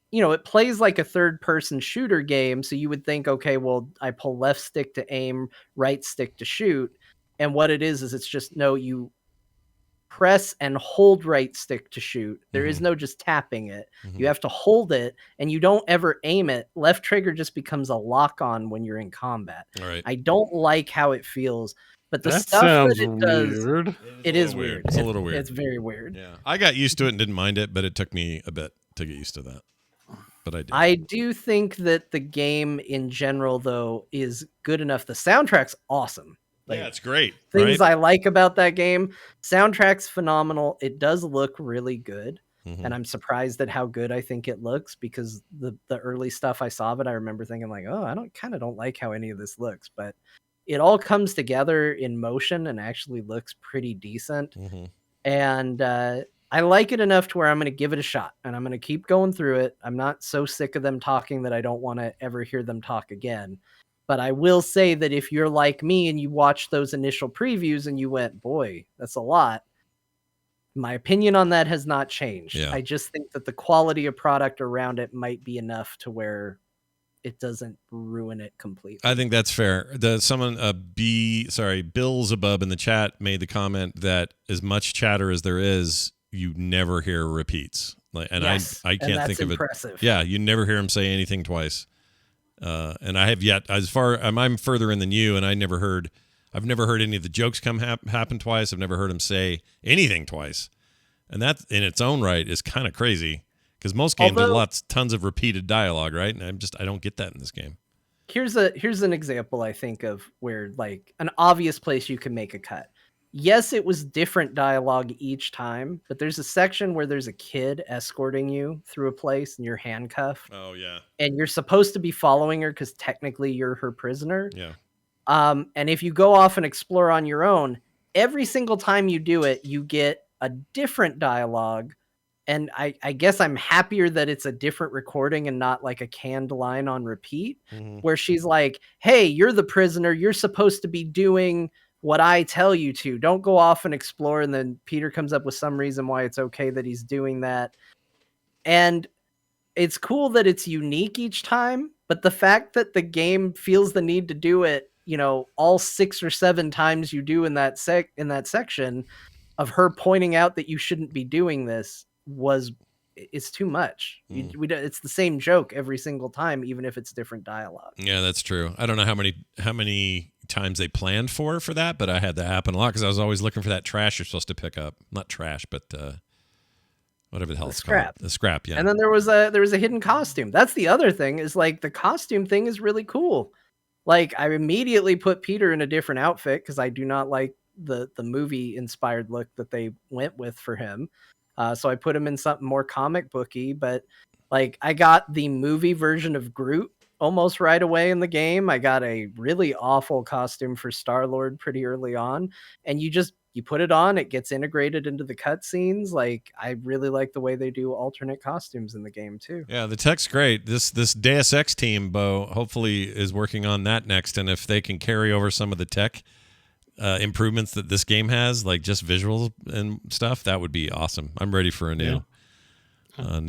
it plays like a third-person shooter game, so you would think, okay, well, I pull left stick to aim, right stick to shoot, and what it is it's just, no, you press and hold right stick to shoot. There is no just tapping it. You have to hold it, and you don't ever aim it. Left trigger just becomes a lock-on when you're in combat. All right. I don't like how it feels, but the that stuff sounds that it does, weird. it is weird. It's a little weird. It's very weird. Yeah, I got used to it and didn't mind it, but it took me a bit to get used to that. But I did. I do think that the game in general, though, is good enough. The soundtrack's awesome. Like, yeah, it's great. Things right? I like about that game. Soundtrack's phenomenal. It does look really good. And I'm surprised at how good I think it looks, because the early stuff I saw of it, I remember thinking like, oh, I don't like how any of this looks, but it all comes together in motion and actually looks pretty decent. And I like it enough to where I'm going to give it a shot, and I'm going to keep going through it. I'm not so sick of them talking that I don't want to ever hear them talk again. But I will say that if you're like me and you watched those initial previews and you went, boy, that's a lot, my opinion on that has not changed. Yeah. I just think that the quality of product around it might be enough to where it doesn't ruin it completely. I think that's fair. Bill's above in the chat made the comment that as much chatter as there is, you never hear repeats. And yes, I can't think of impressive. it. Yeah, you never hear him say anything twice. And I have yet, I'm further in than you, and I've never heard any of the jokes happen twice. I've never heard him say anything twice. And that in its own right is kind of crazy, because most games have tons of repeated dialogue, right? And I don't get that in this game. Here's an example, I think, of where, like, an obvious place you can make a cut. Yes, it was different dialogue each time, but there's a section where there's a kid escorting you through a place and you're handcuffed. Oh, yeah. And you're supposed to be following her because technically you're her prisoner. Yeah. And if you go off and explore on your own, every single time you do it, you get a different dialogue. And I guess I'm happier that it's a different recording and not like a canned line on repeat, where she's like, hey, you're the prisoner. You're supposed to be doing what I tell you to. Don't go off and explore. And then Peter comes up with some reason why it's okay that he's doing that. And it's cool that it's unique each time, but the fact that the game feels the need to do it, all 6 or 7 times you do in that section of her pointing out that you shouldn't be doing this, it's too much. It's the same joke every single time, even if it's different dialogue. Yeah, that's true. I don't know how many times they planned for that, but I had that happen a lot because I was always looking for that trash you're supposed to pick up. Not trash, but whatever the hell it's called. The scrap, yeah. And then there was a hidden costume. That's the other thing, is like the costume thing is really cool. Like, I immediately put Peter in a different outfit because I do not like the movie inspired look that they went with for him. So I put him in something more comic booky, but like I got the movie version of Groot almost right away in the game. I got a really awful costume for Star-Lord pretty early on, and you put it on, it gets integrated into the cutscenes. Like, I really like the way they do alternate costumes in the game too. Yeah, the tech's great. This Deus Ex team, Bo, hopefully is working on that next, and if they can carry over some of the tech improvements that this game has, like just visuals and stuff, that would be awesome. I'm ready for a new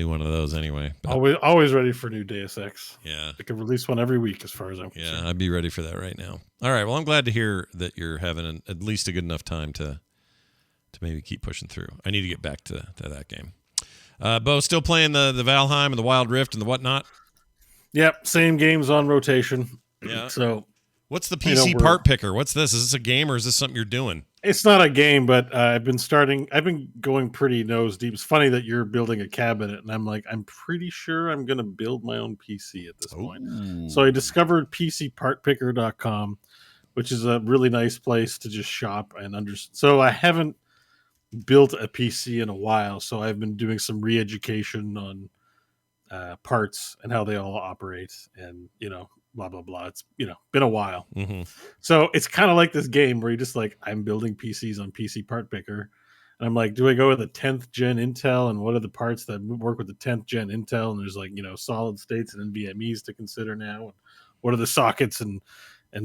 one of those anyway. But, always ready for new Deus Ex. Yeah, they could release one every week as far as I'm concerned. Yeah, I'd be ready for that right now. All right, well, I'm glad to hear that you're having at least a good enough time to maybe keep pushing through. I need to get back to that game. Bo, still playing the Valheim and the Wild Rift and the whatnot? Yep, same games on rotation. Yeah. So what's the PC part picker? What's this? Is this a game or is this something you're doing? It's not a game, but I've been going pretty nose deep. It's funny that you're building a cabinet, and I'm like, I'm pretty sure I'm going to build my own PC at this point. So I discovered PCPartPicker.com, which is a really nice place to just shop and understand. So I haven't built a PC in a while, so I've been doing some re-education on parts and how they all operate, and blah blah blah. It's been a while. So it's kind of like this game where you're just like, I'm building PCs on PC Part Picker, and I'm like, do I go with the 10th gen Intel, and what are the parts that work with the 10th gen Intel? And there's like solid states and NVMe's to consider now, and what are the sockets and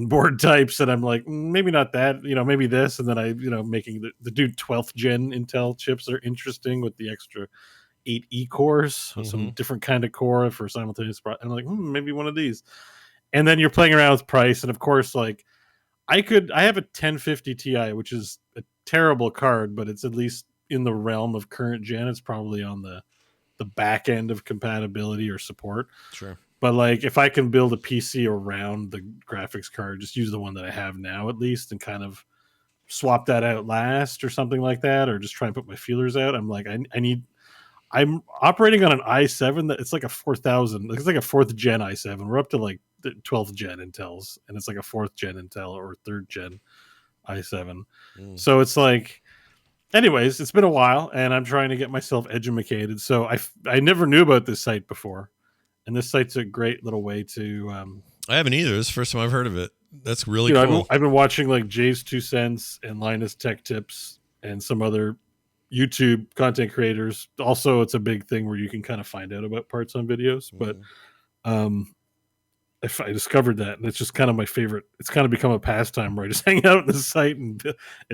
board types? And I'm like, maybe not that, maybe this. And then I making the 12th gen Intel chips are interesting with the extra 8E cores, some different kind of core for simultaneous. And I'm like, maybe one of these. And then you're playing around with price, and of course, like I have a 1050 Ti, which is a terrible card, but it's at least in the realm of current gen. It's probably on the back end of compatibility or support. Sure. But like, if I can build a PC around the graphics card, just use the one that I have now at least, and kind of swap that out last or something like that, or just try and put my feelers out. I'm like, I'm operating on an i7 that it's like a 4000. It's like a 4th gen i7. We're up to like the 12th gen Intels, and it's like a 4th gen Intel or 3rd gen i7. So it's like, anyways, it's been a while, and I'm trying to get myself educated. So I never knew about this site before, and this site's a great little way to. I haven't either. This is the first time I've heard of it. That's really cool. I've been watching like Jay's 2 Cents and Linus Tech Tips and some other YouTube content creators. Also, it's a big thing where you can kind of find out about parts on videos. But if I discovered that, and it's just kind of my favorite. It's kind of become a pastime where I just hang out at the site and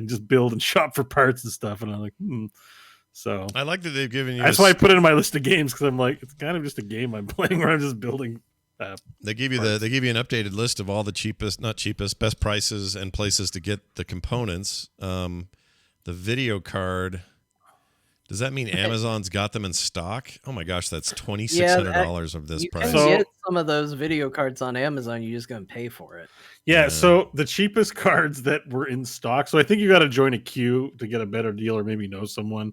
just build and shop for parts and stuff. And I'm like, So I like that they've given you. That's why I put it in my list of games, because I'm like, it's kind of just a game I'm playing where I'm just building. They give you an updated list of all the best prices and places to get the components. The video card. Does that mean Amazon's got them in stock? Oh my gosh, that's $2,600 of this price. You can get some of those video cards on Amazon. You're just going to pay for it. Yeah, so the cheapest cards that were in stock. So I think you got to join a queue to get a better deal, or maybe know someone.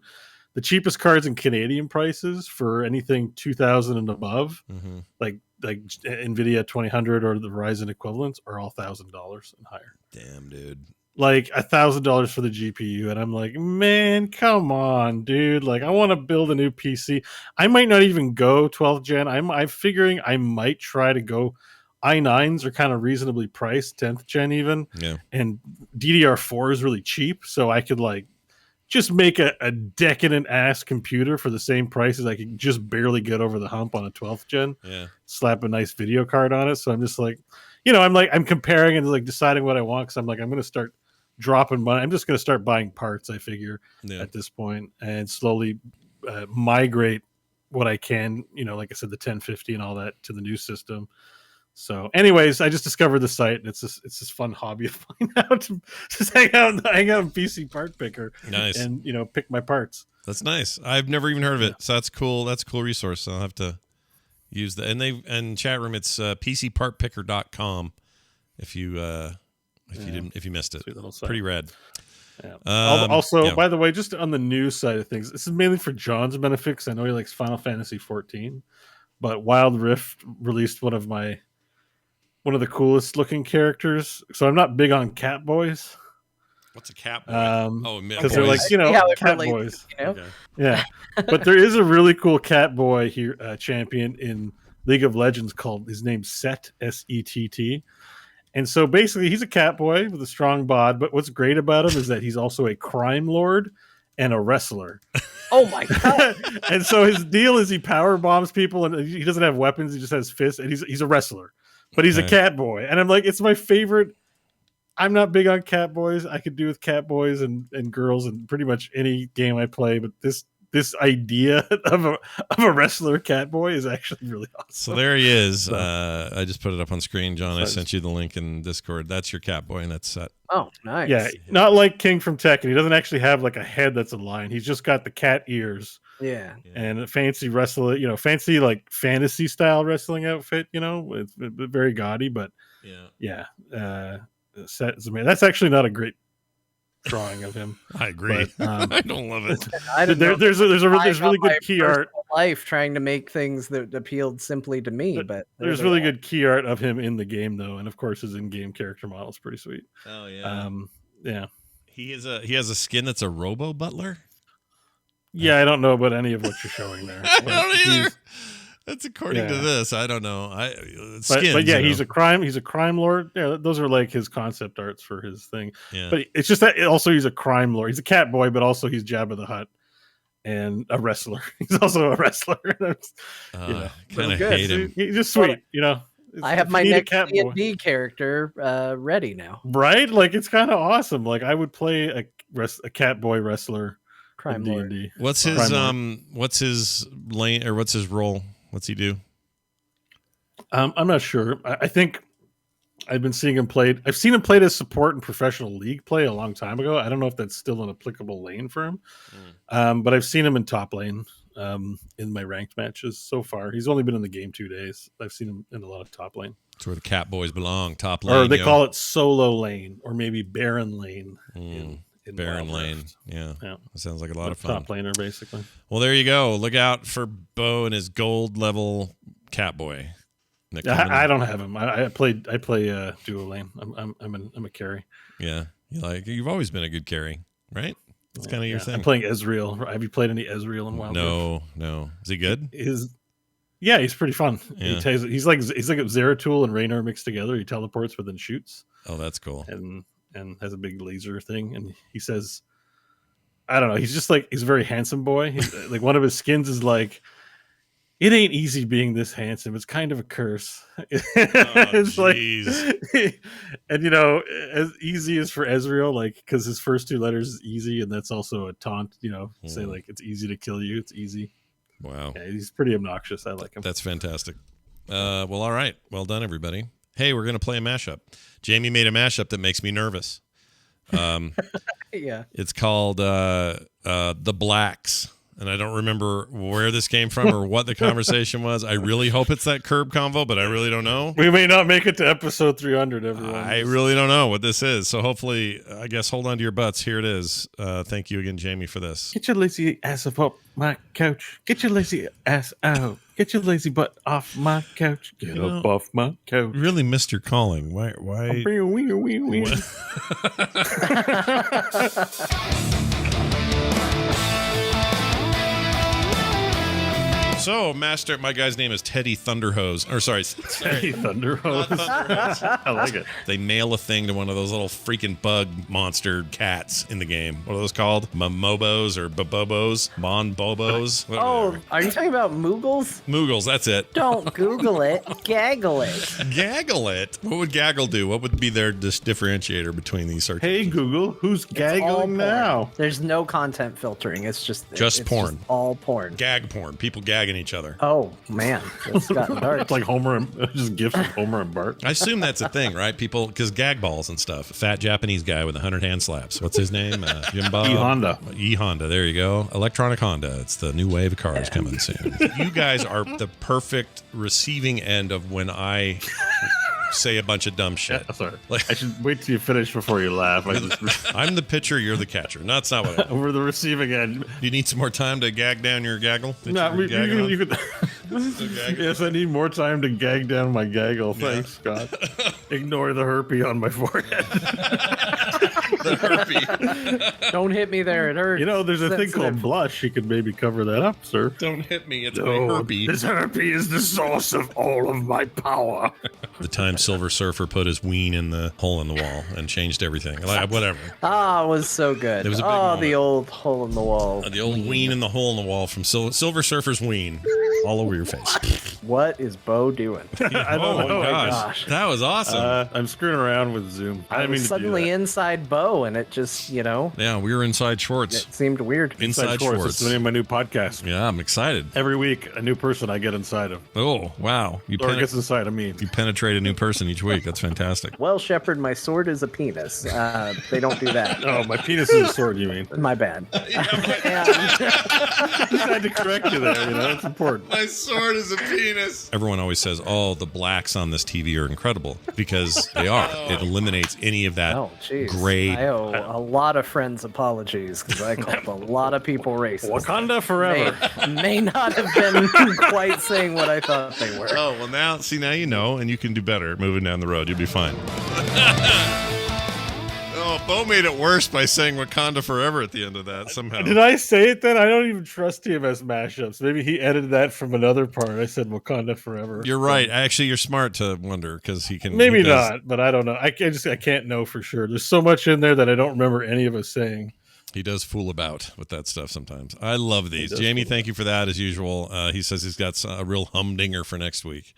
The cheapest cards in Canadian prices for anything 2,000 and above, like NVIDIA 2000 or the Ryzen equivalents, are all $1,000 and higher. Damn, dude. Like $1,000 for the GPU, and I'm like, man, come on, dude. Like, I want to build a new PC. I might not even go 12th gen. I'm figuring I might try to go. i9s are kind of reasonably priced, 10th gen even. Yeah. And DDR4 is really cheap, so I could like just make a decadent ass computer for the same price as I could just barely get over the hump on a 12th gen. Yeah. Slap a nice video card on it. So I'm just like, I'm comparing and like deciding what I want, because I'm like, I'm going to start dropping money. I'm just going to start buying parts, I figure, at this point, and slowly migrate what I can, like I said, the 1050 and all that to the new system. So anyways, I just discovered the site, and it's this fun hobby of mine now to just hang out in PC Part Picker. Nice. And pick my parts. That's nice. I've never even heard of it, so that's cool. That's a cool resource. So I'll have to use that. And chat room, it's pcpartpicker.com. If you missed it, pretty rad. Yeah. Also, by the way, just on the news side of things, this is mainly for John's benefit because I know he likes Final Fantasy 14. But Wild Rift released one of the coolest looking characters. So I'm not big on cat boys. What's a cat boy? Because they're like, cat boys. Okay. Yeah. But there is a really cool cat boy here, champion in League of Legends called, his name's Set, S-E-T-T. And so basically he's a cat boy with a strong bod, but what's great about him is that he's also a crime lord and a wrestler. Oh my god. And so his deal is he power bombs people and he doesn't have weapons, he just has fists, and he's a wrestler. But he's a cat boy. And I'm like, it's my favorite. I'm not big on cat boys. I could do with cat boys and girls in pretty much any game I play, but this idea of a wrestler cat boy is actually really awesome. So there he is. I just put it up on screen, John. I sent you the link in Discord. That's your cat boy, and that's Set. Oh, nice. Yeah, not like King from Tekken. He doesn't actually have like a head that's a line. He's just got the cat ears. Yeah. And a fancy wrestler, fancy like fantasy style wrestling outfit. It's very gaudy, but Set is amazing. That's actually not a great drawing of him. I agree. But, I don't love it. There's really good key art. Life trying to make things that appealed simply to me, but there's really good key art of him in the game though, and of course his in-game character model is pretty sweet. Oh yeah. Yeah. He has a skin that's a robo butler. Yeah, I don't know about any of what you're showing there. I don't either. That's according to this. I don't know. Skins, but yeah, he's a crime lord. Yeah, those are like his concept arts for his thing. Yeah. But it's just that also he's a crime lord. He's a cat boy, but also he's Jabba the Hutt and a wrestler. He's also a wrestler. Kind of hate him. He's just sweet, I have my next D&D character ready now. Right? Like it's kind of awesome. Like I would play a cat boy wrestler. Crime lord. D&D. What's his lane or what's his role? What's he do? I'm not sure. I think I've been seeing him played. I've seen him played as support in professional league play a long time ago. I don't know if that's still an applicable lane for him. But I've seen him in top lane in my ranked matches so far. He's only been in the game 2 days. I've seen him in a lot of top lane. That's where the cat boys belong. Top lane. Or they call it solo lane or maybe Baron lane. In Baron lane. Yeah. That sounds like a lot of fun. Top laner, basically. Well, there you go. Look out for Bo and his gold level cat boy. I don't have him. I play duo lane. I'm a carry. Yeah. You've always been a good carry, right? That's kind of your thing. I'm playing Ezreal. Have you played any Ezreal in Wild Rift? No. Is he good? Yeah, he's pretty fun. Yeah. He's like a Zeratul and Raynor mixed together. He teleports but then shoots. Oh, that's cool. And has a big laser thing, and he says, I don't know, he's just like, he's a very handsome boy. He's, like one of his skins is like, it ain't easy being this handsome. It's kind of a curse. It's like, and as easy as for Ezreal, like because his first 2 letters is easy, and that's also a taunt. Say like it's easy to kill you. It's easy. Wow. Yeah, he's pretty obnoxious. I like him. That's fantastic. Well, all right. Well done, everybody. Hey, we're going to play a mashup. Jamie made a mashup that makes me nervous. Yeah. It's called The Blacks. And I don't remember where this came from or what the conversation was. I really hope it's that Curb convo, but I really don't know. We may not make it to episode 300, everyone. I really don't know what this is. So hopefully, I guess, hold on to your butts. Here it is. Thank you again, Jamie, for this. Get your lazy ass off my couch. Get your lazy ass out. Get your lazy butt off my couch. Get up off my couch. Really missed your calling. Why? So, Master, my guy's name is Teddy Thunderhose. Or, sorry. Teddy Thunderhose. I like it. They nail a thing to one of those little freaking bug monster cats in the game. What are those called? Momobos or Babobos? Bonbobos? Oh, are you talking about Moogles? Moogles, that's it. Don't Google it. Gaggle it. Gaggle it? What would Gaggle do? What would be their differentiator between these searches? Hey, Google, who's gaggling now? There's no content filtering. It's just porn. Just all porn. Gag porn. People gagging fucking each other. Oh man, it's gotten dark. It's like Homer and just gifts of Homer and Bart. I assume that's a thing, right? People, because gag balls and stuff. Fat Japanese guy with 100 hand slaps. What's his name? Jimbo? E-Honda. E-Honda. There you go. Electronic Honda. It's the new wave of cars coming soon. You guys are the perfect receiving end of when I say a bunch of dumb shit. Sorry. Like, I should wait till you finish before you laugh. I'm the pitcher, you're the catcher. No, that's not what I Over the receiving end. You need some more time to gag down your gaggle? No, you could. Yes, I need more time to gag down my gaggle. Thanks, Scott. Ignore the herpy on my forehead. The herpy. Don't hit me there. It hurts. You know, there's a thing called blush. You could maybe cover that up, sir. Don't hit me. It's my herpy. This herpy is the source of all of my power. The time Silver Surfer put his ween in the hole in the wall and changed everything. Like, whatever. It was so good. It was a big the moment. old hole in the wall. The old ween in the hole in the wall from Silver Surfer's ween. All over your face. What is Bo doing? I don't know. gosh. That was awesome. I'm screwing around with Zoom. I didn't mean was to do suddenly that. inside Bo, and it just, Yeah, we were inside Schwartz. it seemed weird. Inside Schwartz. Schwartz. It's the name of my new podcast. Yeah, I'm excited. Every week, a new person I get inside of. Oh, wow. You Or gets inside of me. penetrate a new person each week. That's fantastic. Well, Shepard, my sword is a penis. They don't do that. Oh, my penis is a sword, you mean? My bad. Just had to correct you there, you know? It's important. My sword is a penis. Everyone always says, oh, the blacks on this TV are incredible because they are. It eliminates any of that Oh, jeez. gray. I owe a lot of friends apologies because I called a lot of people racist. Wakanda forever. May not have been quite saying what I thought they were. Oh, well, now you know, and you can do better moving down the road. You'll be fine. Oh, Bo made it worse by saying Wakanda forever at the end of that somehow. Did I say it then? I don't even trust him as mashups. Maybe he edited that from another part. I said Wakanda forever. You're right. Actually, you're smart to wonder because he can. Maybe he does- not, but I don't know. I can't know for sure. There's so much in there that I don't remember any of us saying. He does fool about with that stuff sometimes. I love these. does Jamie, fool thank you for that as usual. He says he's got a real humdinger for next week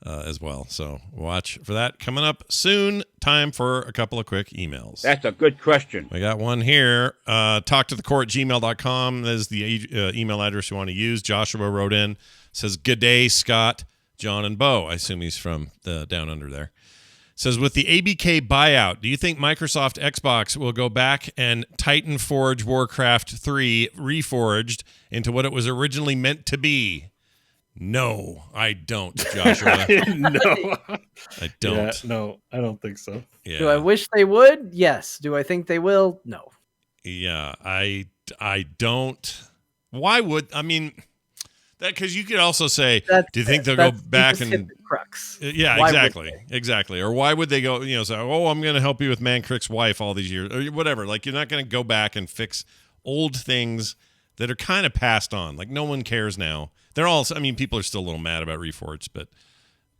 as well. So watch for that coming up soon. Time for a couple of quick emails. That's a good question. We got one here. talktothecourt@gmail.com is the email address you want to use. Joshua wrote in, says, "Good day, Scott, John, and Bo." I assume he's from the down under there. Says, with the ABK buyout, do you think Microsoft Xbox will go back and Titan Forge Warcraft 3 reforged into what it was originally meant to be? No, I don't, Joshua. No. I don't. Yeah, no, I don't think so. Yeah. Do I wish they would? Yes. Do I think they will? No. Yeah, I don't. Why would I mean that? Because you could also say, do you think they'll go back you just hit and the crux? yeah, Why would exactly. Or why would they go? Say, oh, I'm going to help you with Man Crick's wife all these years, or whatever. Like you're not going to go back and fix old things that are kind of passed on. Like no one cares now. They're all. I mean, people are still a little mad about Reforged, but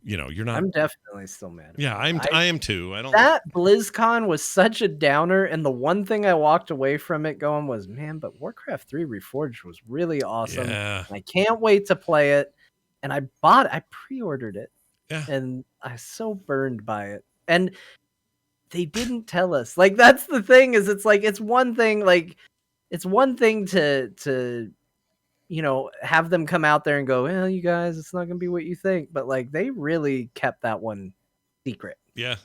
you're not. I'm definitely still mad. Yeah, I am too. I don't. That BlizzCon was such a downer, and the one thing I walked away from it going was, man, but Warcraft 3 Reforged was really awesome. Yeah. I can't wait to play it. And I pre-ordered it. Yeah. And I was so burned by it. And they didn't tell us. Like that's the thing, is it's like it's one thing to have them come out there and go, well, you guys, it's not gonna be what you think. But like they really kept that one secret. Yeah,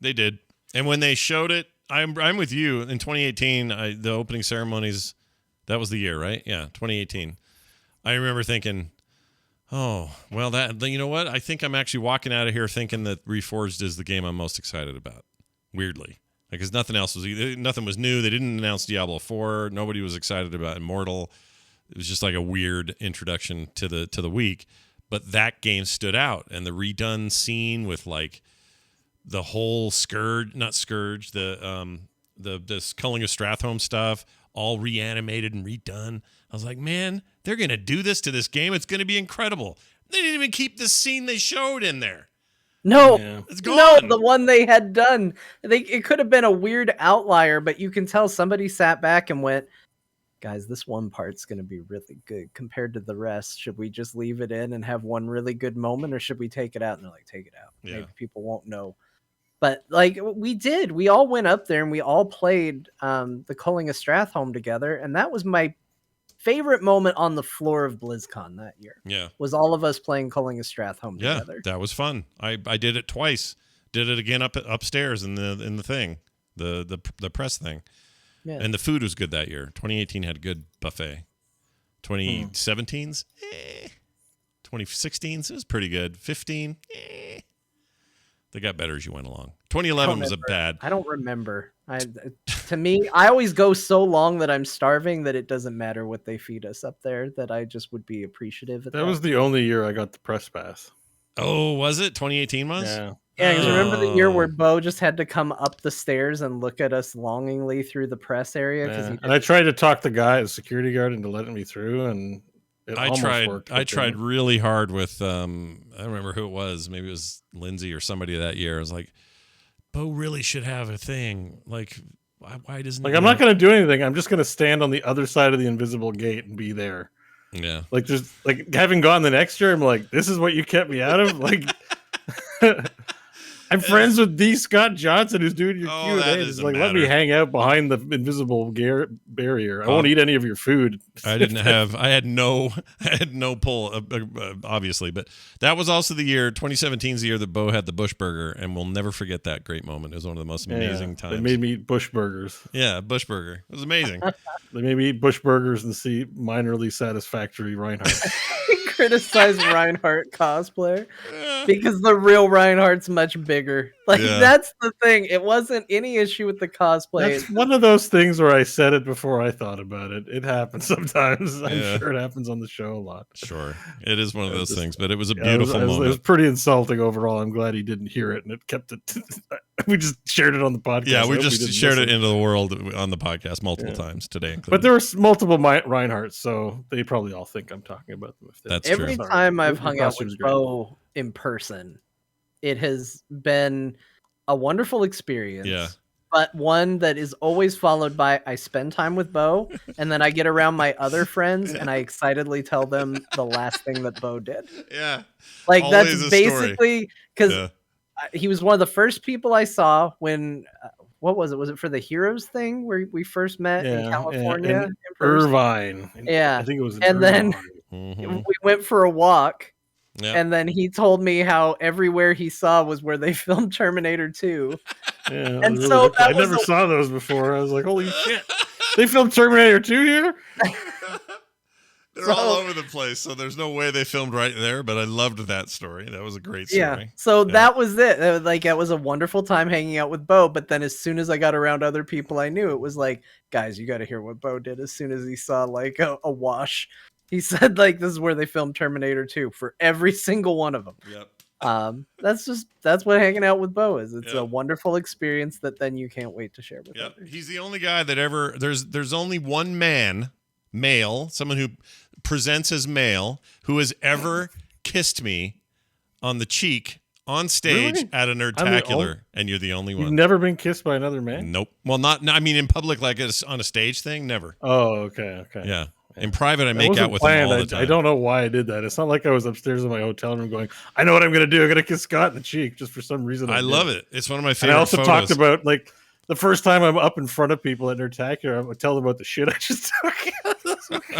they did. And when they showed it, I'm with you. In 2018, the opening ceremonies, that was the year, right? Yeah, 2018. I remember thinking, oh, well, you know what? I think I'm actually walking out of here thinking that Reforged is the game I'm most excited about. Weirdly, because nothing was new. They didn't announce Diablo 4. Nobody was excited about Immortal. It was just like a weird introduction to the week. But that game stood out, and the redone scene with like the whole this Culling of Stratholme stuff, all reanimated and redone. I was like, man, they're gonna do this to this game. It's gonna be incredible. They didn't even keep the scene they showed in there. No, Yeah. It's gone. no, the one they had done. It could have been a weird outlier, but you can tell somebody sat back and went, guys, this one part's going to be really good compared to the rest. Should we just leave it in and have one really good moment, or should we take it out? And they're like, take it out. Yeah. Maybe people won't know. But like we did, we all went up there and we all played the Culling of Stratholme together. And that was my favorite moment on the floor of BlizzCon that year. Yeah. Was all of us playing Culling of Stratholme Yeah, together. that was fun. I did it twice. Did it again upstairs in the thing, the press thing. Yeah. And the food was good that year. 2018 had a good buffet. 2017's, 2016's, it was pretty good. 15, they got better as you went along. 2011 was a bad. I don't remember. To me, I always go so long that I'm starving that it doesn't matter what they feed us up there. That I just would be appreciative. That was the only year I got the press pass. Oh, was it 2018? Was Yeah. Yeah, because remember the year where Bo just had to come up the stairs and look at us longingly through the press area? Yeah. And I tried to talk the guy, the security guard, into letting me through, and it almost worked. I tried really hard with I don't remember who it was. Maybe it was Lindsay or somebody that year. I was like, Bo really should have a thing. Like, why doesn't I'm not going to do anything. I'm just going to stand on the other side of the invisible gate and be there. Yeah. Like, just like having gone the next year, I'm like, this is what you kept me out of. Like, I'm friends with D. Scott Johnson, who's doing your Q&A. It's like, let me hang out behind the invisible barrier. I won't eat any of your food. I had no pull, obviously, but that was also the year. 2017 is the year that Bo had the Bush Burger, and we'll never forget that great moment. It was one of the most amazing times. They made me eat Bush Burgers. Yeah, Bush Burger. It was amazing. They made me eat Bush Burgers and see minorly satisfactory Reinhardt. Criticize Reinhardt cosplayer because the real Reinhardt's much bigger. Like that's the thing. It wasn't any issue with the cosplay. That's one of those things where I said it before I thought about it. It happens sometimes. I'm sure it happens on the show a lot. Sure, it is one of those things, but it was a beautiful moment. It was pretty insulting overall. I'm glad he didn't hear it, and it kept it. We just shared it on the podcast. Yeah, we just shared it into the world on the podcast multiple times today. Included. But there were multiple Reinhardts, so they probably all think I'm talking about them. That's every true. time I've hung out with Bo in person, it has been a wonderful experience. Yeah. But one that is always followed by I spend time with Bo, and then I get around my other friends and I excitedly tell them the last thing that Bo did. Yeah. Like Always that's basically because he was one of the first people I saw when what was it? Was it for the Heroes thing where we first met in California? In Irvine. Yeah. I think it was in Irvine. Then we went for a walk. Yep. And then he told me how everywhere he saw was where they filmed Terminator 2. Yeah, and really so I never saw those before. I was like, holy shit. They filmed Terminator 2 here? They're all over the place, so there's no way they filmed right there, but I loved that story. That was a great story. Yeah, so that was it. Like, it was a wonderful time hanging out with Bo, but then as soon as I got around other people I knew, it was like, guys, you got to hear what Bo did as soon as he saw, like, a wash. He said, like, this is where they filmed Terminator 2 for every single one of them. Yep. That's what hanging out with Bo is. It's a wonderful experience that then you can't wait to share with others. He's the only guy that ever there's only one man, male, someone who presents as male, who has ever kissed me on the cheek on stage at a Nerdtacular, and you're the only one. You've never been kissed by another man? Nope. Well, I mean in public, like on a stage thing, never. Oh, okay. Yeah. In private, I make out with him all the time. I don't know why I did that. It's not like I was upstairs in my hotel room going, I know what I'm going to do. I'm going to kiss Scott in the cheek just for some reason. I love it. It's one of my favorite And I also photos. talked about, like, the first time I'm up in front of people at Nerdtacular, I would tell them about the shit I just took.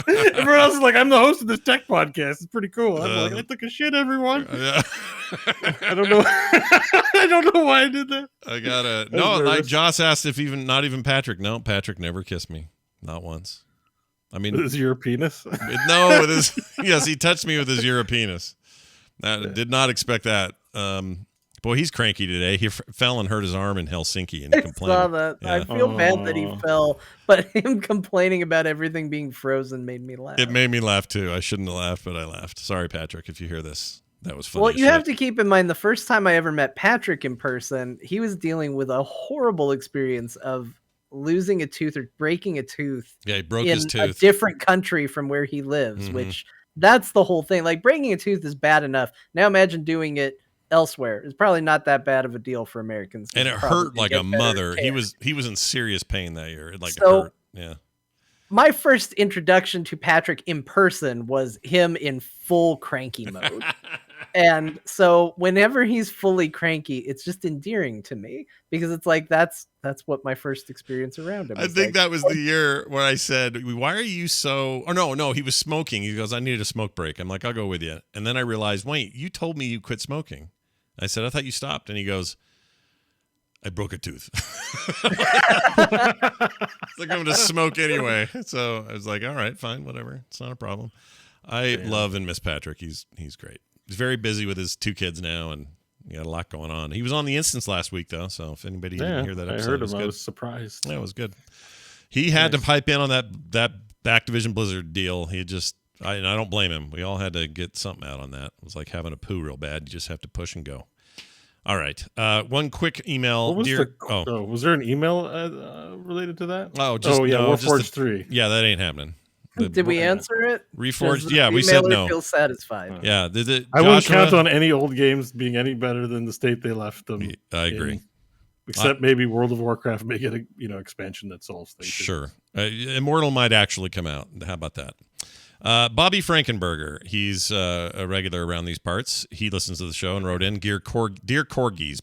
Everyone else is like, I'm the host of this tech podcast. It's pretty cool. I'm like, I took a shit, everyone. I don't know. I don't know why I did that. I gotta. No, like Joss asked if not even Patrick. No, Patrick never kissed me. Not once. I mean, with his Europeanus? No, with his yes, he touched me with his Europeanus. Did not expect that. Boy, he's cranky today. He fell and hurt his arm in Helsinki, and he complained. I saw that. Yeah. I feel bad that he fell, but him complaining about everything being frozen made me laugh. It made me laugh too. I shouldn't have laughed, but I laughed. Sorry, Patrick, if you hear this. That was funny. Well, you have to keep in mind the first time I ever met Patrick in person, he was dealing with a horrible experience of losing a tooth or breaking a tooth. Yeah, he broke his tooth in a different country from where he lives, which that's the whole thing. Like, breaking a tooth is bad enough. Now imagine doing it elsewhere. It's probably not that bad of a deal for Americans. And it hurt like a mother. Care. He was in serious pain that year. It hurt. Yeah. My first introduction to Patrick in person was him in full cranky mode. And so whenever he's fully cranky, it's just endearing to me because it's like that's what my first experience around him. I is think like. that was the year where I said, "Why are you so?" Oh no, he was smoking. He goes, "I needed a smoke break." I'm like, "I'll go with you." And then I realized, wait, you told me you quit smoking. I said, "I thought you stopped." And he goes, "I broke a tooth." It's like I'm gonna smoke anyway. So I was like, "All right, fine, whatever. It's not a problem." I love and miss Patrick. He's great. He's very busy with his 2 kids now, and he got a lot going on. He was on the Instance last week, though. So if anybody didn't hear that episode, I heard it was him. good. I was surprised. Yeah, it was good. He had to pipe in on that Activision Blizzard deal. He just, and I don't blame him. We all had to get something out on that. It was like having a poo real bad. You just have to push and go. All right. One quick email. Was there an email related to that? Warforged 3. Yeah, that ain't happening. Did we answer it? Reforged? Yeah, we said no. Feel satisfied. Yeah, I wouldn't count on any old games being any better than the state they left them. I agree. Except maybe World of Warcraft may get a expansion that solves things. Sure, Immortal might actually come out. How about that? Bobby Frankenberger, he's a regular around these parts. He listens to the show and wrote in, Dear Corgis,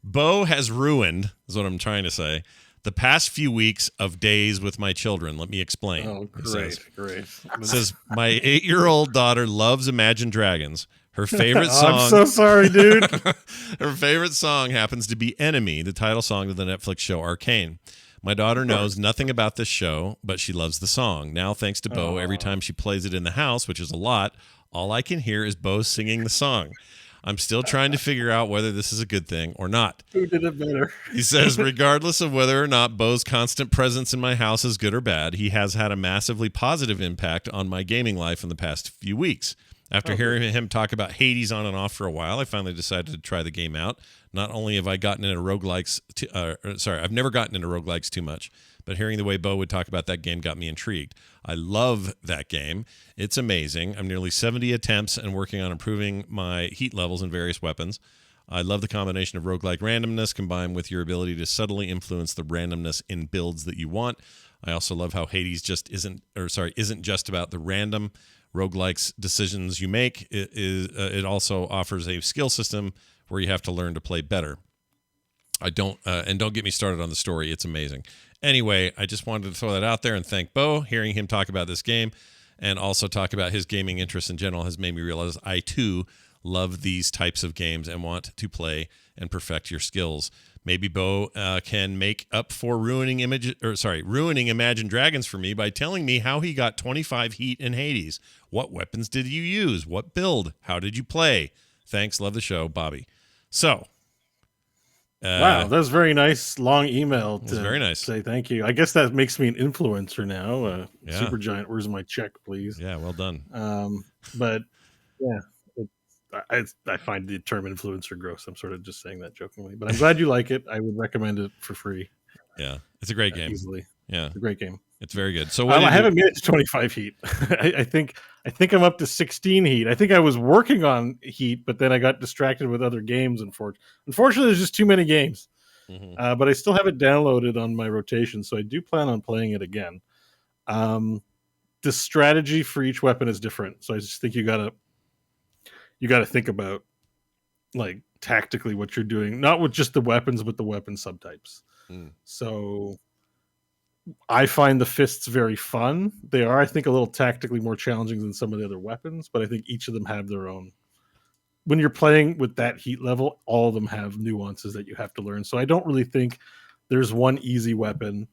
Bo has ruined, is what I'm trying to say, the past few weeks of days with my children. Let me explain. Oh, great. It says, my 8-year-old daughter loves Imagine Dragons. Her favorite song... I'm so sorry, dude. Her favorite song happens to be Enemy, the title song of the Netflix show Arcane. My daughter knows nothing about this show, but she loves the song. Now, thanks to Bo, every time she plays it in the house, which is a lot, all I can hear is Bo singing the song. I'm still trying to figure out whether this is a good thing or not. Who did it better? He says, regardless of whether or not Bo's constant presence in my house is good or bad, he has had a massively positive impact on my gaming life in the past few weeks. After hearing him talk about Hades on and off for a while, I finally decided to try the game out. Not only have I gotten into roguelikes, I've never gotten into roguelikes too much, but hearing the way Bo would talk about that game got me intrigued. I love that game. It's amazing. I'm nearly 70 attempts and working on improving my heat levels in various weapons. I love the combination of roguelike randomness combined with your ability to subtly influence the randomness in builds that you want. I also love how Hades isn't just about the random roguelikes decisions you make. It also offers a skill system where you have to learn to play better. Don't get me started on the story. It's amazing. Anyway, I just wanted to throw that out there and thank Bo. Hearing him talk about this game and also talk about his gaming interests in general has made me realize I too love these types of games and want to play and perfect your skills. Maybe Bo can make up for ruining Imagine Dragons for me by telling me how he got 25 heat in Hades. What weapons did you use? What build? How did you play? Thanks. Love the show, Bobby. So. Wow, that was very nice. Long email to very nice. Say thank you. I guess that makes me an influencer now. Yeah. Supergiant, where's my check, please? Yeah, well done. But yeah, I find the term influencer gross. I'm sort of just saying that jokingly, but I'm glad you like it. I would recommend it for free. Yeah, it's a great game. Easily. Yeah, it's a great game. It's very good. So I haven't made it to 25 heat. I think I'm up to 16 heat. I think I was working on heat, but then I got distracted with other games. Unfortunately, there's just too many games. Mm-hmm. But I still have it downloaded on my rotation, so I do plan on playing it again. The strategy for each weapon is different, so I just think you gotta think about like tactically what you're doing, not with just the weapons, but the weapon subtypes. So I find the fists very fun. They are, I think, a little tactically more challenging than some of the other weapons, but I think each of them have their own. When you're playing with that heat level, all of them have nuances that you have to learn. So I don't really think there's one easy weapon,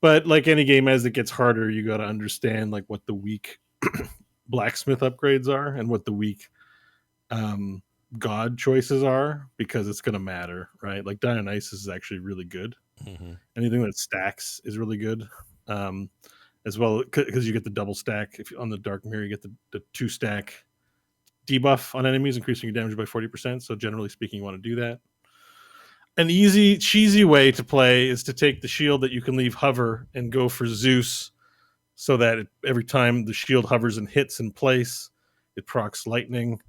but like any game, as it gets harder, you got to understand like what the weak blacksmith upgrades are and what the weak god choices are, because it's going to matter, right? Like Dionysus is actually really good. Mm-hmm. Anything that stacks is really good, as well, because you get the double stack. If on the Dark Mirror, you get the 2-stack debuff on enemies, increasing your damage by 40%. So generally speaking, you want to do that. An easy, cheesy way to play is to take the shield that you can leave hover and go for Zeus, so that every time the shield hovers and hits in place, it procs lightning.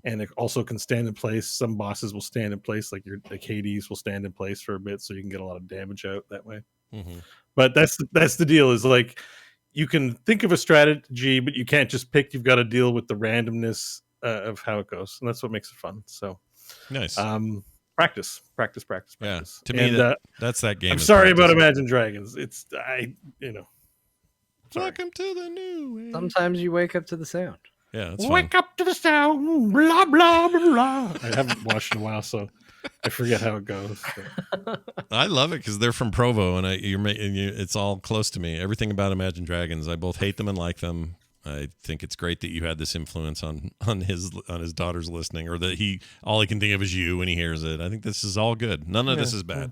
And it also can stand in place. Some bosses will stand in place, like Hades will stand in place for a bit, so you can get a lot of damage out that way. Mm-hmm. But that's the deal, is like you can think of a strategy, but you can't just pick. You've got to deal with the randomness of how it goes, and that's what makes it fun. So Nice. practice. Yeah. To me, that's that game. I'm sorry about Imagine Dragons. Sorry. Welcome to the new age. Sometimes you wake up to the sound. Yeah, it's Wake up to the sound, blah blah blah. I haven't watched in a while, so I forget how it goes. So. I love it because they're from Provo, and it's all close to me. Everything about Imagine Dragons, I both hate them and like them. I think it's great that you had this influence on his daughter's listening, or that all he can think of is you when he hears it. I think this is all good. None of this is bad.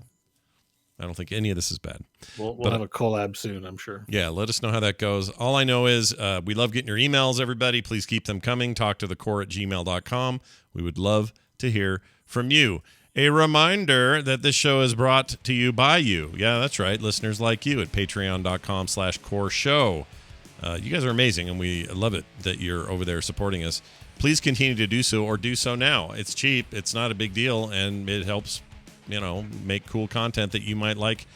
I don't think any of this is bad. We'll have a collab soon, I'm sure. Yeah, let us know how that goes. All I know is we love getting your emails, everybody. Please keep them coming. talktothecore@gmail.com. We would love to hear from you. A reminder that this show is brought to you by you. Yeah, that's right. Listeners like you at patreon.com/core show. You guys are amazing, and we love it that you're over there supporting us. Please continue to do so, or do so now. It's cheap. It's not a big deal, and it helps make cool content that you might like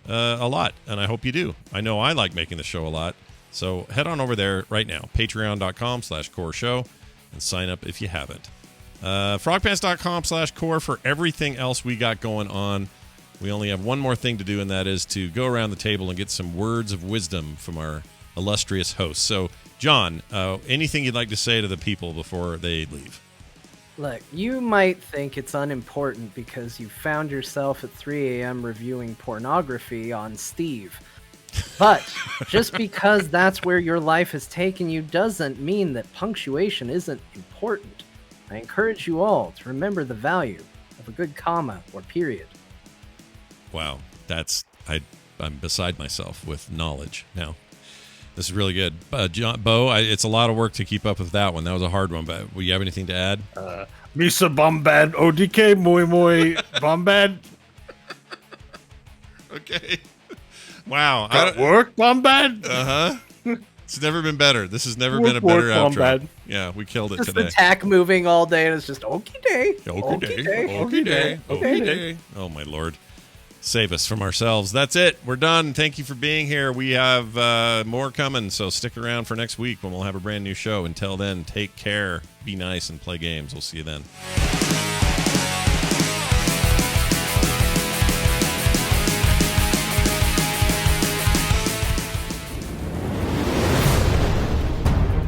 a lot, and I hope you do. I know I like making the show a lot, so head on over there right now, patreon.com/core show, and sign up if you haven't. frogpants.com/core for everything else we got going on. We only have one more thing to do, and that is to go around the table and get some words of wisdom from our illustrious hosts. So, John, anything you'd like to say to the people before they leave? Look, you might think it's unimportant because you found yourself at 3 a.m. reviewing pornography on Steve. But just because that's where your life has taken you doesn't mean that punctuation isn't important. I encourage you all to remember the value of a good comma or period. Wow, I'm beside myself with knowledge now. This is really good. Bo, it's a lot of work to keep up with that one. That was a hard one, but will you have anything to add? Misa Bombad, ODK, Moi Bombad. Okay. Wow. Got work, Bombad? Uh-huh. It's never been better. This has never been a better outro. Bombad. Yeah, we killed it just today. Just the tack moving all day, and it's just okie day. Okie day. Oh, my Lord. Save us from ourselves. That's it. We're done. Thank you for being here. We have more coming, so stick around for next week when we'll have a brand new show. Until then, take care, be nice, and play games. We'll see you then.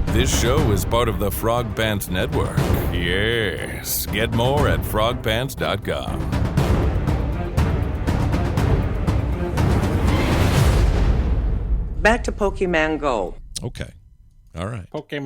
This show is part of the Frog Pants Network. Yes. Get more at frogpants.com. Back to Pokemon Go. Okay. All right. Pokemon.